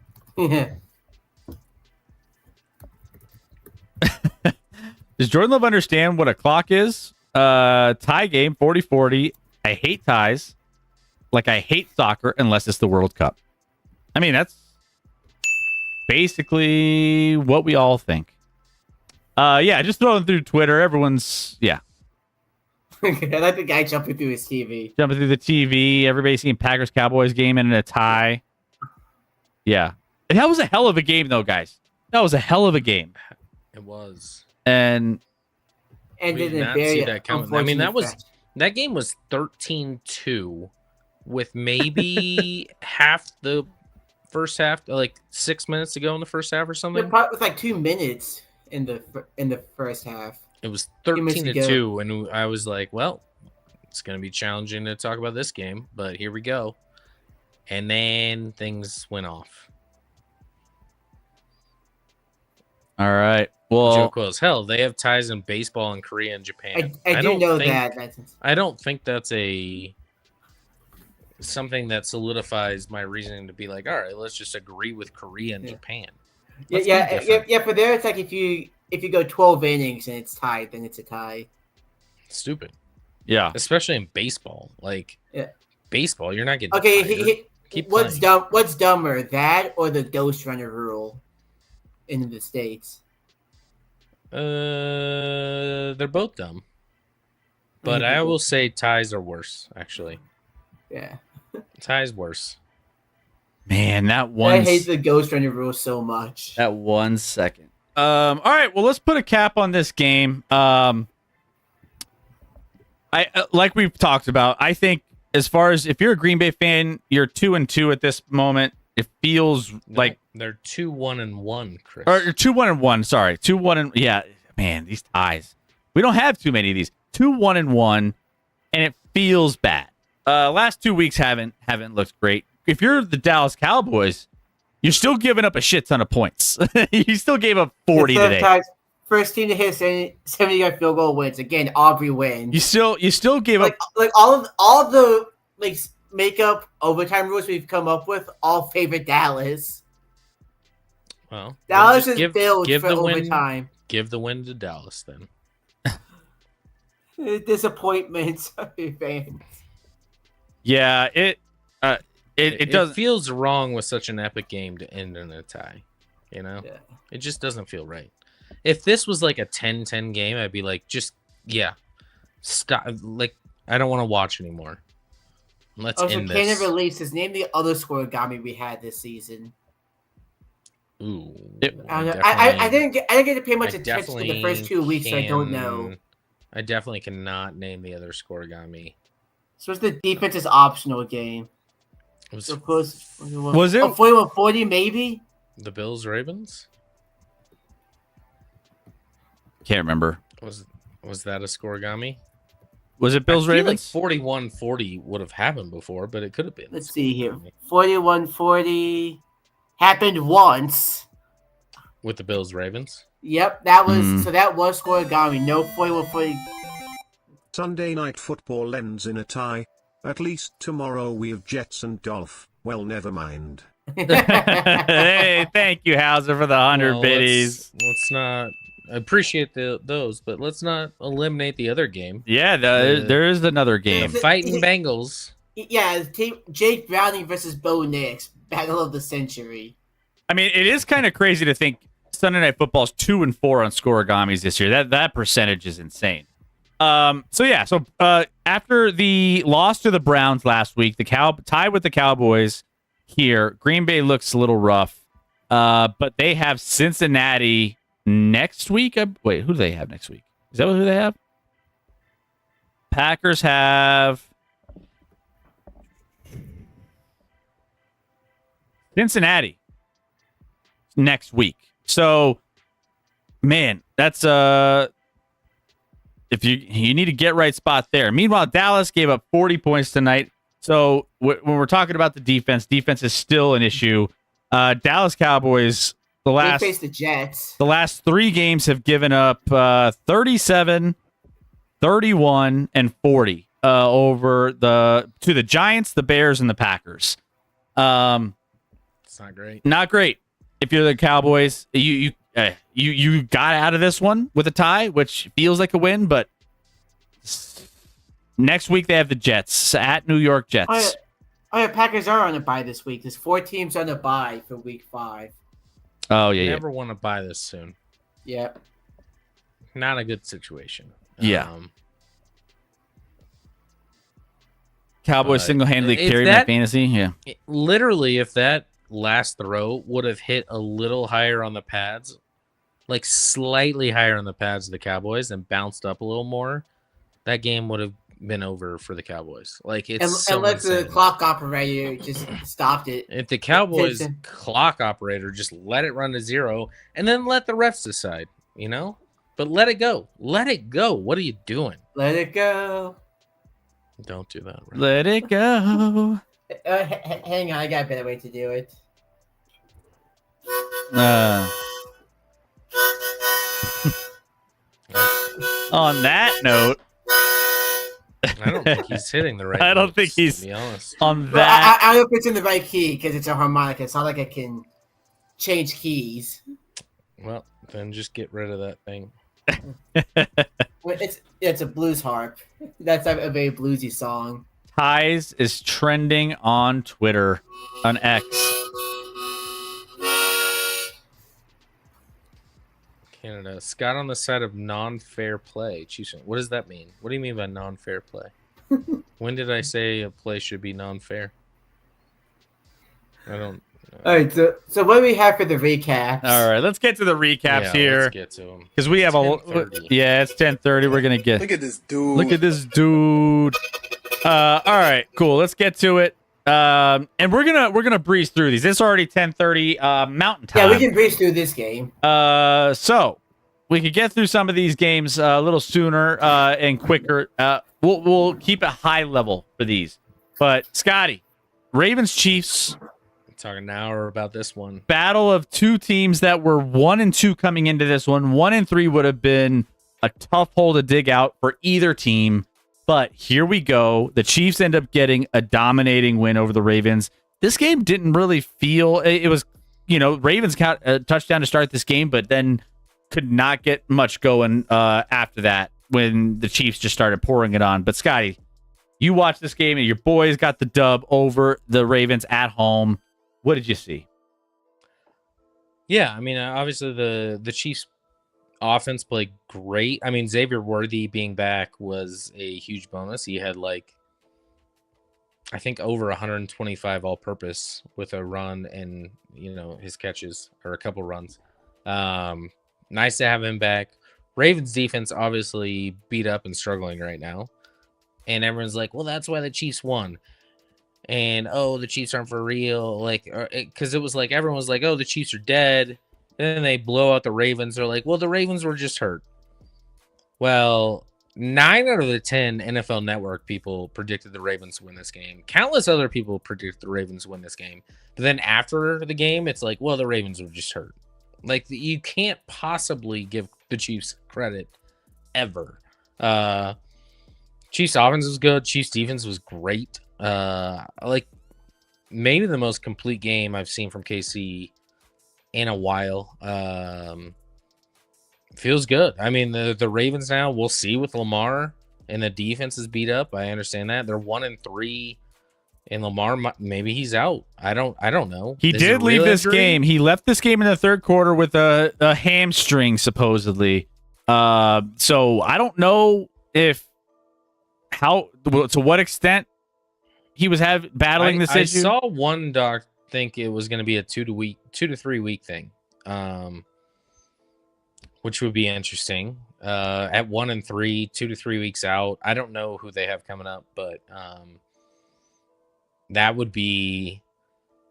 Does Jordan Love understand what a clock is? Tie game 40-40. I hate ties. Like I hate soccer unless it's the World Cup. I mean, that's basically what we all think. Yeah, just throwing through Twitter. Everyone's I like the guy jumping through his TV. jumping through the TV. Everybody's seeing Packers Cowboys game and in a tie. Yeah. And that was a hell of a game, though, guys. That was a hell of a game. it was. And And We then did a not very see that coming. I mean, unfortunate that game was 13-2 with maybe half the first half, like 6 minutes to go in the first half or something. It was like 2 minutes in the first half. It was minutes to 13-2, and I was like, well, it's going to be challenging to talk about this game, but here we go. And then things went off. all right. Joe Well, Quills, hell, they have ties in baseball in Korea and Japan. I do don't know think- that. I don't think that's something that solidifies my reasoning to be like, all right, let's just agree with Korea and Yeah. Japan. Let's be Yeah. different. For there, it's like if you go 12 innings and it's tied, then it's a tie. Stupid, yeah. especially in baseball. Like, Yeah. baseball, you're not getting Okay, tired. Keep what's playing. What's dumber, that or the ghost runner rule in the States? They're both dumb, but Mhm. I will say ties are worse. Actually, Yeah. ties worse. Man, that I one. hate the ghost runner rule so much. That 1 second. All right, well, let's put a cap on this game. I like we've talked about. I think as far as if you're a Green Bay fan, you're 2-2 at this moment. It feels like They're 2-1-1, Chris. or 2-1-1. Sorry, 2-1 yeah. Man, these ties. We don't have too many of these. 2-1-1, and it feels bad. Last 2 weeks haven't looked great. If you're the Dallas Cowboys, you're still giving up a shit ton of points. You still gave up 40 today. Sometimes first team to hit 70-yard field goal wins. Again, Aubrey wins. You still gave up. Like all the like makeup overtime rules we've come up with all favor Dallas. Well, Dallas just is built for the win. overtime. Give the win to Dallas then. Disappointment, fans. Yeah, it does. It feels wrong with such an epic game to end in a tie. You know, Yeah. it just doesn't feel right. If this was like a 10-10 game, I'd be like, stop. Like, I don't want to watch anymore. Let's Also, end canon this. releases. Name the other scoregami we had this season. Ooh, I don't know. I didn't get to pay much I attention to the definitely first 2 weeks, so I don't know. can- I definitely cannot name the other scoregami. So it's the defense is optional game. It was So close. Was it? 41-40 maybe? the Bills Ravens. Can't remember. Was that a scoregami? Was it Bills I feel Ravens? Like 41-40 would have happened before, but it could have been. Let's see here. 41-40 happened once. With the Bills Ravens. Yep, that was Hmm. so that was scoregami. No 41-40. Sunday night football ends in a tie. At least tomorrow we have Jets and Dolph. Well, never mind. Hey, thank you, Hauser, for the 100 Well, biddies. Let's not. I appreciate those, but let's not eliminate the other game. Yeah, there is another The game. fighting Bengals. Yeah, Jake Browning versus Bo Nix, battle of the century. I mean, it is kind of crazy to think Sunday Night Football's 2-4 on scoregamis this year. That percentage is insane. So after the loss to the Browns last week, the tied with the Cowboys here. Green Bay looks a little rough, but they have Cincinnati next week. Wait, who do they have next week? Is that who they have? Packers have Cincinnati next week. So, man, that's if you need a get right spot there. Meanwhile, Dallas gave up 40 points tonight. So when we're talking about the defense is still an issue. Dallas Cowboys they face the Jets. The last 3 games have given up 37, 31, and 40 over to the Giants, the Bears, and the Packers. It's not great. Not great. If you're the Cowboys, you got out of this one with a tie, which feels like a win, but next week they have the Jets at New York Jets. Packers are on a bye this week. There's 4 teams on a bye for week 5. Oh, yeah. Never want to buy this soon. Yeah. Not a good situation. Yeah. Cowboys single-handedly carried my fantasy. Yeah. Literally, if that last throw would have hit a little higher on the pads, like slightly higher on the pads of the Cowboys and bounced up a little more, that game would have been over for the Cowboys. Like it's unless the clock operator just stopped it. If the Cowboys clock operator just let it run to 0 and then let the refs decide, but let it go. Let it go. What are you doing? Let it go. Don't do that. Right? Let it go. Hang on, I got a better way to do it. On that note, I don't think he's hitting the right. I don't think he's, to be honest. On that. I hope it's in the right key because it's a harmonica. It's not like I can change keys. Well, then just get rid of that thing. It's a blues harp. That's a very bluesy song. Ties is trending on Twitter, on X. Canada. Scott on the side of non-fair play. Chiefs. What does that mean? What do you mean by non-fair play? When did I say a play should be non-fair? I don't. All right, so what do we have for the recaps? All right, let's get to the recaps here. Let's get to them. Because we have it's 10:30. We're gonna get. Look at this dude. Look at this dude. All right, cool. Let's get to it. And we're gonna breeze through these. It's already 10:30 Mountain Time. Yeah, we can breeze through this game. So we could get through some of these games a little sooner and quicker. We'll keep it high level for these. But Scotty, Ravens Chiefs. Talking an hour about this one. Battle of 2 teams that were 1-2 coming into this one. 1-3 would have been a tough hole to dig out for either team. But here we go. The Chiefs end up getting a dominating win over the Ravens. This game didn't really feel it was, Ravens got a touchdown to start this game, but then could not get much going after that when the Chiefs just started pouring it on. But Scotty, you watched this game and your boys got the dub over the Ravens at home. What did you see? Yeah, I mean, obviously the Chiefs offense played great. I mean, Xavier Worthy being back was a huge bonus. He had I think over 125 all-purpose with a run and, his catches or a couple runs. Nice to have him back. Ravens defense obviously beat up and struggling right now. And everyone's like, well, that's why the Chiefs won. And the Chiefs aren't for real, because it was like everyone was like, the Chiefs are dead. Then they blow out the Ravens. They're like, well, the Ravens were just hurt. Well, 9 out of the 10 NFL Network people predicted the Ravens win this game. Countless other people predicted the Ravens win this game. But then after the game, it's like, well, the Ravens were just hurt. You can't possibly give the Chiefs credit ever. Chiefs offense was good. Chiefs defense was great. Maybe the most complete game I've seen from KC in a while. Feels good. I mean, the Ravens now, we'll see with Lamar, and the defense is beat up. I understand that. They're 1-3, and Lamar, maybe he's out. I don't know. He did leave this game. He left this game in the third quarter with a hamstring, supposedly. So I don't know to what extent he was battling this issue? I saw one doc think it was going to be a 2 to 3 week thing, which would be interesting. At 1-3, 2 to 3 weeks out. I don't know who they have coming up, but that would be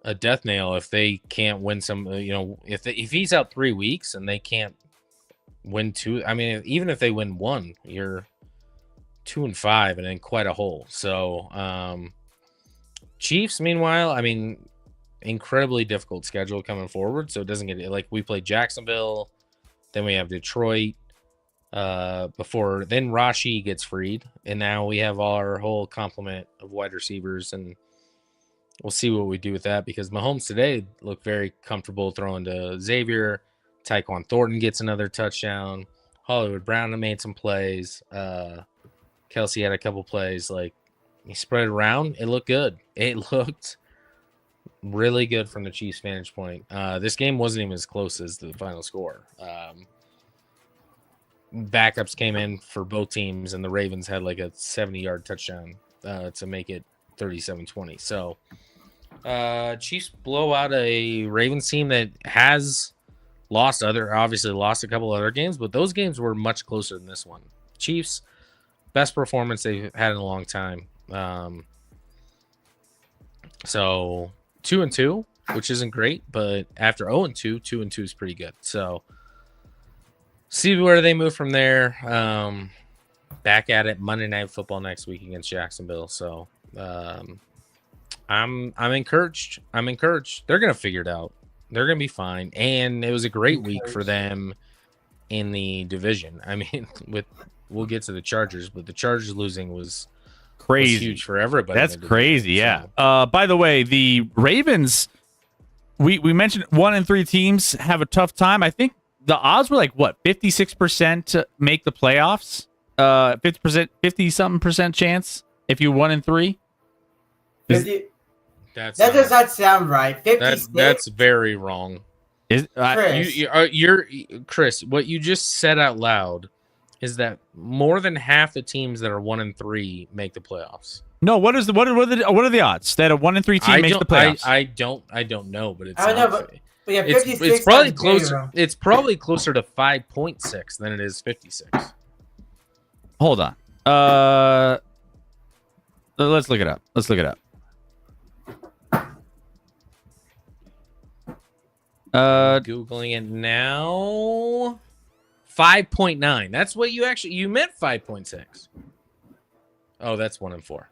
a death nail if they can't win some. If he's out 3 weeks and they can't win 2. I mean, even if they win 1, you're 2-5 and in quite a hole. So Chiefs, meanwhile, I mean, incredibly difficult schedule coming forward. So it doesn't get like we play Jacksonville, then we have Detroit. Before then Rashi gets freed, and now we have our whole complement of wide receivers, and we'll see what we do with that because Mahomes today looked very comfortable throwing to Xavier. Tyquan Thornton gets another touchdown. Hollywood Brown made some plays. Kelsey had a couple plays. Like he spread it around. It looked good. It looked really good from the Chiefs' vantage point. This game wasn't even as close as the final score. Backups came in for both teams, and the Ravens had like a 70-yard touchdown to make it 37-20. So Chiefs blow out a Ravens team that has obviously lost a couple other games, but those games were much closer than this one. Chiefs, best performance they've had in a long time. So 2-2, which isn't great, but after 0-2, 2-2 is pretty good. So see where they move from there. Back at it Monday Night Football next week against Jacksonville. So I'm encouraged. They're gonna figure it out. They're gonna be fine. And it was a great week for them in the division. I mean, we'll get to the Chargers, but the Chargers losing was crazy, was huge for everybody. That's crazy. Yeah. By the way, the Ravens. We mentioned 1-3 teams have a tough time. I think the odds were like what 56% to make the playoffs. 50-something% chance if you 1-3. That does not sound right. 56? That's very wrong. You're Chris. What you just said out loud is that more than half the teams that are 1-3 make the playoffs. No, what are the odds that a 1-3 team makes the playoffs? I don't know, but it's I know, but yeah, 56 it's probably closer. zero. It's probably closer to 5.6 than it is 56. Hold on. Let's look it up. Googling it now. 5.9. That's what you meant 5.6. Oh, that's 1-4.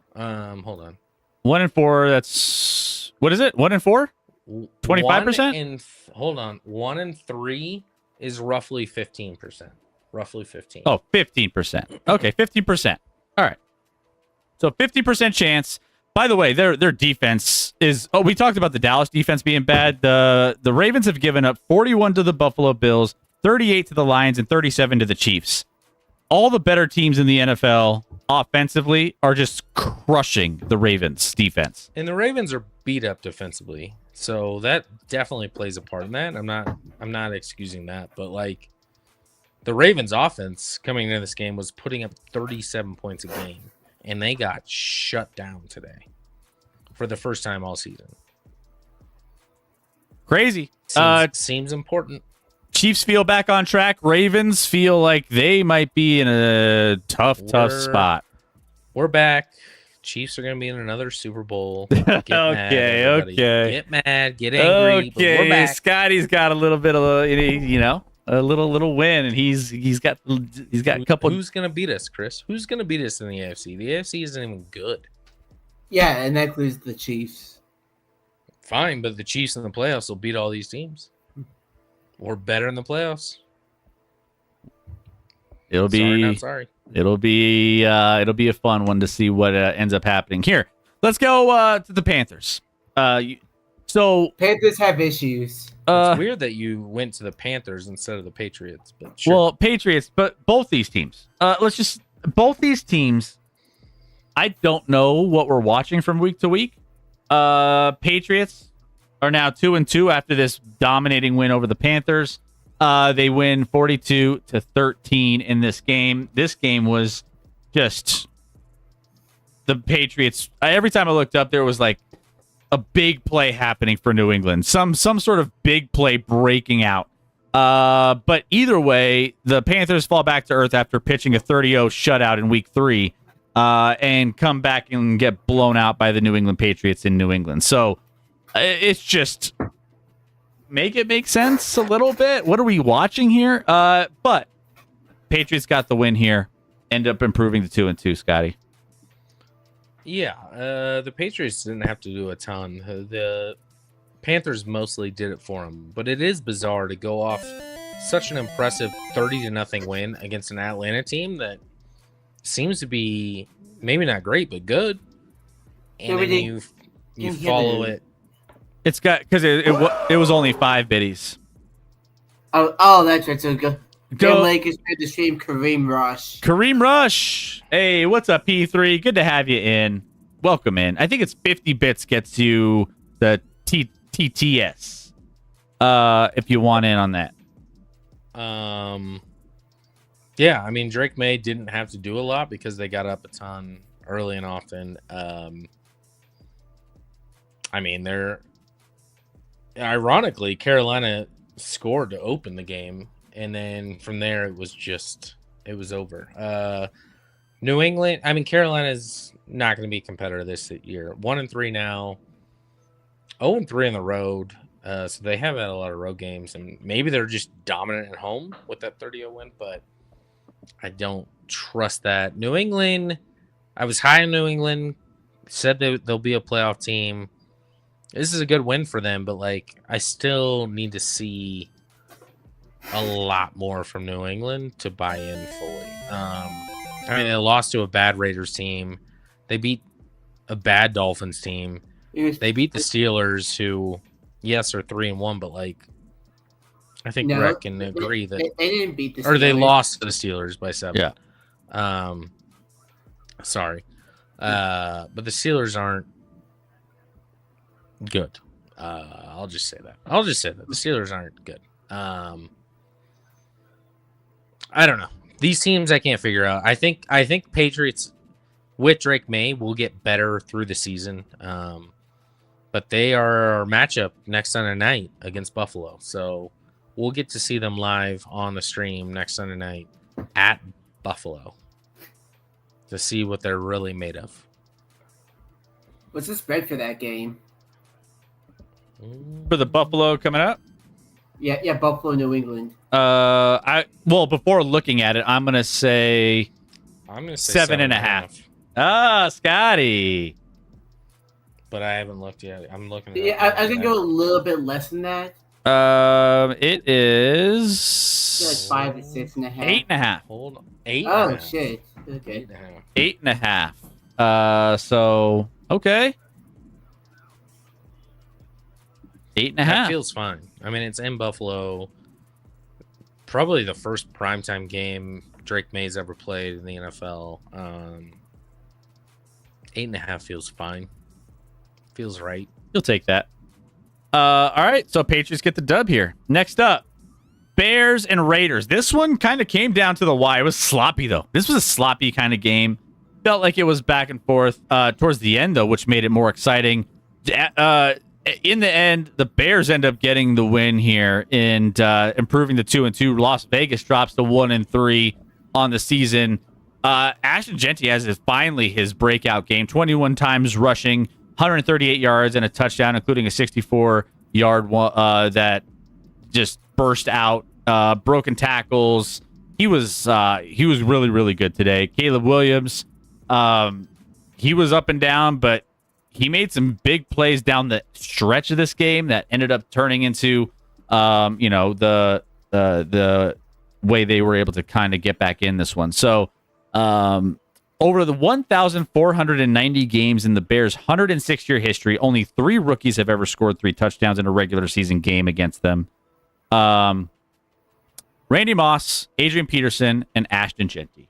Hold on. 1-4. That's what is it? 1-4? 25%? Hold on. 1-3 is roughly 15%. Roughly 15. Oh, 15%. Okay, 15%. All right. So 50% chance. By the way, their defense is. Oh, we talked about the Dallas defense being bad. The Ravens have given up 41 to the Buffalo Bills, 38 to the Lions, and 37 to the Chiefs. All the better teams in the NFL offensively are just crushing the Ravens defense. And the Ravens are beat up defensively. So that definitely plays a part in that. I'm not excusing that, but like the Ravens offense coming into this game was putting up 37 points a game, and they got shut down today for the first time all season. Crazy. Seems important. Chiefs feel back on track. Ravens feel like they might be in a tough spot. We're back. Chiefs are going to be in another Super Bowl. Okay. Get mad, get angry. But we're back. Scotty's got a little bit of a little win, and he's got a couple. Who's going to beat us, Chris? Who's going to beat us in the AFC? The AFC isn't even good. Yeah, and that includes the Chiefs. Fine, but the Chiefs in the playoffs will beat all these teams. We're better in the playoffs. It'll be a fun one to see what ends up happening here. Let's go to the Panthers. So Panthers have issues. It's weird that you went to the Panthers instead of the Patriots, but sure. Well, Patriots, but both these teams. Both these teams. I don't know what we're watching from week to week. Patriots are now 2-2 after this dominating win over the Panthers. They win 42-13 in this game. This game was just the Patriots, every time I looked up, there was like a big play happening for New England, some sort of big play breaking out. But either way, the Panthers fall back to earth after pitching a 30-0 shutout in Week 3, and come back and get blown out by the New England Patriots in New England. So it's just make it make sense a little bit. What are we watching here? But Patriots got the win here, end up improving to 2-2. Scotty. Yeah, the Patriots didn't have to do a ton. The Panthers mostly did it for them, but it is bizarre to go off such an impressive 30-0 win against an Atlanta team that seems to be maybe not great but good, and then you follow it. It's got because it was only 5 biddies. Oh, that's right. So go. Lakers tried to stream Kareem Rush. Kareem Rush. Hey, what's up, P3? Good to have you in. Welcome in. I think it's 50 bits gets you the TTS. If you want in on that. Yeah, I mean, Drake May didn't have to do a lot because they got up a ton early and often. I mean, ironically, Carolina scored to open the game, and then from there it was over. New England, I mean, Carolina's not going to be competitive this year. 1-3 now, 0-3 on the road. So they have had a lot of road games, and maybe they're just dominant at home with that 30-0 win, but I don't trust that. New England, I was high on New England, said they'll be a playoff team. This is a good win for them, but like I still need to see a lot more from New England to buy in fully. I mean, they lost to a bad Raiders team. They beat a bad Dolphins team. They beat the Steelers, who, yes, are 3-1, but like I think Rick can agree that they didn't beat the Steelers. Or they lost to the Steelers by 7. Yeah. Sorry. But the Steelers aren't good. I'll just say that. The Steelers aren't good. I don't know. These teams I can't figure out. I think Patriots with Drake May will get better through the season. But they are our matchup next Sunday night against Buffalo. So we'll get to see them live on the stream next Sunday night at Buffalo to see what they're really made of. What's the spread for that game? For the Buffalo coming up? Yeah, Buffalo, New England. Before looking at it, I'm gonna say 7.5. Ah, Scotty. But I haven't looked yet. I'm looking. I was gonna go a little bit less than that. It is like 5 to 6.5. 8.5. Hold on. 8. Oh shit. Okay. 8.5. So okay. 8.5. That feels fine. I mean, it's in Buffalo. Probably the first primetime game Drake May's ever played in the NFL. 8.5 feels fine. Feels right. You'll take that. All right, so Patriots get the dub here. Next up, Bears and Raiders. This one kind of came down to the wire. It was sloppy, though. This was a sloppy kind of game. Felt like it was back and forth towards the end, though, which made it more exciting. In the end, the Bears end up getting the win here and improving to 2-2. Las Vegas drops to 1-3 on the season. Ashton Genty has finally his breakout game. 21 times rushing, 138 yards and a touchdown, including a 64-yard one that just burst out. Broken tackles. He was really, really good today. Caleb Williams, he was up and down, but he made some big plays down the stretch of this game that ended up turning into, the way they were able to kind of get back in this one. So, over the 1,490 games in the Bears' 106-year history, only 3 rookies have ever scored 3 touchdowns in a regular season game against them. Randy Moss, Adrian Peterson, and Ashton Genty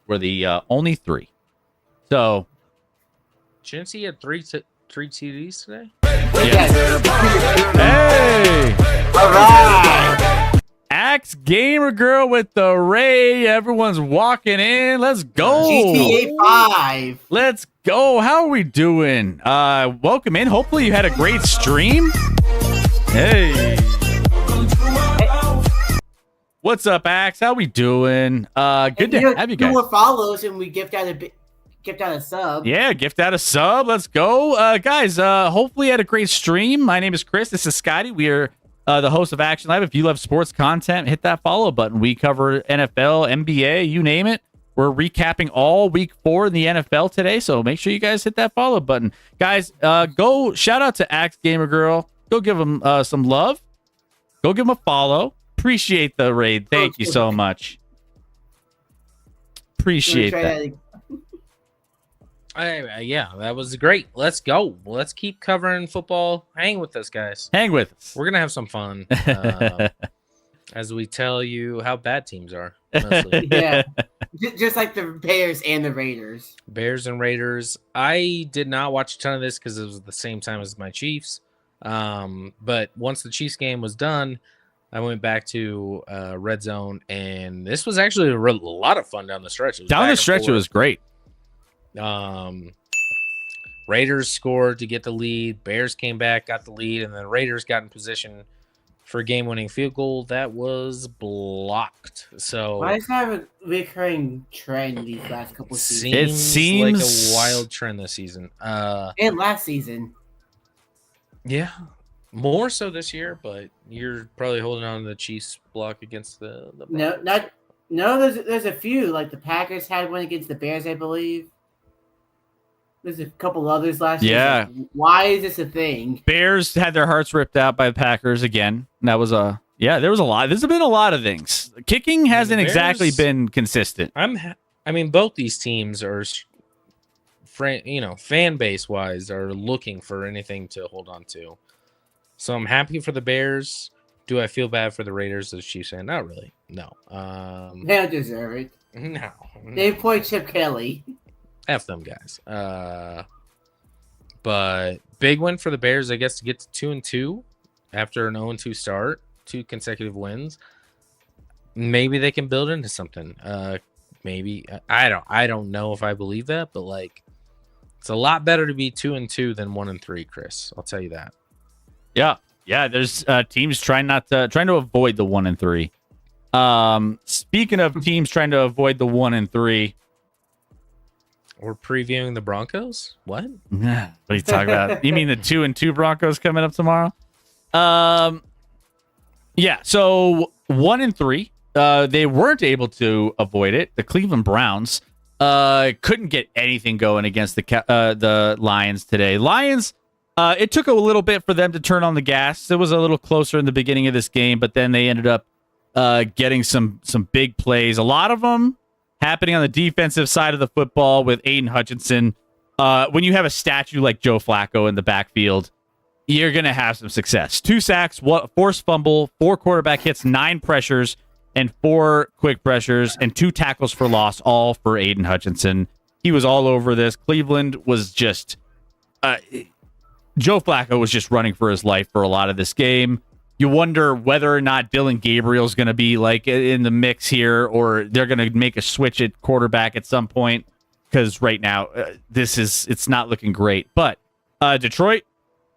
were the only 3. So, Genty had 3 TDs today? Yeah. Hey! All right! Axe Gamer Girl with the raid. Everyone's walking in. Let's go. GTA 5. Let's go. How are we doing? Welcome in. Hopefully you had a great stream. Hey. What's up, Axe? How we doing? Good to have you guys. 2 more follows and we gift out a sub. Yeah, gift out a sub. Let's go. Guys, hopefully you had a great stream. My name is Chris. This is Scotty. We are the host of Action Live. If you love sports content, hit that follow button. We cover NFL, NBA, you name it. We're recapping all week 4 in the NFL today, so make sure you guys hit that follow button. Guys, go shout out to Axe Gamer Girl. Go give him some love. Go give him a follow. Appreciate the raid. Thank you so much. Appreciate that. Yeah, that was great. Let's go. Let's keep covering football. Hang with us, guys. Hang with us. We're gonna have some fun as we tell you how bad teams are. Mostly. Yeah, just like the Bears and the Raiders. Bears and Raiders. I did not watch a ton of this because it was the same time as my Chiefs. But once the Chiefs game was done, I went back to Red Zone, and this was actually a lot of fun down the stretch. Down the stretch, it was great. Raiders scored to get the lead. Bears came back, got the lead, and then Raiders got in position for a game-winning field goal that was blocked. So why is that a recurring trend these last couple of seasons? It seems like a wild trend this season. And last season. Yeah. More so this year, but you're probably holding on to the Chiefs block against the there's a few. Like the Packers had one against the Bears, I believe. There's a couple others last year. Yeah. Like, why is this a thing? Bears had their hearts ripped out by the Packers again. That was there was a lot. There's been a lot of things. Kicking hasn't exactly been consistent. I mean, both these teams are, fan base wise, are looking for anything to hold on to. So I'm happy for the Bears. Do I feel bad for the Raiders as a Chiefs fan? Not really. No. They don't deserve it. No. They employed Chip Kelly. F them guys. But big win for the Bears, I guess, to get to 2-2 after an 0-2 start, 2 consecutive wins. Maybe they can build into something. Maybe I don't know if I believe that, but like it's a lot better to be 2-2 than 1-3, Chris. I'll tell you that. Yeah. There's teams trying to avoid the 1-3. Speaking of teams trying to avoid the 1-3, we're previewing the Broncos. What? What are you talking about? You mean the 2-2 Broncos coming up tomorrow? Yeah. So 1-3. They weren't able to avoid it. The Cleveland Browns couldn't get anything going against the Lions today. Lions. It took a little bit for them to turn on the gas. It was a little closer in the beginning of this game, but then they ended up getting some big plays. A lot of them happening on the defensive side of the football with Aiden Hutchinson. When you have a statue like Joe Flacco in the backfield, you're going to have some success. 2 sacks, forced fumble, 4 quarterback hits, 9 pressures, and 4 quick pressures, and 2 tackles for loss, all for Aiden Hutchinson. He was all over this. Cleveland was just... Joe Flacco was just running for his life for a lot of this game. You wonder whether or not Dylan Gabriel's going to be like in the mix here, or they're going to make a switch at quarterback at some point, because right now it's not looking great. But Detroit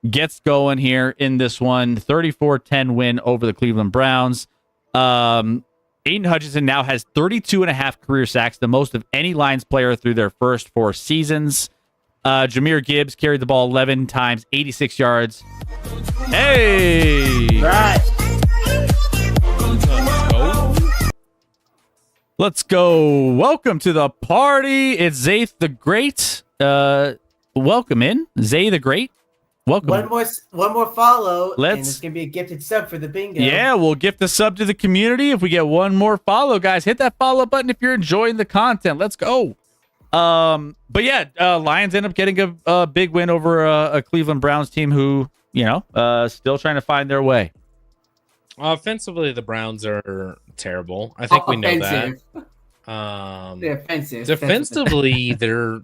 gets going here in this one, 34-10 win over the Cleveland Browns. Aiden Hutchinson now has 32.5 career sacks, the most of any Lions player through their first 4 seasons. Jahmyr Gibbs carried the ball 11 times, 86 yards. Hey! Right. Let's go. Welcome to the party. It's Zaith the Great. Welcome in. Zay the Great. Welcome. One more follow. And it's gonna be a gifted sub for the bingo. Yeah, we'll gift the sub to the community if we get one more follow, guys. Hit that follow button if you're enjoying the content. Let's go. But yeah, Lions end up getting a big win over a Cleveland Browns team who, still trying to find their way. Offensively, the Browns are terrible. I think we know that. They're offensive. Defensively, they're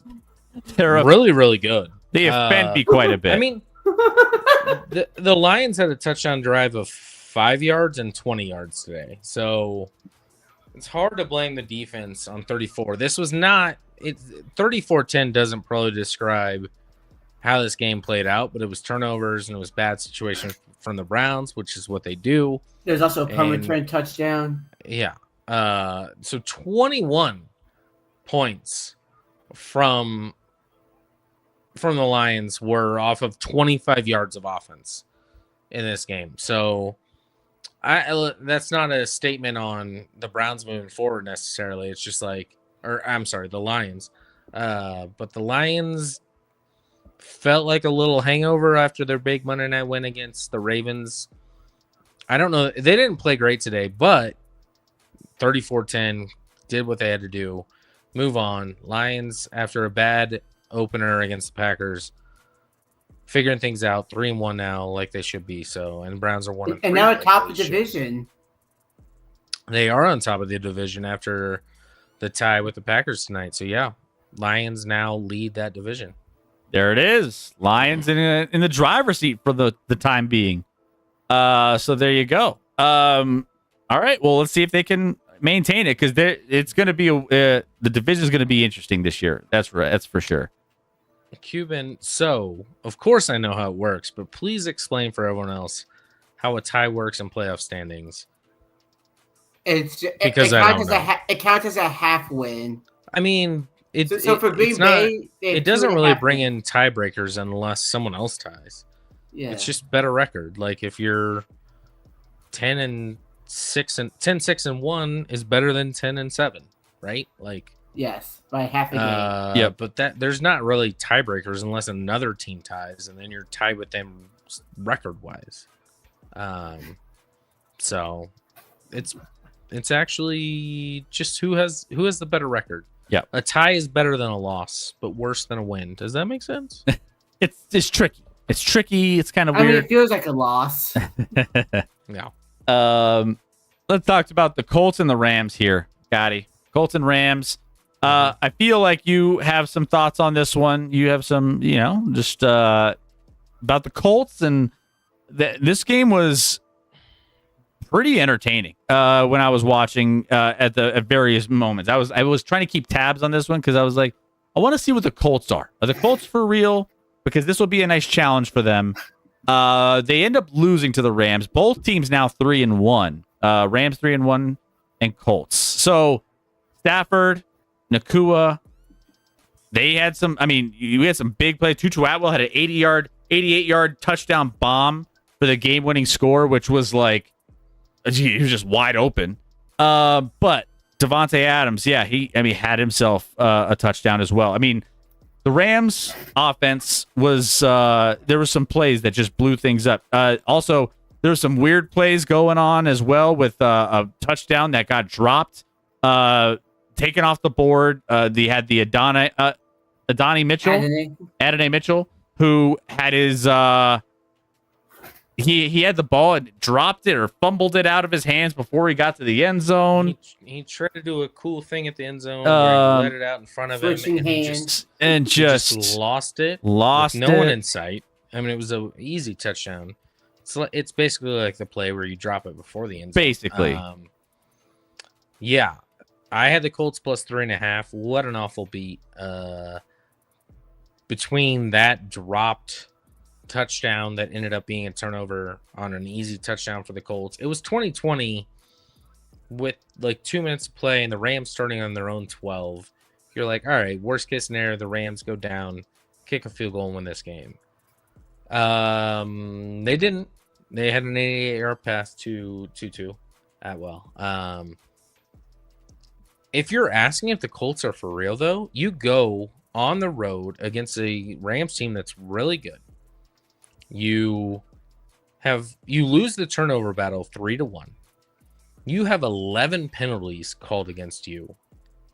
They're really, really good. They offend me quite a bit. I mean, the Lions had a touchdown drive of 5 yards and 20 yards today. So it's hard to blame the defense on 34. This was not it. 34-10 doesn't probably describe how this game played out, but it was turnovers and it was bad situations from the Browns, which is what they do. There's also a punt return touchdown. Yeah. So 21 points from the Lions were off of 25 yards of offense in this game. So that's not a statement on the Browns moving forward necessarily. It's just like, or I'm sorry, the Lions. But the Lions felt like a little hangover after their big Monday night win against the Ravens. I don't know. They didn't play great today, but 34-10 did what they had to do. Move on. Lions, after a bad opener against the Packers, figuring things out. 3-1 now, like they should be. So, and the Browns are 1-3. And now atop the division. They are on top of the division after the tie with the Packers tonight. So yeah, Lions now lead that division. There it is. Lions in the driver's seat for the time being. So there you go. All right. Well, let's see if they can maintain it, because it's going to be the division is going to be interesting this year. That's right. That's for sure. Cuban. So of course I know how it works, but please explain for everyone else how a tie works in playoff standings. It counts as a half win. I mean, so for Green Bay, it doesn't really bring in tiebreakers unless someone else ties. Yeah, it's just better record. Like if you're 10-6 and 1 is better than 10-7, right? Like yes, by half a game. Yeah, but there's not really tiebreakers unless another team ties, and then you're tied with them record wise. So it's actually just who has the better record. Yeah, a tie is better than a loss, but worse than a win. Does that make sense? It's tricky. It's tricky. It's kind of weird. I mean, it feels like a loss. Yeah. Let's talk about the Colts and the Rams here, Gotti. Colts and Rams. I feel like you have some thoughts on this one. You have some, just about the Colts, and this game was pretty entertaining when I was watching at various moments. I was trying to keep tabs on this one because I was like, I want to see what the Colts are. Are the Colts for real? Because this will be a nice challenge for them. They end up losing to the Rams. Both teams now 3-1. Rams 3-1 and Colts. So Stafford, Nakua, they had some. I mean, we had some big plays. Tutu Atwell had an 88-yard touchdown bomb for the game-winning score, which was like, he was just wide open. But Devontae Adams, yeah, he had himself a touchdown as well. I mean, the Rams offense was there were some plays that just blew things up. Also, there were some weird plays going on as well with a touchdown that got dropped, taken off the board. They had the Adonai Mitchell, who had his he had the ball and dropped it or fumbled it out of his hands before he got to the end zone. He tried to do a cool thing at the end zone, where he let it out in front of him, and just lost it. With no one in sight. I mean, it was an easy touchdown. It's basically like the play where you drop it before the end zone. Basically. Yeah. I had the Colts plus 3.5. What an awful beat. Between that dropped touchdown that ended up being a turnover on an easy touchdown for the Colts. It was 2020 with like 2 minutes to play and the Rams starting on their own 12. You're like, all right, worst case scenario, the Rams go down, kick a field goal and win this game. They didn't. They had an 88-yard pass to Tutu Atwell. If you're asking if the Colts are for real, though, you go on the road against a Rams team that's really good. You lose the turnover battle 3-1. You have 11 penalties called against you,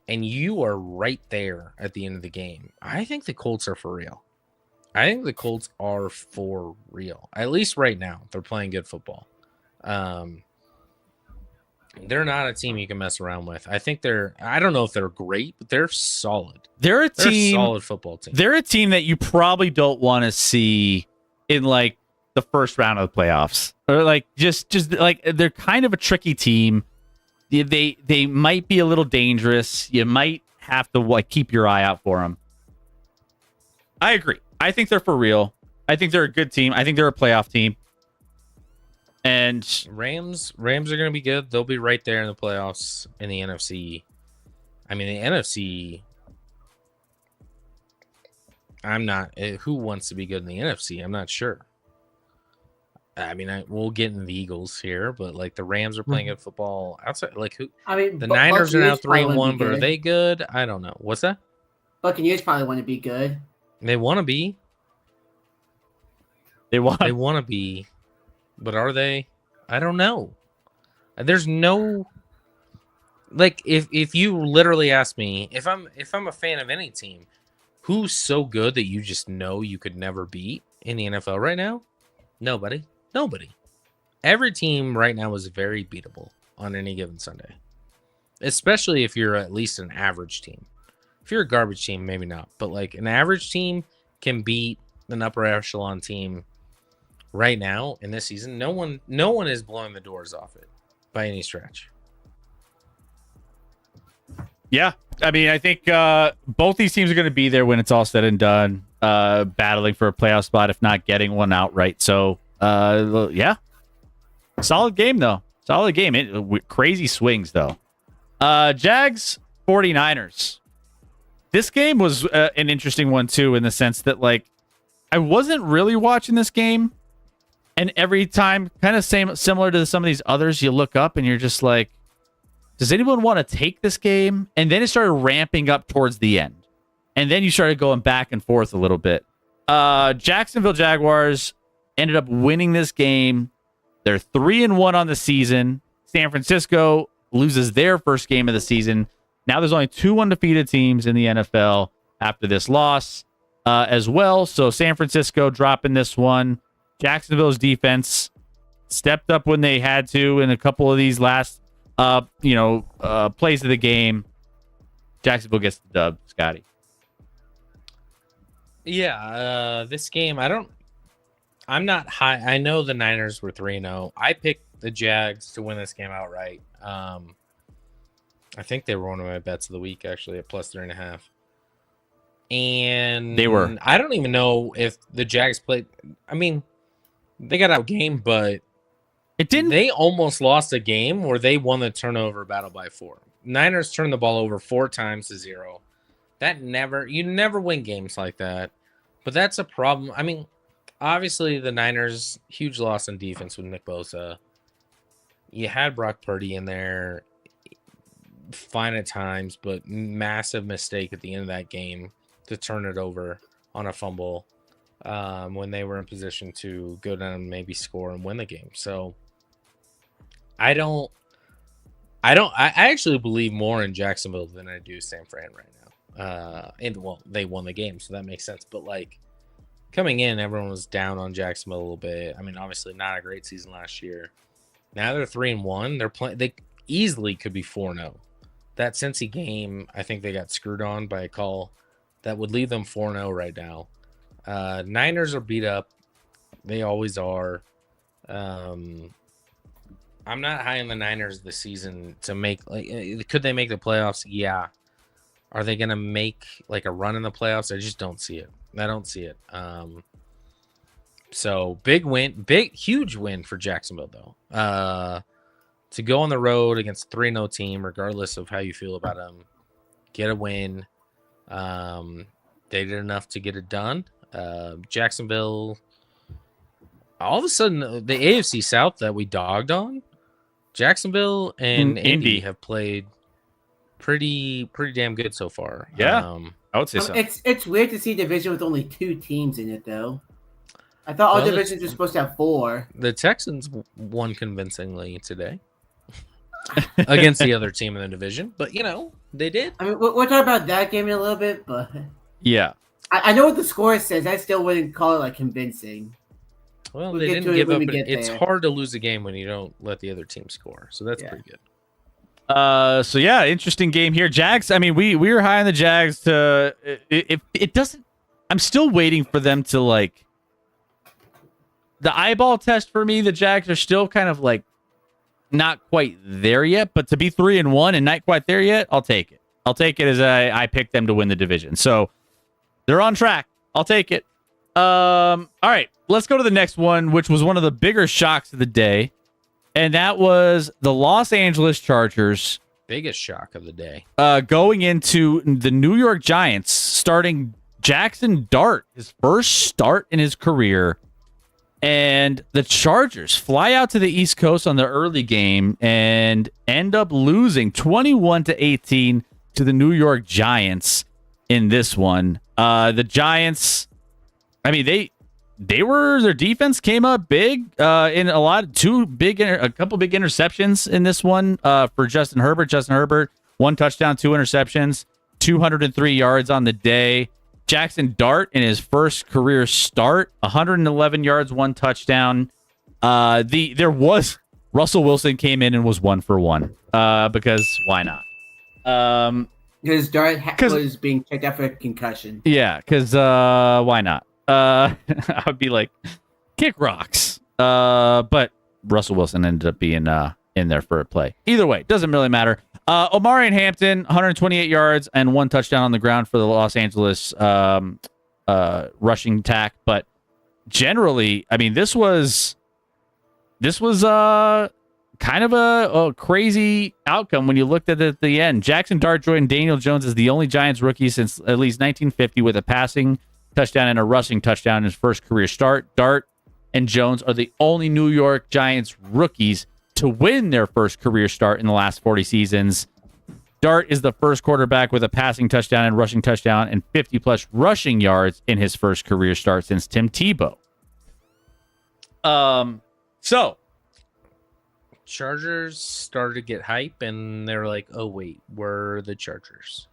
and you are right there at the end of the game. I think the Colts are for real. I think the Colts are for real. At least right now, they're playing good football. They're not a team you can mess around with. I think I don't know if they're great, but they're solid. They're a solid football team. They're a team that you probably don't want to see in like the first round of the playoffs, or like just like they're kind of a tricky team. They might be a little dangerous. You might have to like keep your eye out for them. I agree. I think they're for real. I think they're a good team. I think they're a playoff team. And Rams are going to be good. They'll be right there in the playoffs in the NFC. I mean, the NFC. I'm not. Who wants to be good in the NFC? I'm not sure. I mean, we'll get into the Eagles here, but like the Rams are playing good football outside. Like who? I mean, The Niners are now Buccaneers probably 3-1, wanna be but are good. they good? I don't know. What's that? Buccaneers probably want to be good. They want to be. they won. They want to be, but are they? I don't know. There's no. Like if you literally ask me if I'm a fan of any team, who's so good that you just know you could never beat in the NFL right now? Nobody. Every team right now is very beatable on any given Sunday, especially if you're at least an average team. If you're a garbage team, maybe not, but like an average team can beat an upper echelon team right now in this season. No one is blowing the doors off it by any stretch. Yeah, I mean, I think both these teams are going to be there when it's all said and done, battling for a playoff spot, if not getting one outright. So, yeah, solid game, though. Solid game. Crazy swings, though. Jags, 49ers. This game was an interesting one, too, in the sense that, like, I wasn't really watching this game. And every time, kind of similar to some of these others, you look up and you're just like, does anyone want to take this game? And then it started ramping up towards the end. And then you started going back and forth a little bit. Jacksonville Jaguars ended up winning this game. They're 3-1 on the season. San Francisco loses their first game of the season. Now there's only 2 undefeated teams in the NFL after this loss as well. So San Francisco dropping this one. Jacksonville's defense stepped up when they had to in a couple of these last plays of the game. Jacksonville gets the dub, Scotty. Yeah, this game, I'm not high. I know the Niners were 3-0. I picked the Jags to win this game outright. I think they were one of my bets of the week, actually, at +3.5. And They were. I don't even know if the Jags played. I mean, they got outgamed, but It didn't. they almost lost a game where they won the turnover battle by 4. Niners turned the ball over 4 times to 0. You never win games like that. But that's a problem. I mean, obviously the Niners, huge loss on defense with Nick Bosa. You had Brock Purdy in there, fine at times, but massive mistake at the end of that game to turn it over on a fumble when they were in position to go down and maybe score and win the game. So I actually believe more in Jacksonville than I do San Fran right now. And well, they won the game, so that makes sense. But like coming in, everyone was down on Jacksonville a little bit. I mean, obviously not a great season last year. Now they're 3-1. They're playing. They easily could be 4-0. That Cincy game, I think they got screwed on by a call that would leave them 4-0 right now. Niners are beat up. They always are. I'm not high on the Niners this season to make could they make the playoffs? Yeah. Are they gonna make like a run in the playoffs? I just don't see it. I don't see it. So huge win for Jacksonville though. To go on the road against a 3-0 team, regardless of how you feel about them, get a win. They did enough to get it done. Jacksonville, all of a sudden, the AFC South that we dogged on, Jacksonville and Indy have played pretty damn good so far. Yeah, I would say so. It's weird to see a division with only 2 teams in it, though. I thought all divisions were supposed to have 4. The Texans won convincingly today against the other team in the division, but they did. I mean, we'll talk about that game in a little bit, but Yeah. I know what the score says. I still wouldn't call it like convincing. Well, We'll they get didn't to it give when up. we get It's there. hard to lose a game when you don't let the other team score, so that's pretty good. So yeah, interesting game here. Jags. I mean, we were high on the Jags. It doesn't. I'm still waiting for them to like the eyeball test for me, the Jags are still kind of like not quite there yet, but to be 3-1 and not quite there yet, I'll take it. I'll take it as I picked them to win the division. So they're on track. I'll take it. All right, let's go to the next one, which was one of the bigger shocks of the day. And that was the Los Angeles Chargers. Biggest shock of the day. Going into the New York Giants, starting Jackson Dart, his first start in his career. And the Chargers fly out to the East Coast on the early game and end up losing 21-18 to the New York Giants in this one. The Giants, I mean, their defense came up big in a couple big interceptions in this one for Justin Herbert. Justin Herbert, 1 touchdown, 2 interceptions, 203 yards on the day. Jackson Dart in his first career start, 111 yards, 1 touchdown. There was Russell Wilson came in and was 1 for 1 because why not? Because Dart was being checked out for a concussion. Yeah, because why not? I would be like, kick rocks. But Russell Wilson ended up being in there for a play. Either way, doesn't really matter. Omari and Hampton, 128 yards and 1 touchdown on the ground for the Los Angeles rushing attack. But generally, I mean, this was kind of a crazy outcome when you looked at it at the end. Jackson Dart joined Daniel Jones as the only Giants rookie since at least 1950 with a passing touchdown and a rushing touchdown in his first career start. Dart and Jones are the only New York Giants rookies to win their first career start in the last 40 seasons. Dart is the first quarterback with a passing touchdown and rushing touchdown and 50-plus rushing yards in his first career start since Tim Tebow. So Chargers started to get hype, and they're like, "Oh wait, we're the Chargers.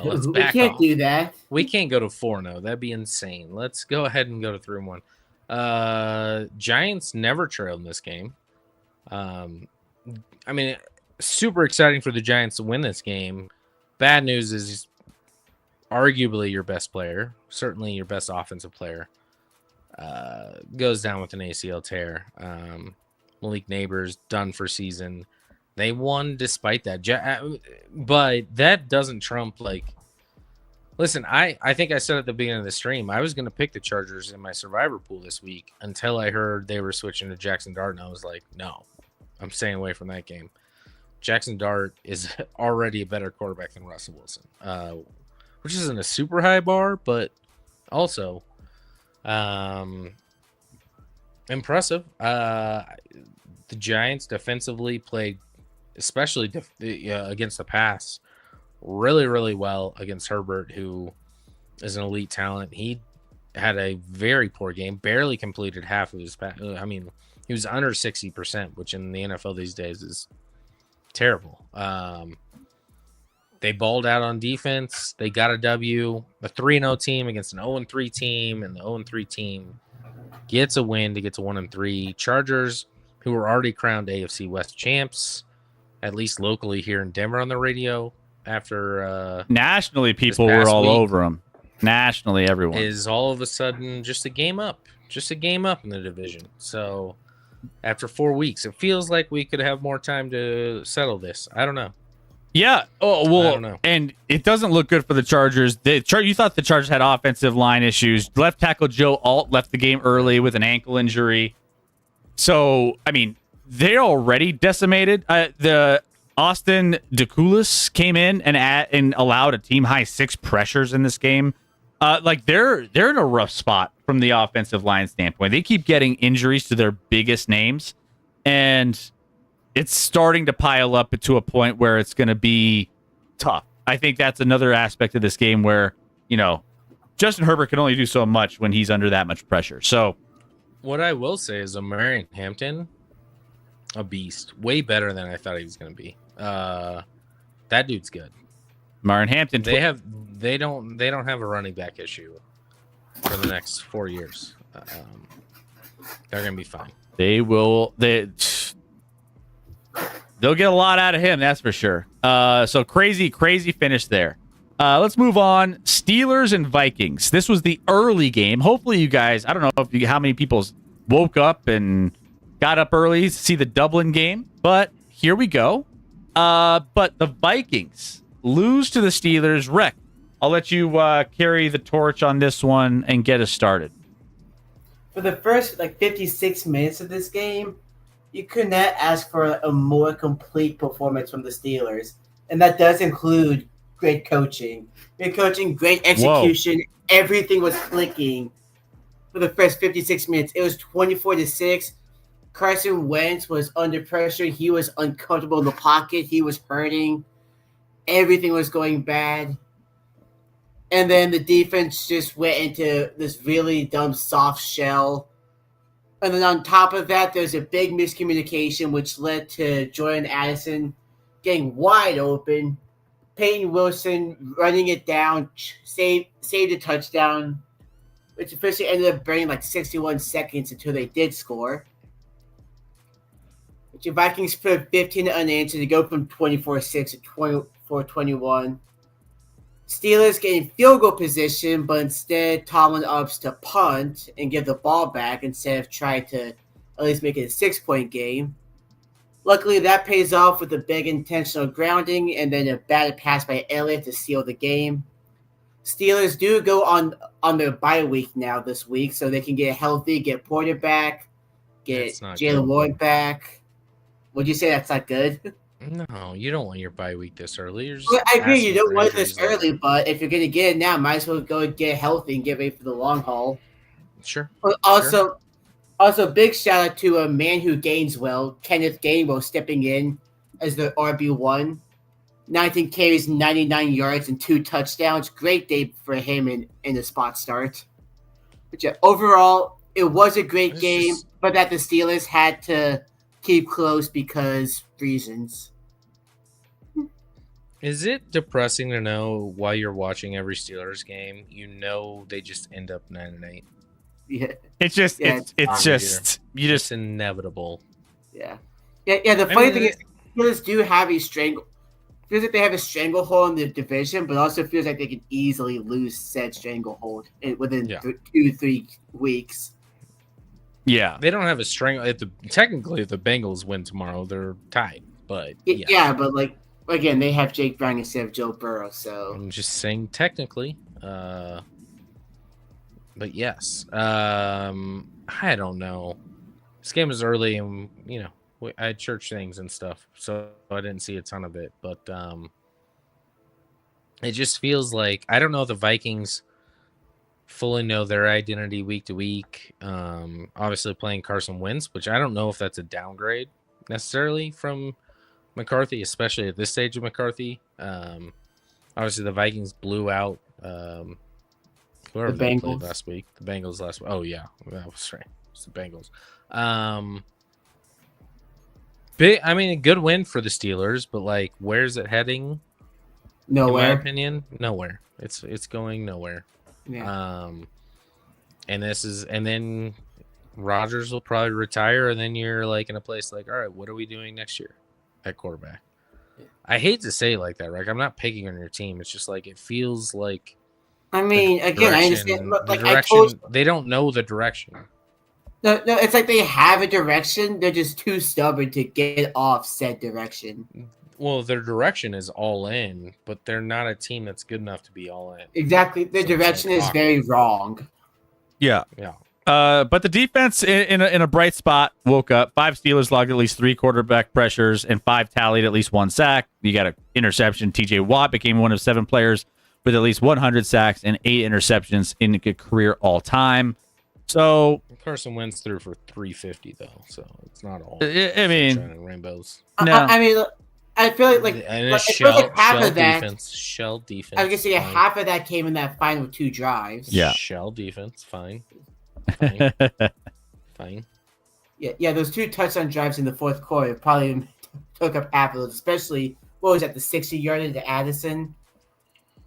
Let's We back can't off. do that. We can't go to 4-0. That'd be insane. Let's go ahead and go to 3-1." Giants never trailed in this game. I mean, super exciting for the Giants to win this game. Bad news is he's arguably your best player, certainly your best offensive player, goes down with an ACL tear. Malik Neighbors done for season. They won despite that. But that doesn't trump, like, listen, I think I said at the beginning of the stream, I was going to pick the Chargers in my survivor pool this week until I heard they were switching to Jackson Dart, and I was like, no, I'm staying away from that game. Jackson Dart is already a better quarterback than Russell Wilson, which isn't a super high bar, but also impressive. The Giants defensively played, especially against the pass, really, really well against Herbert, who is an elite talent. He had a very poor game, barely completed half of his pass. I mean, he was under 60%, which in the NFL these days is terrible. They balled out on defense. They got a W. A 3-0 team against an 0-3 team, and the 0-3 team gets a win to get to 1-3. Chargers, who were already crowned AFC West champs, at least locally here in Denver on the radio, after nationally, people were all over him. Nationally, everyone is all of a sudden just a game up in the division. So after 4 weeks, it feels like we could have more time to settle this. I don't know. Yeah. Oh, well, I don't know. And it doesn't look good for the Chargers. You thought the Chargers had offensive line issues. Left tackle Joe Alt left the game early with an ankle injury. So, I mean, they're already decimated. The Austin DeCoulis came in and allowed a team high 6 pressures in this game. They're in a rough spot from the offensive line standpoint. They keep getting injuries to their biggest names, and it's starting to pile up to a point where it's going to be tough. I think that's another aspect of this game where, Justin Herbert can only do so much when he's under that much pressure. So what I will say is Omarion Hampton, a beast, way better than I thought he was going to be. That dude's good. Omarion Hampton, they don't have a running back issue for the next 4 years. They're going to be fine. They'll get a lot out of him, that's for sure. So crazy finish there. Let's move on. Steelers and Vikings. This was the early game. Hopefully you guys, I don't know how many people woke up and got up early to see the Dublin game, but here we go. But the Vikings lose to the Steelers. Rick, I'll let you carry the torch on this one and get us started. For the first 56 minutes of this game, you could not ask for a more complete performance from the Steelers, and that does include great coaching. Great coaching, great execution. Whoa. Everything was clicking for the first 56 minutes. It was 24-6. Carson Wentz was under pressure. He was uncomfortable in the pocket. He was hurting. Everything was going bad. And then the defense just went into this really dumb soft shell. And then on top of that, there's a big miscommunication, which led to Jordan Addison getting wide open. Peyton Wilson running it down, saved a touchdown, which officially ended up burning 61 seconds until they did score. The Vikings put 15 unanswered to go from 24-6 to 24-21. Steelers getting field goal position, but instead Tomlin opts to punt and give the ball back instead of trying to at least make it a 6-point game. Luckily, that pays off with a big intentional grounding and then a batted pass by Elliott to seal the game. Steelers do go on their bye week now this week, so they can get healthy, get Porter back, get Jalen Ward back. Would you say that's not good? No, you don't want your bye week this early. I agree, you don't want it this early, but if you're going to get it now, might as well go and get healthy and get ready for the long haul. Sure. Also, big shout out to a man who gains well, Kenneth Gainwell, stepping in as the RB1. 19 carries, 99 yards, and 2 touchdowns. Great day for him in the spot start. But yeah, overall, it was a great game, but that the Steelers had to keep close because reasons. Is it depressing to know while you're watching every Steelers game, they just end up 9-8? Yeah, it's just inevitable. Yeah. The funny thing is, Steelers do have feels like they have a stranglehold in the division, but also feels like they can easily lose said stranglehold within 2-3 weeks. Yeah, they don't have a strangle. Technically, if the Bengals win tomorrow, they're tied. But but again, they have Jake Brown instead of Joe Burrow. So I'm just saying technically. But yes, I don't know. This game was early, and I had church things and stuff, so I didn't see a ton of it. But it just feels like I don't know if the Vikings fully know their identity week to week. Obviously playing Carson Wentz, which I don't know if that's a downgrade necessarily from McCarthy, especially at this stage of McCarthy. Obviously the Vikings blew out whoever they played last week. The Bengals last week. Oh yeah, that was right. It's the Bengals. A good win for the Steelers, but where's it heading? Nowhere. In my opinion, nowhere. It's going nowhere. Yeah. And then Rodgers will probably retire, and then you're in a place all right, what are we doing next year at quarterback? Yeah. I hate to say it like that, right? I'm not picking on your team. It's just it feels like. I understand. They don't know the direction. No, it's like they have a direction. They're just too stubborn to get off said direction. Well, their direction is all in, but they're not a team that's good enough to be all in. Exactly. Their direction is very wrong. Yeah. But the defense in a bright spot woke up. 5 Steelers logged at least 3 quarterback pressures and 5 tallied at least 1 sack. You got an interception. TJ Watt became one of 7 players with at least 100 sacks and 8 interceptions in a career all time. So Carson Wentz threw for 350 though, so it's not all. Rainbows. No. I feel like half of that shell defense. I was gonna say half of that came in that final 2 drives. Yeah, shell defense, fine. Fine. Yeah. Those 2 touchdown drives in the fourth quarter probably took up half of those, especially what was that, the 60-yarder to Addison.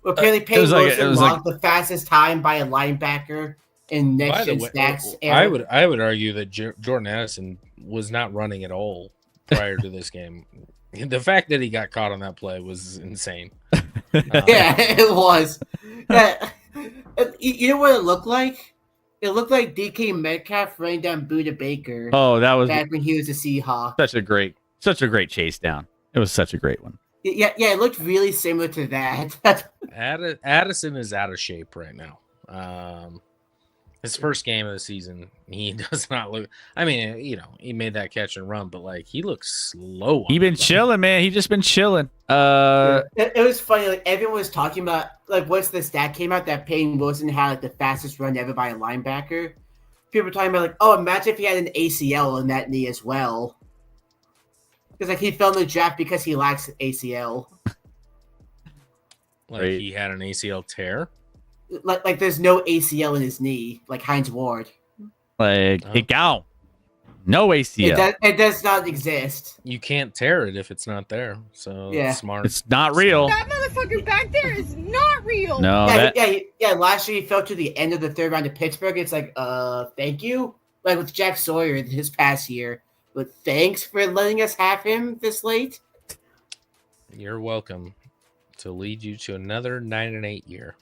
Well, apparently Peyton Wilson logged the fastest time by a linebacker in next-gen stats. I would argue that Jordan Addison was not running at all prior to this game. The fact that he got caught on that play was insane. Yeah, it was. You know what it looked like? It looked like DK Metcalf running down Buda Baker Oh, that was back when he was a Seahawk. such a great chase down. It was such a great one. Yeah, it looked really similar to that. Addison is out of shape right now. His first game of the season, he does not look. I mean, he made that catch and run, but like he looks slow. He been chilling, man. He just been chilling. It was funny. Like everyone was talking about, like, once the stat came out that Peyton Wilson had like the fastest run ever by a linebacker. People were talking about like, oh, imagine if he had an ACL in that knee as well. Because like he fell in the draft because he lacks ACL. Like he had an ACL tear. Like there's no ACL in his knee, like Heinz Ward. Like it go. No ACL. It does not exist. You can't tear it if it's not there. So Yeah. smart. It's not real. That motherfucker back there is not real. No. Yeah. Last year he fell to the end of the third round of Pittsburgh. It's like, thank you. Like with Jack Sawyer this past year. But thanks for letting us have him this late. You're welcome. To lead you to another 9-8 year.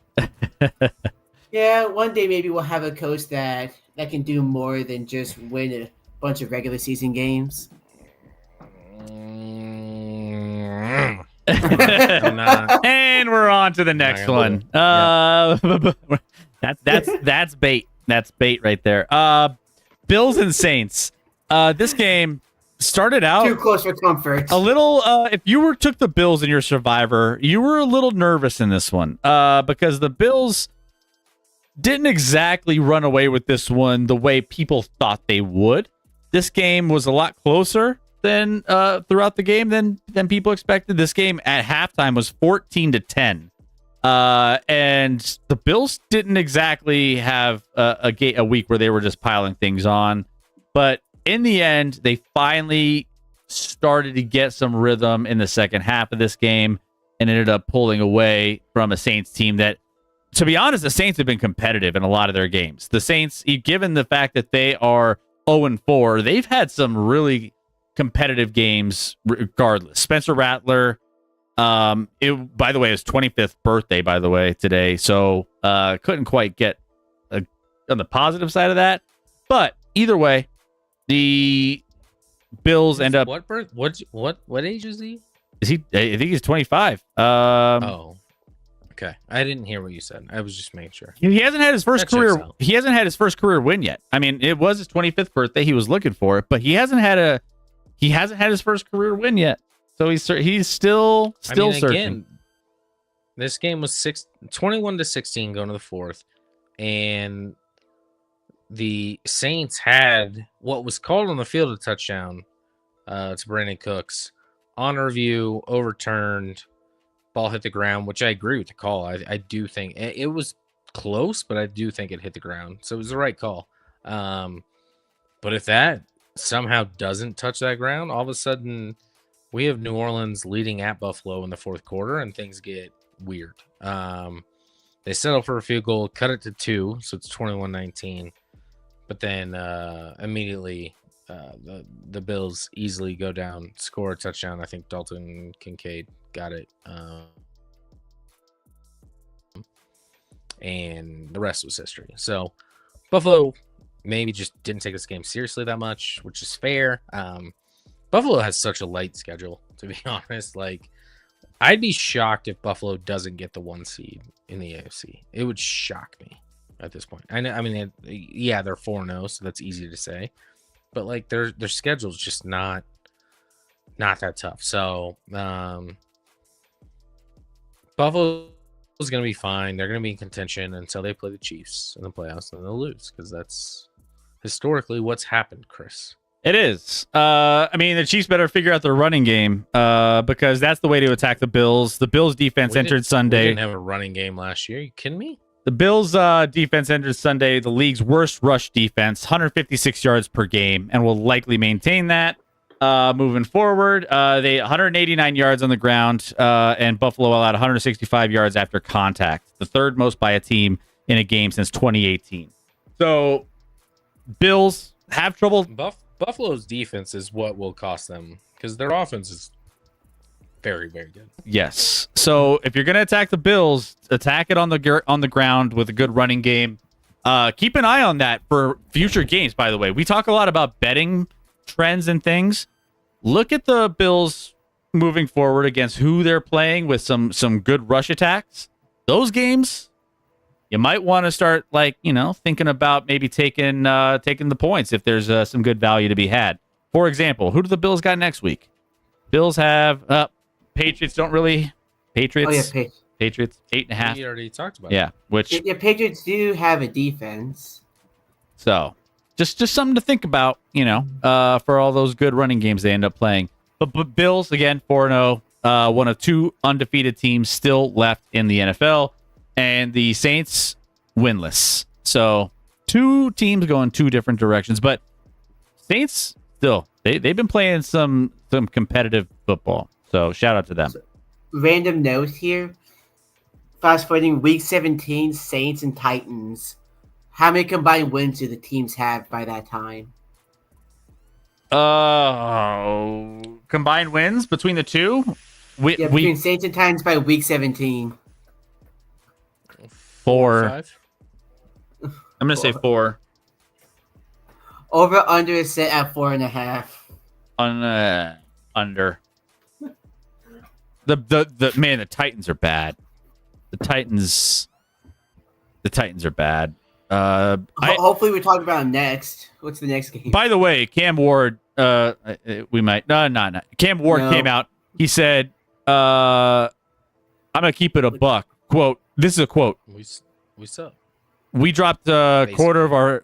Yeah, one day maybe we'll have a coach that can do more than just win a bunch of regular season games. And we're on to the next one. That's bait. That's bait right there. Bills and Saints. This game started out Too close for comfort. a little. If you took the Bills in your Survivor, you were a little nervous in this one because the Bills didn't exactly run away with this one the way people thought they would. This game was a lot closer than throughout the game than people expected. This game at halftime was 14-10. And the Bills didn't exactly have a week where they were just piling things on. But in the end, they finally started to get some rhythm in the second half of this game and ended up pulling away from a Saints team that, to be honest, the Saints have been competitive in a lot of their games. The Saints, given the fact that they are 0-4, they've had some really competitive games regardless. Spencer Rattler, by the way, his 25th birthday, by the way, today. So couldn't quite get on the positive side of that. But either way, the Bills end up. What age is he? Is he? I think he's 25. Oh, okay. I didn't hear what you said. I was just making sure. He hasn't had his first That checks career. out. He hasn't had his first career win yet. I mean, it was his 25th birthday. He was looking for it, but he hasn't had his first career win yet. So he's still searching. Again, this game was 21-16 going to the fourth, and the Saints had what was called on the field a touchdown to Brandon Cooks. On review, overturned, ball hit the ground, which I agree with the call. I do think it was close, but I do think it hit the ground. So it was the right call. But if that somehow doesn't touch that ground, all of a sudden we have New Orleans leading at Buffalo in the fourth quarter, and things get weird. They settle for a field goal, cut it to 2, so it's 21-19. But then immediately the Bills easily go down, score a touchdown. I think Dalton Kincaid got it. And the rest was history. So Buffalo maybe just didn't take this game seriously that much, which is fair. Buffalo has such a light schedule, to be honest. Like, I'd be shocked if Buffalo doesn't get the 1 seed in the AFC. It would shock me at this point. I mean, they're 4-0, so that's easy to say. But like their schedule's just not that tough. So Buffalo's going to be fine. They're going to be in contention until they play the Chiefs in the playoffs, and they'll lose because that's historically what's happened, Chris. It is. I mean, the Chiefs better figure out their running game because that's the way to attack the Bills. The Bills defense entered Sunday. We didn't have a running game last year. Are you kidding me? The Bills defense entered Sunday the league's worst rush defense, 156 yards per game, and will likely maintain that moving forward. They 189 yards on the ground, and Buffalo allowed 165 yards after contact, the third most by a team in a game since 2018. So, Bills have trouble. Buffalo's defense is what will cost them because their offense is very, very good. Yes. So if you're going to attack the Bills, attack it on the ground with a good running game. Keep an eye on that for future games, by the way. We talk a lot about betting trends and things. Look at the Bills moving forward against who they're playing with some good rush attacks. Those games, you might want to start thinking about maybe taking the points if there's some good value to be had. For example, who do the Bills got next week? Bills have Patriots. Patriots. Oh yeah, Patriots 8.5. We already talked about. Yeah, which Patriots do have a defense. so just something to think about, for all those good running games they end up playing. But Bills again 4-0, one of two undefeated teams still left in the NFL, and the Saints winless. So two teams going two different directions, but Saints still they've been playing some competitive football. So shout out to them. Random note here. Fast forwarding week 17, Saints and Titans. How many combined wins do the teams have by that time? Combined wins between the two? Between Saints and Titans by week 17. 4. 5. I'm gonna say 4. Over under is set at 4.5. Under. The Titans are bad. The Titans are bad. Hopefully we talk about them next. What's the next game? By the way, Cam Ward, we might no. Cam Ward came out. He said, "I'm gonna keep it a buck." Quote. This is a quote. We suck. We dropped a quarter of our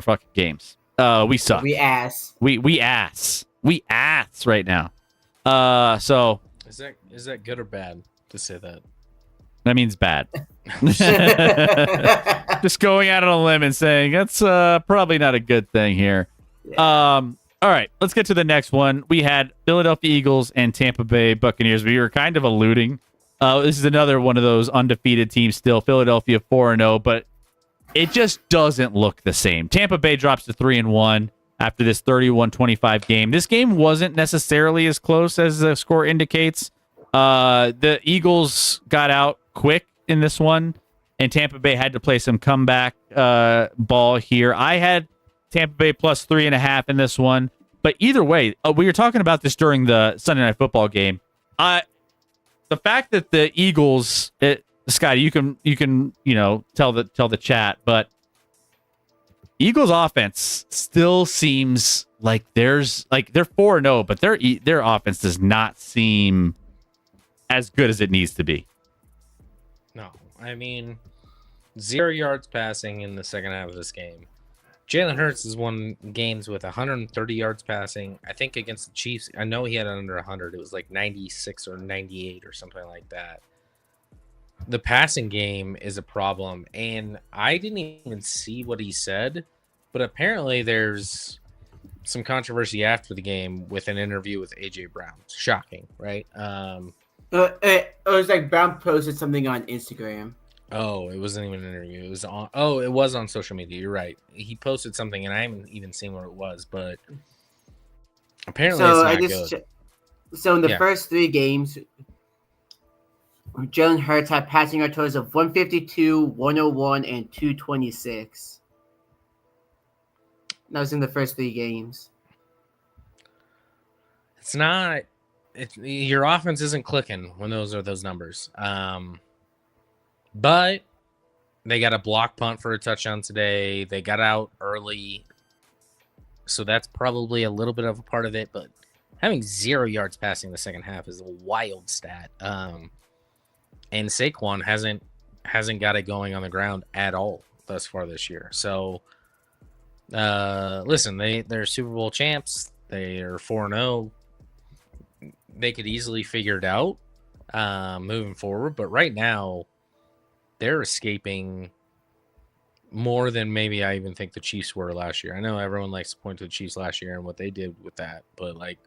fucking games. We suck. We ass. We ass. We ass right now. So Is that good or bad to say that? that means bad. Just going out on a limb and saying that's probably not a good thing here. All right, let's get to the next one. We had Philadelphia Eagles and Tampa Bay Buccaneers. We were kind of alluding. This is another one of those undefeated teams still. Philadelphia 4-0, but it just doesn't look the same. Tampa Bay drops to 3-1 after this 31-25 game. This game wasn't necessarily as close as the score indicates. The Eagles got out quick in this one, and Tampa Bay had to play some comeback ball here. I had Tampa Bay plus 3.5 in this one, but either way, we were talking about this during the Sunday Night Football game. The fact that the Eagles, Scotty, you can tell the chat, but Eagles offense still seems like they're 4-0, but their offense does not seem as good as it needs to be. No, I mean 0 yards passing in the second half of this game. Jalen Hurts has won games with 130 yards passing. I think against the Chiefs, I know he had under 100. It was like 96 or 98 or something like that. The passing game is a problem, and I didn't even see what he said, but apparently there's some controversy after the game with an interview with A.J. Brown. Shocking, right? It was like Brown posted something on Instagram. Oh, it wasn't even an interview. It was on. Oh, it was on social media. You're right. He posted something, and I haven't even seen what it was. But apparently, it's not good. So in the first 3 games, Jalen Hurts had passing yard totals of 152, 101, and 226. That was in the first 3 games. It's not. Your offense isn't clicking when those are those numbers. But they got a block punt for a touchdown today. They got out early. So that's probably a little bit of a part of it. But having 0 yards passing the second half is a wild stat. And Saquon hasn't got it going on the ground at all thus far this year. So, listen, they're Super Bowl champs. They are 4-0. They could easily figure it out moving forward. But right now, they're escaping more than maybe I even think the Chiefs were last year. I know everyone likes to point to the Chiefs last year and what they did with that, but like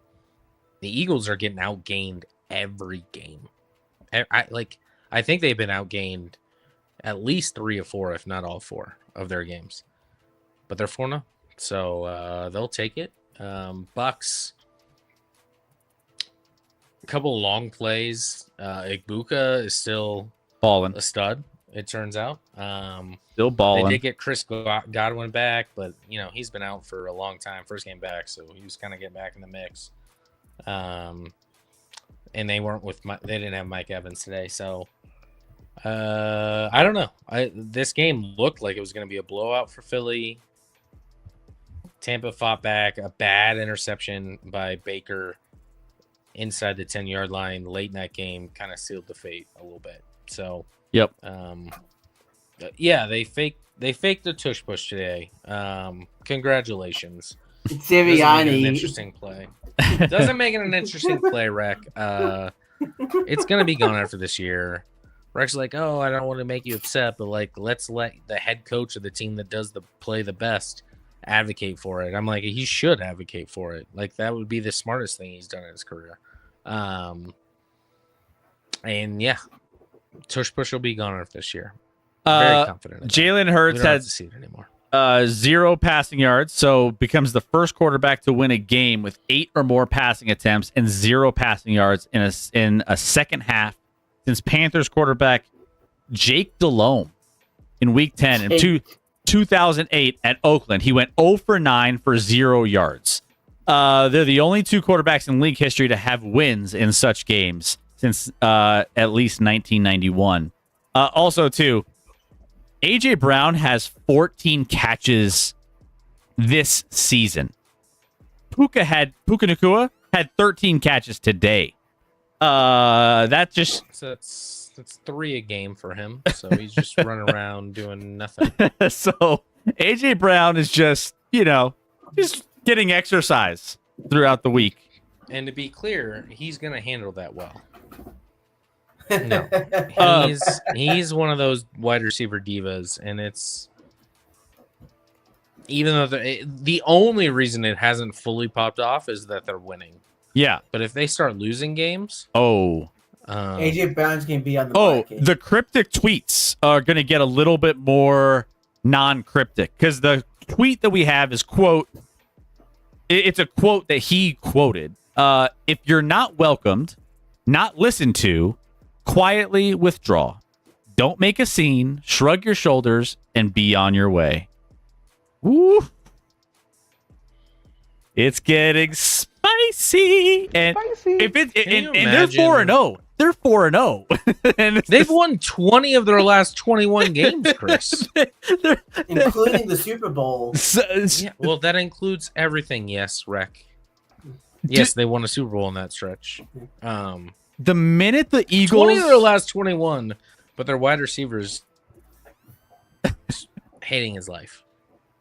the Eagles are getting outgained every game. I think they've been outgained at least 3 or 4, if not all 4 of their games. But they're 4-0, so they'll take it. Bucks, a couple long plays. Igbuka is still Fallen. a stud. It turns out. Still They balling. did get Chris Godwin back, but he's been out for a long time. First game back, so he was kind of getting back in the mix. And they weren't they didn't have Mike Evans today, so I don't know. This game looked like it was going to be a blowout for Philly. Tampa fought back. A bad interception by Baker inside the 10-yard line late in that game kind of sealed the fate a little bit. So, yep. Yeah, they faked the tush push today. Congratulations. Sirianni. An interesting play. Doesn't make it an interesting play, Rec. It's going to be gone after this year. Rec's like, oh, I don't want to make you upset, but let's let the head coach of the team that does the play the best advocate for it. I'm like, he should advocate for it. That would be the smartest thing he's done in his career. And yeah, tush push will be gone after this year. Very confident. Jalen Hurts had had to see it anymore. 0 passing yards, so becomes the first quarterback to win a game with 8 or more passing attempts and 0 passing yards in a second half since Panthers quarterback Jake Delhomme in Week 10 in 2008 at Oakland. He went 0 for 9 for 0 yards. They're the only 2 quarterbacks in league history to have wins in such games since at least 1991. Also, too, A.J. Brown has 14 catches this season. Puka Nacua had 13 catches today. That's 3 a game for him. So he's just running around doing nothing. So A.J. Brown is just getting exercise throughout the week. And to be clear, he's going to handle that well. No, he's one of those wide receiver divas, and it's even though the only reason it hasn't fully popped off is that they're winning. Yeah, but if they start losing games, AJ Brown's gonna be on the market. The cryptic tweets are gonna get a little bit more non-cryptic because the tweet that we have is quote. It's a quote that he quoted. If you're not welcomed, not listened to, quietly withdraw. Don't make a scene, shrug your shoulders, and be on your way. Woo! It's getting spicy. And if and they're 4-0. They're 4-0. And they've won 20 of their last 21 games, Chris. Including the Super Bowl. Yeah, well, that includes everything. Yes, Rec. Yes, they won a Super Bowl in that stretch. The minute the Eagles 20 of their last 21, but their wide receivers hating his life.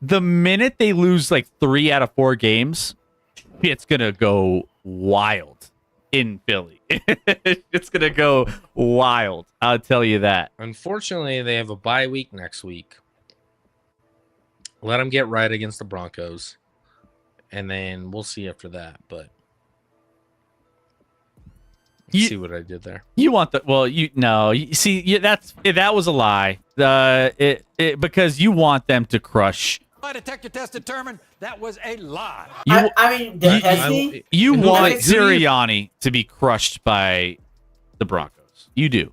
The minute they lose 3 out of 4 games, it's gonna go wild in Philly. It's gonna go wild. I'll tell you that. Unfortunately, they have a bye week next week. Let them get right against the Broncos, and then we'll see after that. But see what I did there. You want that? Well, that was a lie. Because you want them to crush. My detector test determined that was a lie. You want Who Sirianni to be crushed by the Broncos. You do.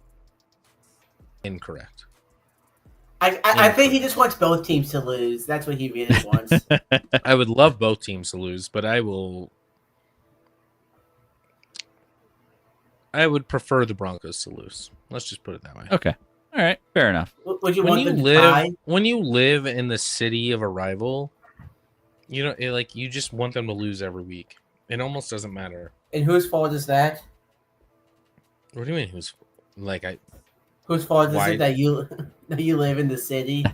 Incorrect. I think he just wants both teams to lose. That's what he really wants. I would love both teams to lose, but I would prefer the Broncos to lose. Let's just put it that way. Okay. All right. Fair enough. Would you want them to tie? When you live in the city of a rival, you just want them to lose every week. It almost doesn't matter. And whose fault is that? What do you mean? Whose fault is it that you live in the city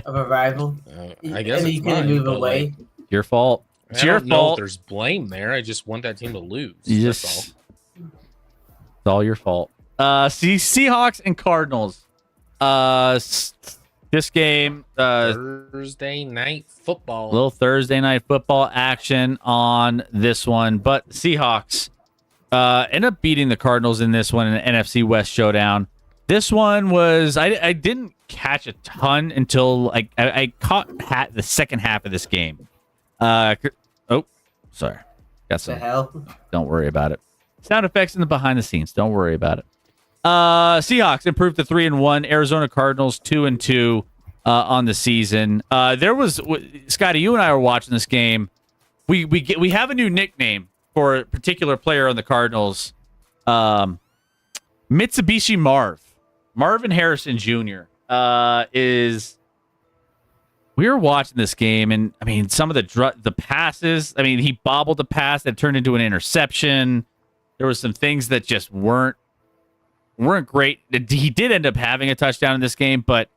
of a rival? I guess and it's you couldn't mine, move away. Your fault. It's I your don't know fault. if there's blame there. I just want that team to lose. That's all. It's all your fault. Seahawks and Cardinals. This game, Thursday night football. Little Thursday night football action on this one, but Seahawks end up beating the Cardinals in this one in an NFC West showdown. This one was I didn't catch a ton until I caught the second half of this game. Sorry, got some. The hell? Don't worry about it. Sound effects in the behind the scenes. Don't worry about it. Seahawks improved to 3-1. Arizona Cardinals 2-2 on the season. There was Scotty, you and I were watching this game. We have a new nickname for a particular player on the Cardinals. Mitsubishi Marvin Harrison Jr. is. We were watching this game, and I mean, some of the passes. I mean, he bobbled the pass that turned into an interception. There were some things that just weren't great. He did end up having a touchdown in this game, but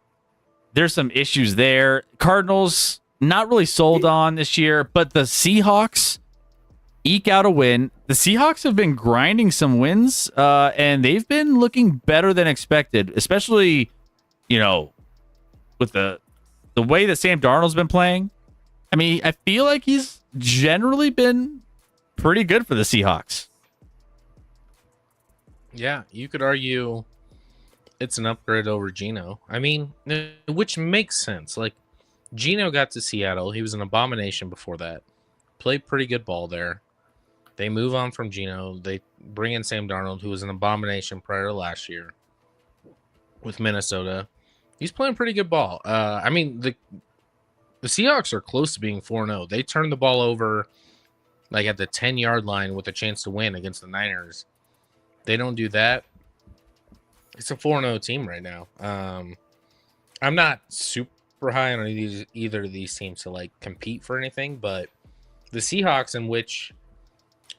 there's some issues there. Cardinals not really sold on this year, but the Seahawks eke out a win. The Seahawks have been grinding some wins, and they've been looking better than expected, especially, with the way that Sam Darnold's been playing. I mean, I feel like he's generally been pretty good for the Seahawks. Yeah, you could argue it's an upgrade over Geno. I mean, which makes sense. Like, Geno got to Seattle. He was an abomination before that. Played pretty good ball there. They move on from Geno. They bring in Sam Darnold, who was an abomination prior to last year with Minnesota. He's playing pretty good ball. I mean, the Seahawks are close to being 4-0. They turned the ball over like at the 10-yard line with a chance to win against the Niners. They don't do that. It's a 4-0 team right now. I'm not super high on either of these teams to like compete for anything, but the Seahawks, in which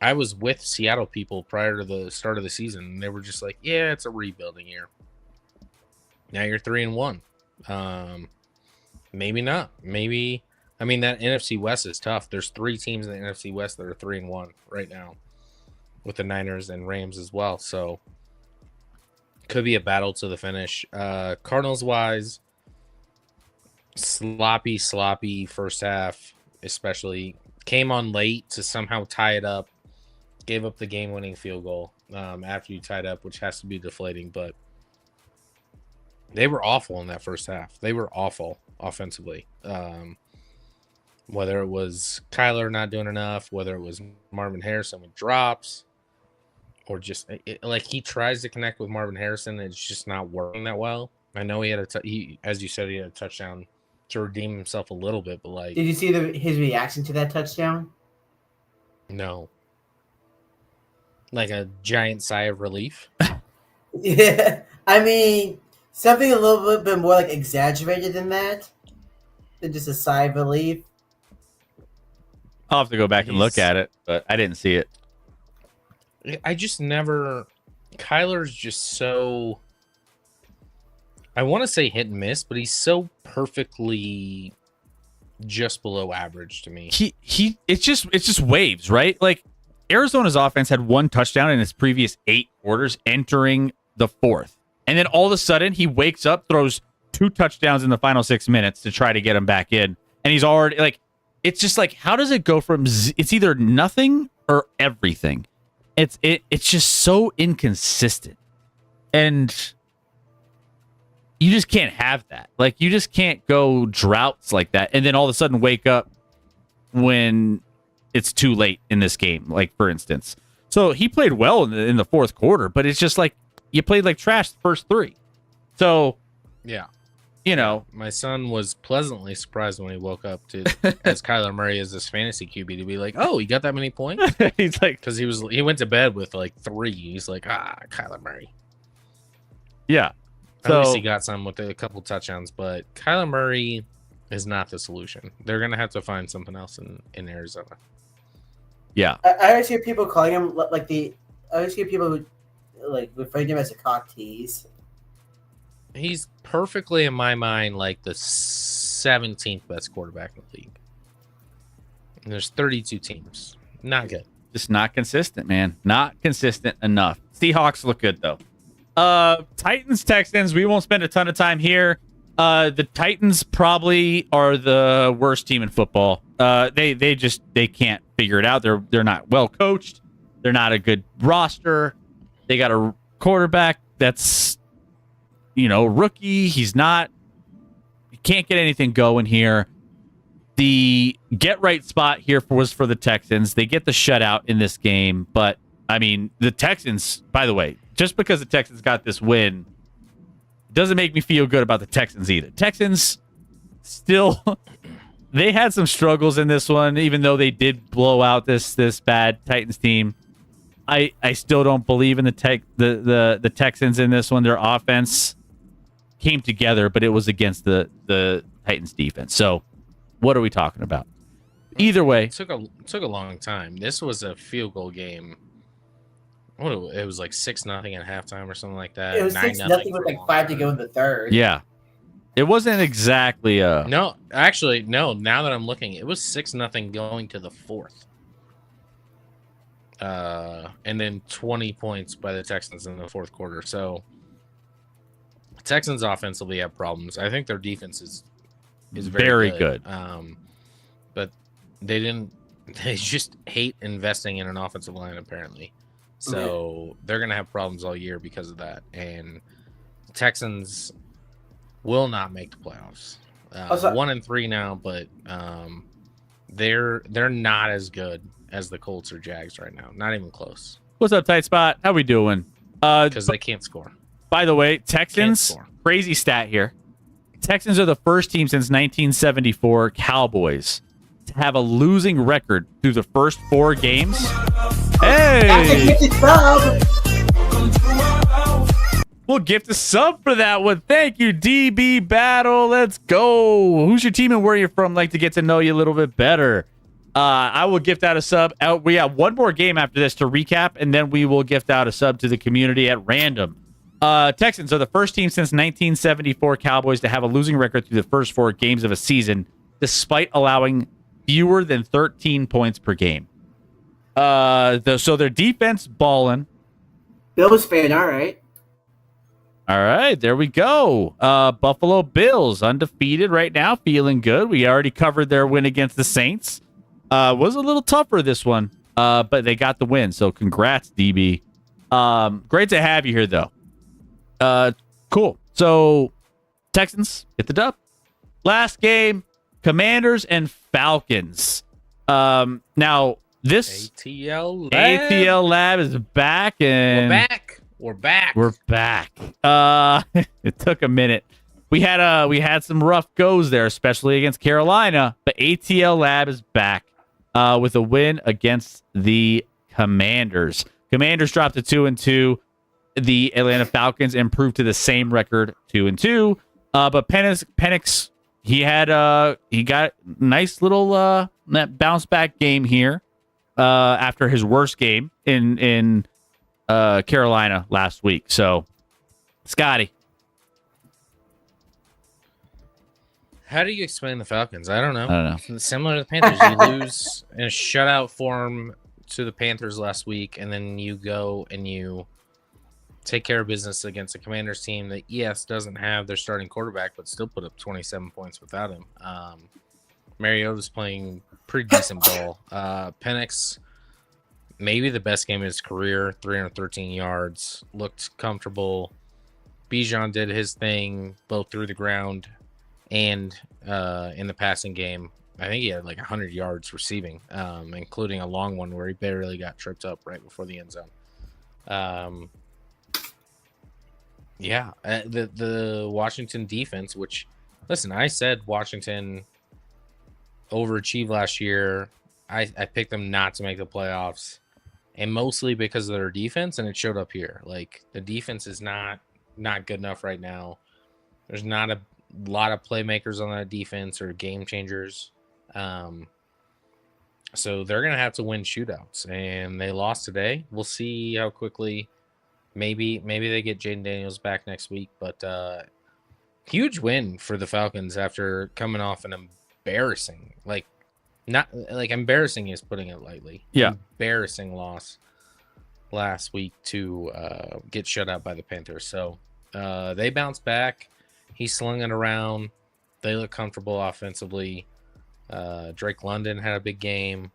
I was with Seattle people prior to the start of the season, and they were just like, yeah, it's a rebuilding year. Now you're 3-1. Maybe not. Maybe. I mean, that NFC West is tough. There's 3 teams in the NFC West that are 3-1 right now, with the Niners and Rams as well. So could be a battle to the finish. Cardinals wise, sloppy first half, especially came on late to somehow tie it up. Gave up the game-winning field goal after you tied up, which has to be deflating, but they were awful in that first half. They were awful offensively. Whether it was Kyler not doing enough, whether it was Marvin Harrison with drops, or just like he tries to connect with Marvin Harrison, and it's just not working that well. I know he had as you said, he had a touchdown to redeem himself a little bit, but like, did you see his reaction to that touchdown? No. Like a giant sigh of relief. Yeah, I mean, something a little bit more like exaggerated than that, than just a sigh of relief. I'll have to go back and look at it, but I didn't see it. I just never. Kyler's just so. I want to say hit and miss, but he's so perfectly just below average to me. It's just waves, right? Like, Arizona's offense had 1 touchdown in its previous 8 quarters entering the 4th. And then all of a sudden, he wakes up, throws 2 touchdowns in the final 6 minutes to try to get him back in. And he's already, like, it's just like, how does it go from, it's either nothing or everything. It's just so inconsistent. And you just can't have that. Like, you just can't go droughts like that and then all of a sudden wake up when it's too late in this game, like, for instance. So he played well in the 4th quarter, but it's just like you played like trash the first 3. So, yeah, my son was pleasantly surprised when he woke up to as Kyler Murray as this fantasy QB to be like, oh, he got that many points. He's like, because he went to bed with like 3. He's like, Kyler Murray. Yeah. At least he got some with a couple touchdowns, but Kyler Murray is not the solution. They're gonna have to find something else in Arizona. Yeah, I always hear people calling him like I always hear people who like referring to him as a cock tease. He's perfectly, in my mind, like the 17th best quarterback in the league. And there's 32 teams. Not good. Just not consistent, man. Not consistent enough. Seahawks look good though. Titans, Texans. We won't spend a ton of time here. The Titans probably are the worst team in football. They can't figure it out. They're not well coached. They're not a good roster. They got a quarterback that's, rookie. He can't get anything going here. The get right spot here was for the Texans. They get the shutout in this game, but I mean, the Texans, by the way, just because the Texans got this win doesn't make me feel good about the Texans either. Texans still, they had some struggles in this one, even though they did blow out this bad Titans team. I still don't believe in the Texans in this one. Their offense came together, but it was against the Titans defense. So what are we talking about? Either way, It took a long time. This was a field goal game. It was like 6-0 at halftime or something like that. It was 6-0 with like 5 to go in the third. yeah, it wasn't exactly No, actually, no. Now that I'm looking, it was 6-0 going to the fourth. And then 20 points by the Texans in the fourth quarter. So Texans offensively have problems. I think their defense is very good. But they just hate investing in an offensive line apparently. So they're gonna have problems all year because of that. And the Texans will not make the playoffs. 1-3 now, but they're not as good as the Colts or Jags right now. Not even close. What's up, Tight Spot? How we doing? Because they can't score. By the way, Texans, crazy stat here. Texans are the first team since 1974, Cowboys, to have a losing record through the first 4 games. Hey! We'll gift a sub for that one. Thank you, DB Battle. Let's go. Who's your team and where you're from? Like to get to know you a little bit better. I will gift out a sub. We have one more game after this to recap, and then we will gift out a sub to the community at random. Texans are the first team since 1974 Cowboys to have a losing record through the first 4 games of a season, despite allowing fewer than 13 points per game. So their defense balling. Bills fan, all right. All right, there we go. Buffalo Bills undefeated right now, feeling good. We already covered their win against the Saints. Was a little tougher this one, but they got the win. So congrats, DB. Great to have you here, though. Cool. So Texans get the dub. Last game, Commanders and Falcons. Now this ATL Lab is back, and We're back. It took a minute. We had some rough goes there, especially against Carolina, but ATL Lab is back with a win against the Commanders. Commanders dropped to 2-2. The Atlanta Falcons improved to the same record, 2-2. But Penix, he got a nice little bounce back game here after his worst game in Carolina last week. So, Scotty, how do you explain the Falcons? I don't know. Similar to the Panthers, you lose in a shutout form to the Panthers last week, and then you go and you take care of business against a Commanders team that, yes, doesn't have their starting quarterback, but still put up 27 points without him. Mariota's playing pretty decent ball. Penix, maybe the best game of his career, 313 yards, looked comfortable. Bijan did his thing, both through the ground and in the passing game. I think he had like 100 yards receiving, including a long one where he barely got tripped up right before the end zone. The Washington defense, which, listen, I said Washington overachieved last year. I picked them not to make the playoffs, and mostly because of their defense, and it showed up here. Like, the defense is not good enough right now. There's not a lot of playmakers on that defense or game changers. So they're going to have to win shootouts, and they lost today. We'll see how quickly. Maybe they get Jaden Daniels back next week, but huge win for the Falcons after coming off an embarrassing, embarrassing is putting it lightly. Yeah. Embarrassing loss last week to get shut out by the Panthers. So they bounced back. He slung it around. They look comfortable offensively. Drake London had a big game.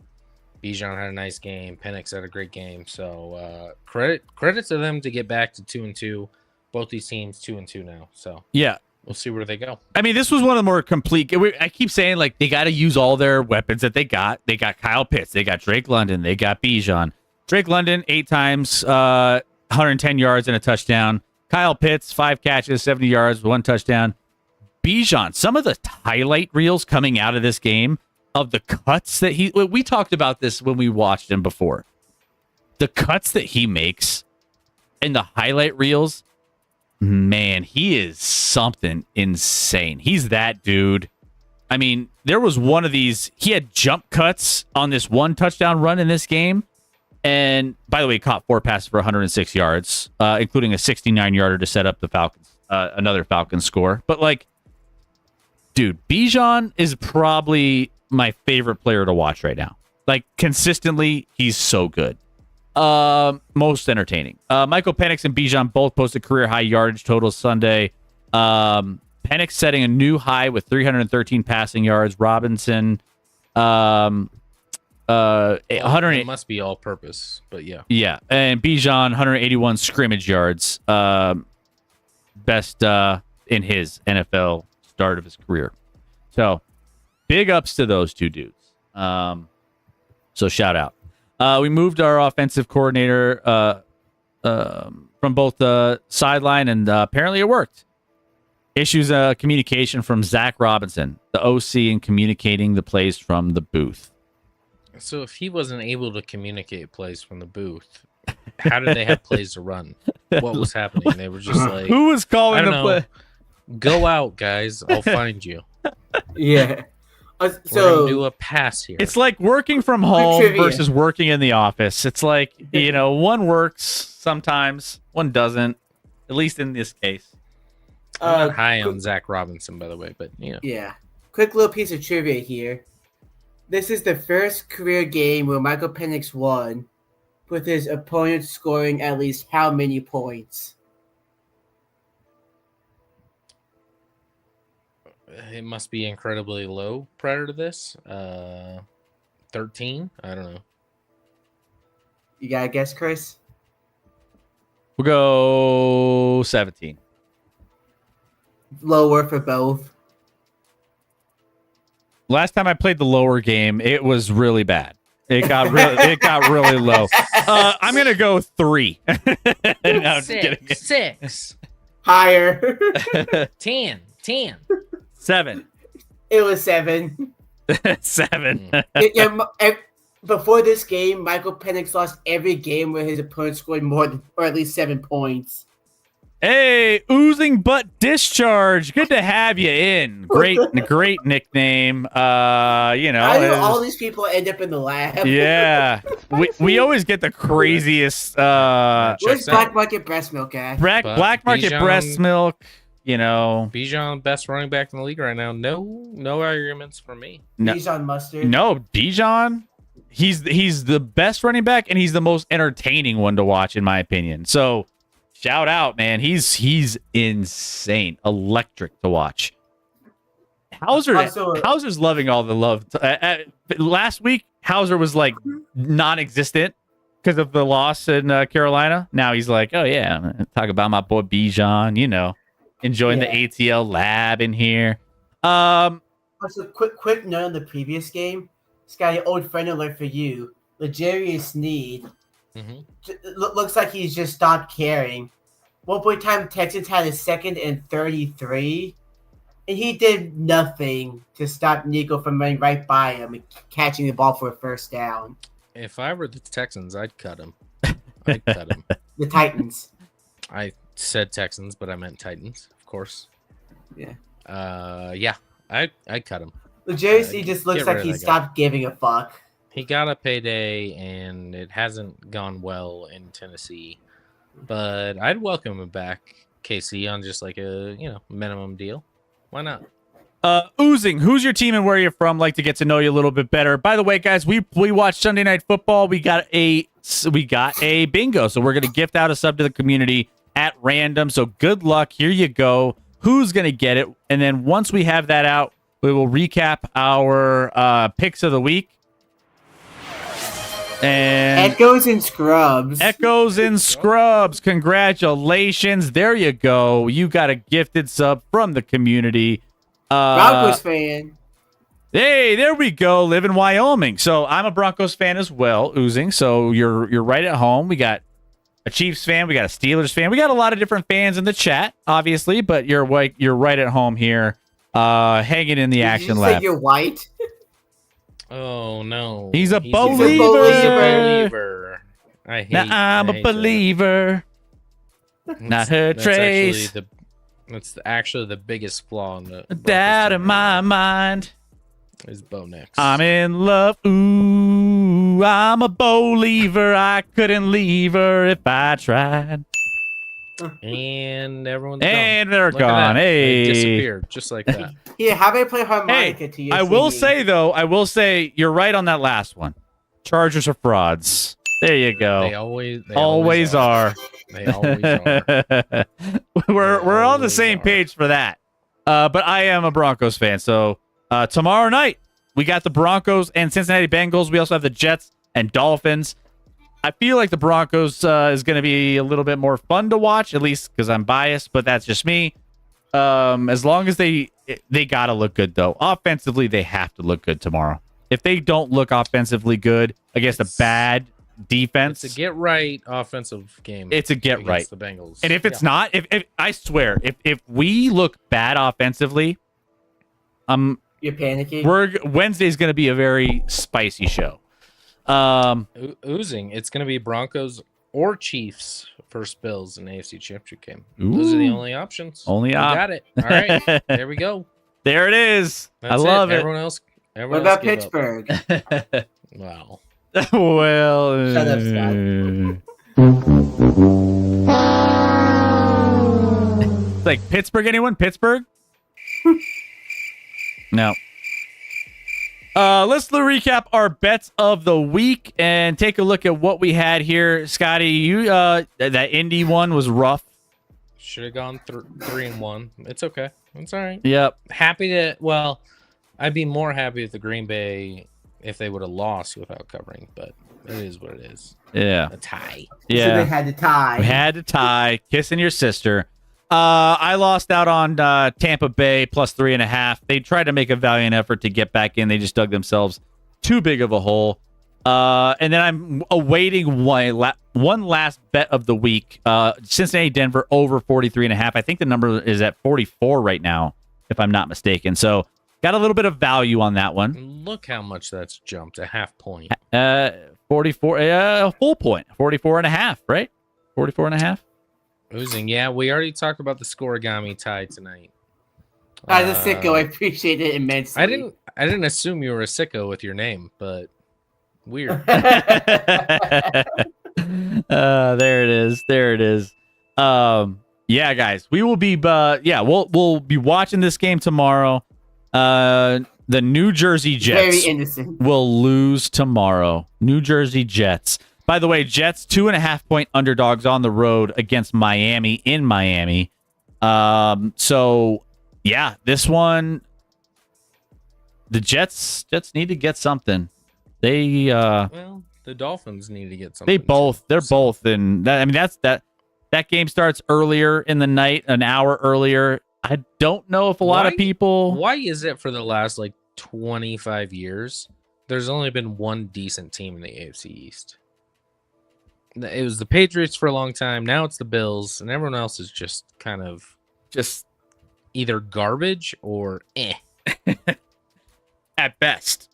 Bijan had a nice game. Penix had a great game. So credit to them to get back to 2-2. Both these teams 2-2 now. So yeah, we'll see where they go. I mean, this was one of the more complete. I keep saying, like, they got to use all their weapons that they got. They got Kyle Pitts. They got Drake London. They got Bijan. Drake London 8 times. 110 yards and a touchdown. Kyle Pitts, 5 catches, 70 yards, 1 touchdown. Bijan, some of the highlight reels coming out of this game of the cuts that we talked about this when we watched him before. The cuts that he makes and the highlight reels, man, he is something insane. He's that dude. I mean, there was one of these, he had jump cuts on this 1 touchdown run in this game. And by the way, he caught 4 passes for 106 yards, including a 69-yarder to set up the Falcons, another Falcons score. But like, dude, Bijan is probably my favorite player to watch right now. Like, consistently, he's so good. Most entertaining. Michael Penix and Bijan both posted career high yardage totals Sunday. Penix setting a new high with 313 passing yards. Robinson, 100. It must be all purpose, but yeah. Yeah, and Bijan 181 scrimmage yards. Best in his NFL start of his career. So big ups to those two dudes. So shout out. We moved our offensive coordinator from both the sideline, and apparently it worked. Issues communication from Zach Robinson, the OC, in communicating the plays from the booth. So if he wasn't able to communicate plays from the booth, how did they have plays to run? What was happening? They were just like, who was calling I the don't play? know. Go out, guys. I'll find you. Yeah. We're gonna So do a pass here. It's like working from home trivia. versus working in the office. It's like, one works sometimes, one doesn't, at least in this case. I'm not high on Zach Robinson, by the way, but yeah. Quick little piece of trivia here. This is the first career game where Michael Penix won, with his opponent scoring at least how many points? it must be incredibly low prior to this. 13? I don't know. You got to guess, Chris? We'll go 17. Lower for both. Last time I played the lower game, it was really bad. It got really low. I'm gonna go 3. No, I'm just kidding. 6. Higher. 10. 7. It was 7. 7. Before this game, Michael Penix lost every game where his opponent scored more than, or at least 7 points. Hey, oozing butt discharge. Good to have you in. Great nickname. I know all these people end up in the lab. Yeah, we always get the craziest. Where's Black Market Breast Milk at? Black Market Bijan, Breast Milk. Bijan, best running back in the league right now. No arguments for me. No. Bijan Mustard. No, Bijan. He's the best running back, and he's the most entertaining one to watch, in my opinion. So, shout out, man. He's insane, electric to watch. Hauser's loving all the love. Last week, Hauser was like non-existent because of the loss in Carolina. Now he's like, oh yeah, I'm gonna talk about my boy Bijan. Enjoying the ATL lab in here. Also, quick note on the previous game. Scotty, old friend alert for you. Legarius Sneed. Looks like he's just stopped caring. One point in time, Texans had a 2nd and 33, and he did nothing to stop Nico from running right by him and catching the ball for a first down. If I were the Texans, I'd cut him. I'd cut him. The Titans. I said Texans, but I meant Titans, of course. Yeah. I'd cut him. Legarius Sneed just looks like he stopped giving a fuck. He got a payday, and it hasn't gone well in Tennessee. But I'd welcome him back, KC, on just like a minimum deal. Why not? Oozing, who's your team and where you're from? Like to get to know you a little bit better. By the way, guys, we watched Sunday Night Football. We got a bingo, so we're gonna gift out a sub to the community at random. So good luck. Here you go. Who's gonna get it? And then once we have that out, we will recap our picks of the week. And Echoes and Scrubs. Congratulations. There you go. You got a gifted sub from the community. Broncos fan. Hey, there we go. Live in Wyoming. So I'm a Broncos fan as well, Oozing. So you're right at home. We got a Chiefs fan. We got a Steelers fan. We got a lot of different fans in the chat, obviously, but you're right at home here, hanging in the Did action you say lab. you're white? Oh no. He's a believer. believer. I hate. Now I'm I a hate that. believer. Not her trace. That's actually the biggest flaw in the Doubt in my mind. is Bo Nix. I'm in love. Ooh, I'm a believer. I couldn't leave her if I tried. And everyone's And gone. they're Look at gone. that. They Hey. disappeared just like that. Here, how about I play harmonica to you? I will say you're right on that last one. Chargers are frauds. There you go. They always are. They always are. We're on the always same are. page for that. But I am a Broncos fan. So tomorrow night we got the Broncos and Cincinnati Bengals. We also have the Jets and Dolphins. I feel like the Broncos is going to be a little bit more fun to watch, at least because I'm biased, but that's just me. As long as they got to look good, though. Offensively, they have to look good tomorrow. If they don't look offensively good against a bad defense, It's a get right offensive game. It's a get against right. The Bengals. And if it's not, if I swear, if we look bad offensively, You're panicking? Wednesday's going to be a very spicy show. Oozing, it's going to be Broncos or Chiefs versus Bills in the AFC Championship game. Those are the only options. Only You got it. All right, there we go. There it is. That's I love it. Everyone else. What about Pittsburgh? Wow. Well, Shut up, Scott. It's like Pittsburgh. Anyone? Pittsburgh? No. Let's recap our bets of the week and take a look at what we had here. Scotty, you that Indy one was rough. Should have gone 3-1. It's okay. It's all right. Yep. Happy to. Well, I'd be more happy with the Green Bay if they would have lost without covering, but it is what it is. Yeah. A tie. So they Yeah. had to tie. We had to tie. Kissing your sister. I lost out on Tampa Bay plus 3.5. They tried to make a valiant effort to get back in. They just dug themselves too big of a hole. And then I'm awaiting one last bet of the week. Cincinnati, Denver over 43.5. I think the number is at 44 right now, if I'm not mistaken. So got a little bit of value on that one. Look how much that's jumped. A half point. 44, a full point. 44.5, right? 44.5. Oozing. Yeah, we already talked about the scoregami tie tonight. As a sicko, I appreciate it immensely. I didn't assume you were a sicko with your name, but weird. There it is. There it is. Yeah, guys, we will be. We'll be watching this game tomorrow. The New Jersey Jets Very innocent. will lose tomorrow. New Jersey Jets. By the way, Jets 2.5-point underdogs on the road against Miami in Miami. So yeah, this one, the Jets need to get something. They Well, the Dolphins need to get something. they're both in that. I mean, that game starts earlier in the night, an hour earlier. I don't know if a lot of people. Why is it for the last like 25 years there's only been one decent team in the AFC East? It was the Patriots for a long time. Now it's the Bills, and everyone else is just kind of just either garbage or eh. At best.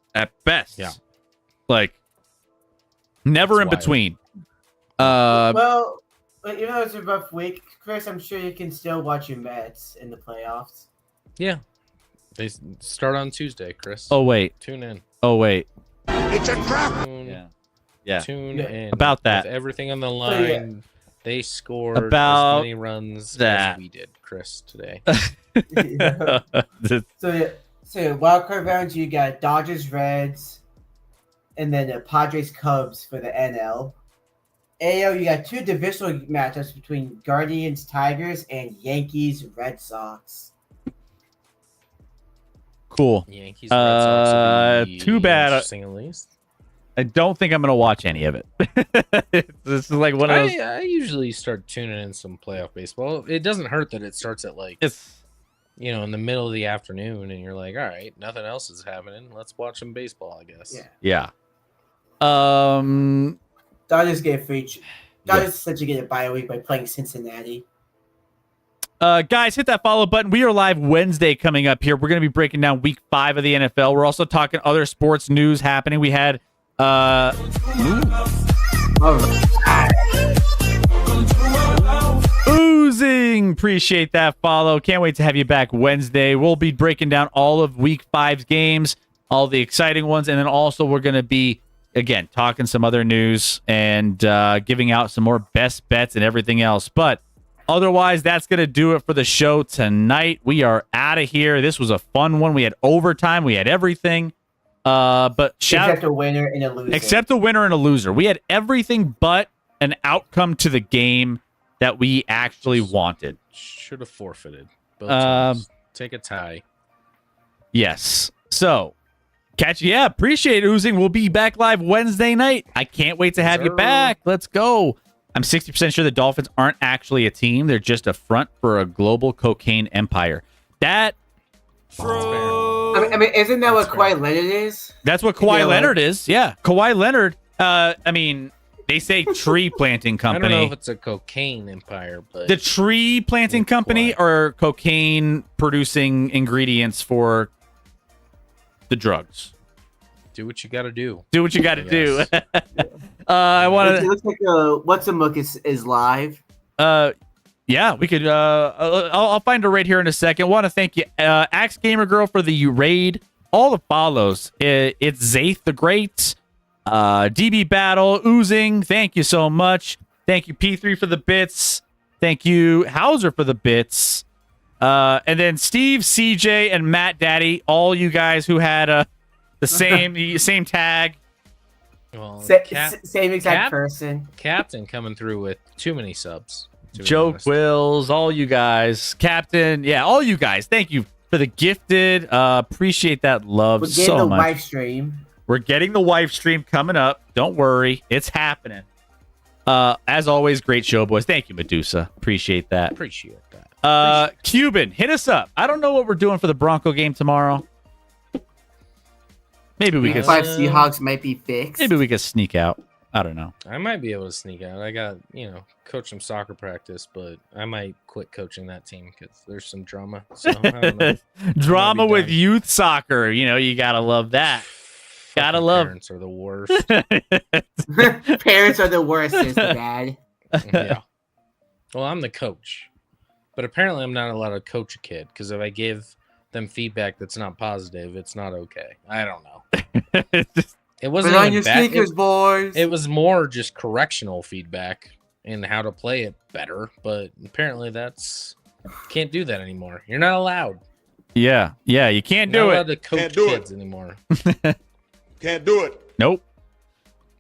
Yeah. Like never That's in wild. between. Well, even though it's a rough week, Chris, I'm sure you can still watch your Mets in the playoffs. Yeah. They start on Tuesday, Chris. Oh wait. Tune in. Oh wait. Yeah. Tune Yeah. in. About that. With everything on the line. yeah. They scored About as many runs that. as we did, Chris, today. So wild card rounds, you got Dodgers, Reds, and then the Padres, Cubs for the NL. AL, you got two divisional matchups between Guardians, Tigers, and Yankees, Red Sox. Cool. Yankees, Red Sox will be too bad. interesting at least. I don't think I'm gonna watch any of it. This is like one of those. I usually start tuning in some playoff baseball. It doesn't hurt that it starts at like It's in the middle of the afternoon, and you're like, all right, nothing else is happening. Let's watch some baseball, I guess. Yeah. yeah. Dodgers get free. Guys, such a good bye week by playing Cincinnati. Guys, hit that follow button. We are live Wednesday coming up here. We're going to be breaking down week 5 of the NFL. We're also talking other sports news happening. We had Oozing. Appreciate that follow. Can't wait to have you back Wednesday. We'll be breaking down all of week 5's games, all the exciting ones, and then also we're going to be, again, talking some other news and giving out some more best bets and everything else. But otherwise, that's going to do it for the show tonight. We are out of here. This was a fun one. We had overtime. We had everything. But except a winner and a loser. Except a winner and a loser. We had everything but an outcome to the game that we actually wanted. Should have forfeited. Both times. Take a tie. Yes. So, catch you. Yeah, appreciate it, Oozing. We'll be back live Wednesday night. I can't wait to have you back. Let's go. I'm 60% sure the Dolphins aren't actually a team. They're just a front for a global cocaine empire. That... I mean, isn't that what Kawhi Leonard is? That's what Kawhi Leonard is. Yeah. Kawhi Leonard, they say tree planting company. I don't know if it's a cocaine empire, but... The tree planting company or cocaine producing ingredients for the drugs? Do what you got to do. Do what you got to do. I want to... It looks like What's a Mook is live. Yeah, we could. I'll find her right here in a second. Want to thank you, Axe Gamer Girl, for the raid. All the follows. It's Zaith the Great, DB Battle, Oozing. Thank you so much. Thank you, P3 for the bits. Thank you, Hauser for the bits. And then Steve, CJ, and Matt Daddy. All you guys who had the same tag. Well, same exact person. Captain coming through with too many subs. Joe Quills, all you guys, Captain, yeah, all you guys. Thank you for the gifted. Appreciate that love so much. Wife stream. We're getting the wife stream coming up. Don't worry, it's happening. As always, great show, boys. Thank you, Medusa. Appreciate that. Cuban, hit us up. I don't know what we're doing for the Bronco game tomorrow. Maybe we could. 5 Seahawks might be fixed. Maybe we could sneak out. I don't know. I might be able to sneak out. I got, coach some soccer practice, but I might quit coaching that team because there's some drama. So I don't know. Drama with youth soccer. You gotta love that. Gotta love. Parents are the worst. Parents are the worst, is the dad. Yeah. Well, I'm the coach, but apparently I'm not allowed to coach a kid because if I give them feedback that's not positive, it's not okay. I don't know. It wasn't on even your bad. sneakers, boys. It was more just correctional feedback and how to play it better. But apparently, can't do that anymore. You're not allowed. Yeah, you can't do not it. allowed to coach kids anymore. Can't do it. Nope.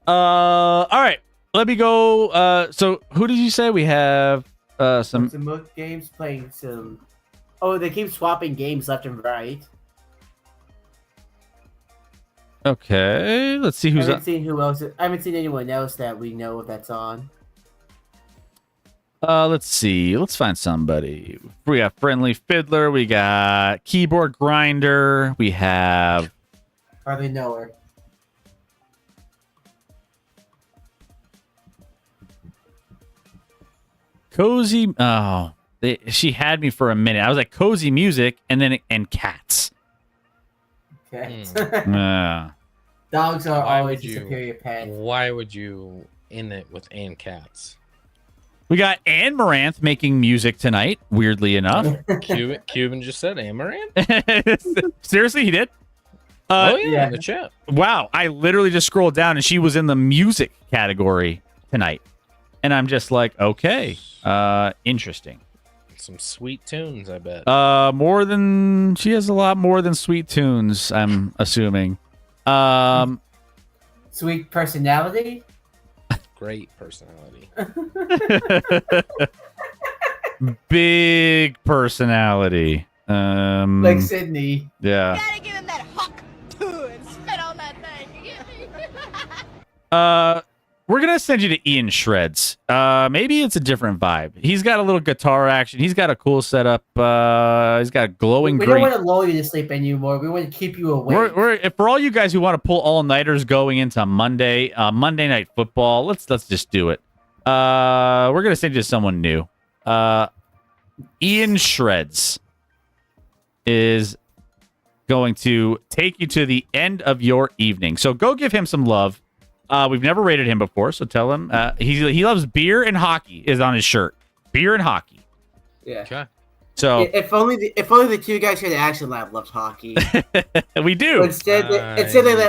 All right. Let me go. So who did you say we have? Some Mook games playing some. Oh, they keep swapping games left and right. Okay, let's see who's I haven't seen who else. I haven't seen anyone else that we know that's on. Let's see. Let's find somebody. We got Friendly Fiddler. We got Keyboard Grinder. We have. Hardly know her. Cozy. Oh, she had me for a minute. I was like Cozy Music, and Cats. Okay. Dogs are always a superior pet. Why would you end it with and cats? We got Anne Moranth making music tonight, weirdly enough. Cuban just said Amaranth? Seriously, he did? In the chat. Wow, I literally just scrolled down and she was in the music category tonight. And I'm just like, okay, interesting. Some sweet tunes, I bet. She has a lot more than sweet tunes, I'm assuming. Sweet personality? Great personality. Big personality. Like Sydney. Yeah. You gotta give him that hawk too and spit on that thing. You get me? We're gonna send you to Ian Shreds. Maybe it's a different vibe. He's got a little guitar action. He's got a cool setup. He's got glowing We green. don't want to lull you to sleep anymore. We want to keep you awake. For all you guys who want to pull all nighters going into Monday Night Football, let's just do it. We're gonna send you to someone new. Ian Shreds is going to take you to the end of your evening. So go give him some love. We've never rated him before, so tell him he loves beer and hockey is on his shirt. Beer and hockey. Yeah. Okay. So If only the two guys here at Action Lab loved hockey. we do. But instead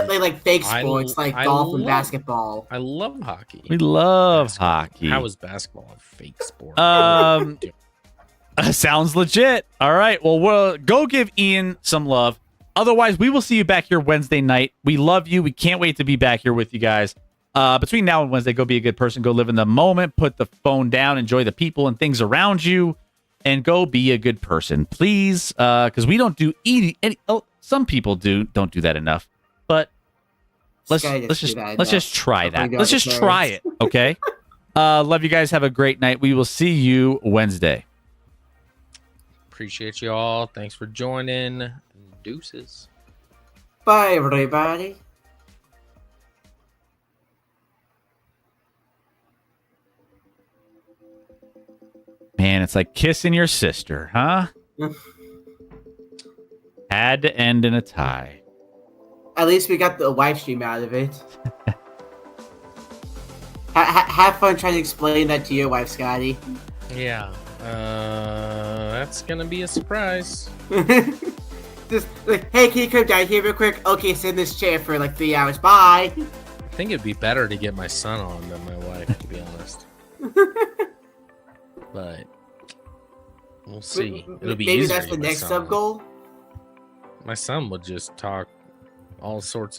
they like fake sports like golf and basketball. I love hockey. We love hockey. How is basketball a fake sport? Sounds legit. All right. Well, we'll go give Ian some love. Otherwise, we will see you back here Wednesday night. We love you. We can't wait to be back here with you guys. Between now and Wednesday, go be a good person. Go live in the moment. Put the phone down. Enjoy the people and things around you. And go be a good person, please. Because we don't do some people don't do that enough. But let's just try that. Let's just try it. Okay. Love you guys. Have a great night. We will see you Wednesday. Appreciate you all. Thanks for joining. Deuces. Bye, everybody. Man, it's like kissing your sister, huh? Had to end in a tie. At least we got the live stream out of it. Have fun trying to explain that to your wife, Scotty. Yeah. That's gonna be a surprise. Just like, hey, can you come down here real quick? Okay, sit in this chair for like 3 hours. Bye. I think it'd be better to get my son on than my wife, to be honest. But we'll see. It'll be maybe easier that's to the get my next son sub on. goal. My son would just talk all sorts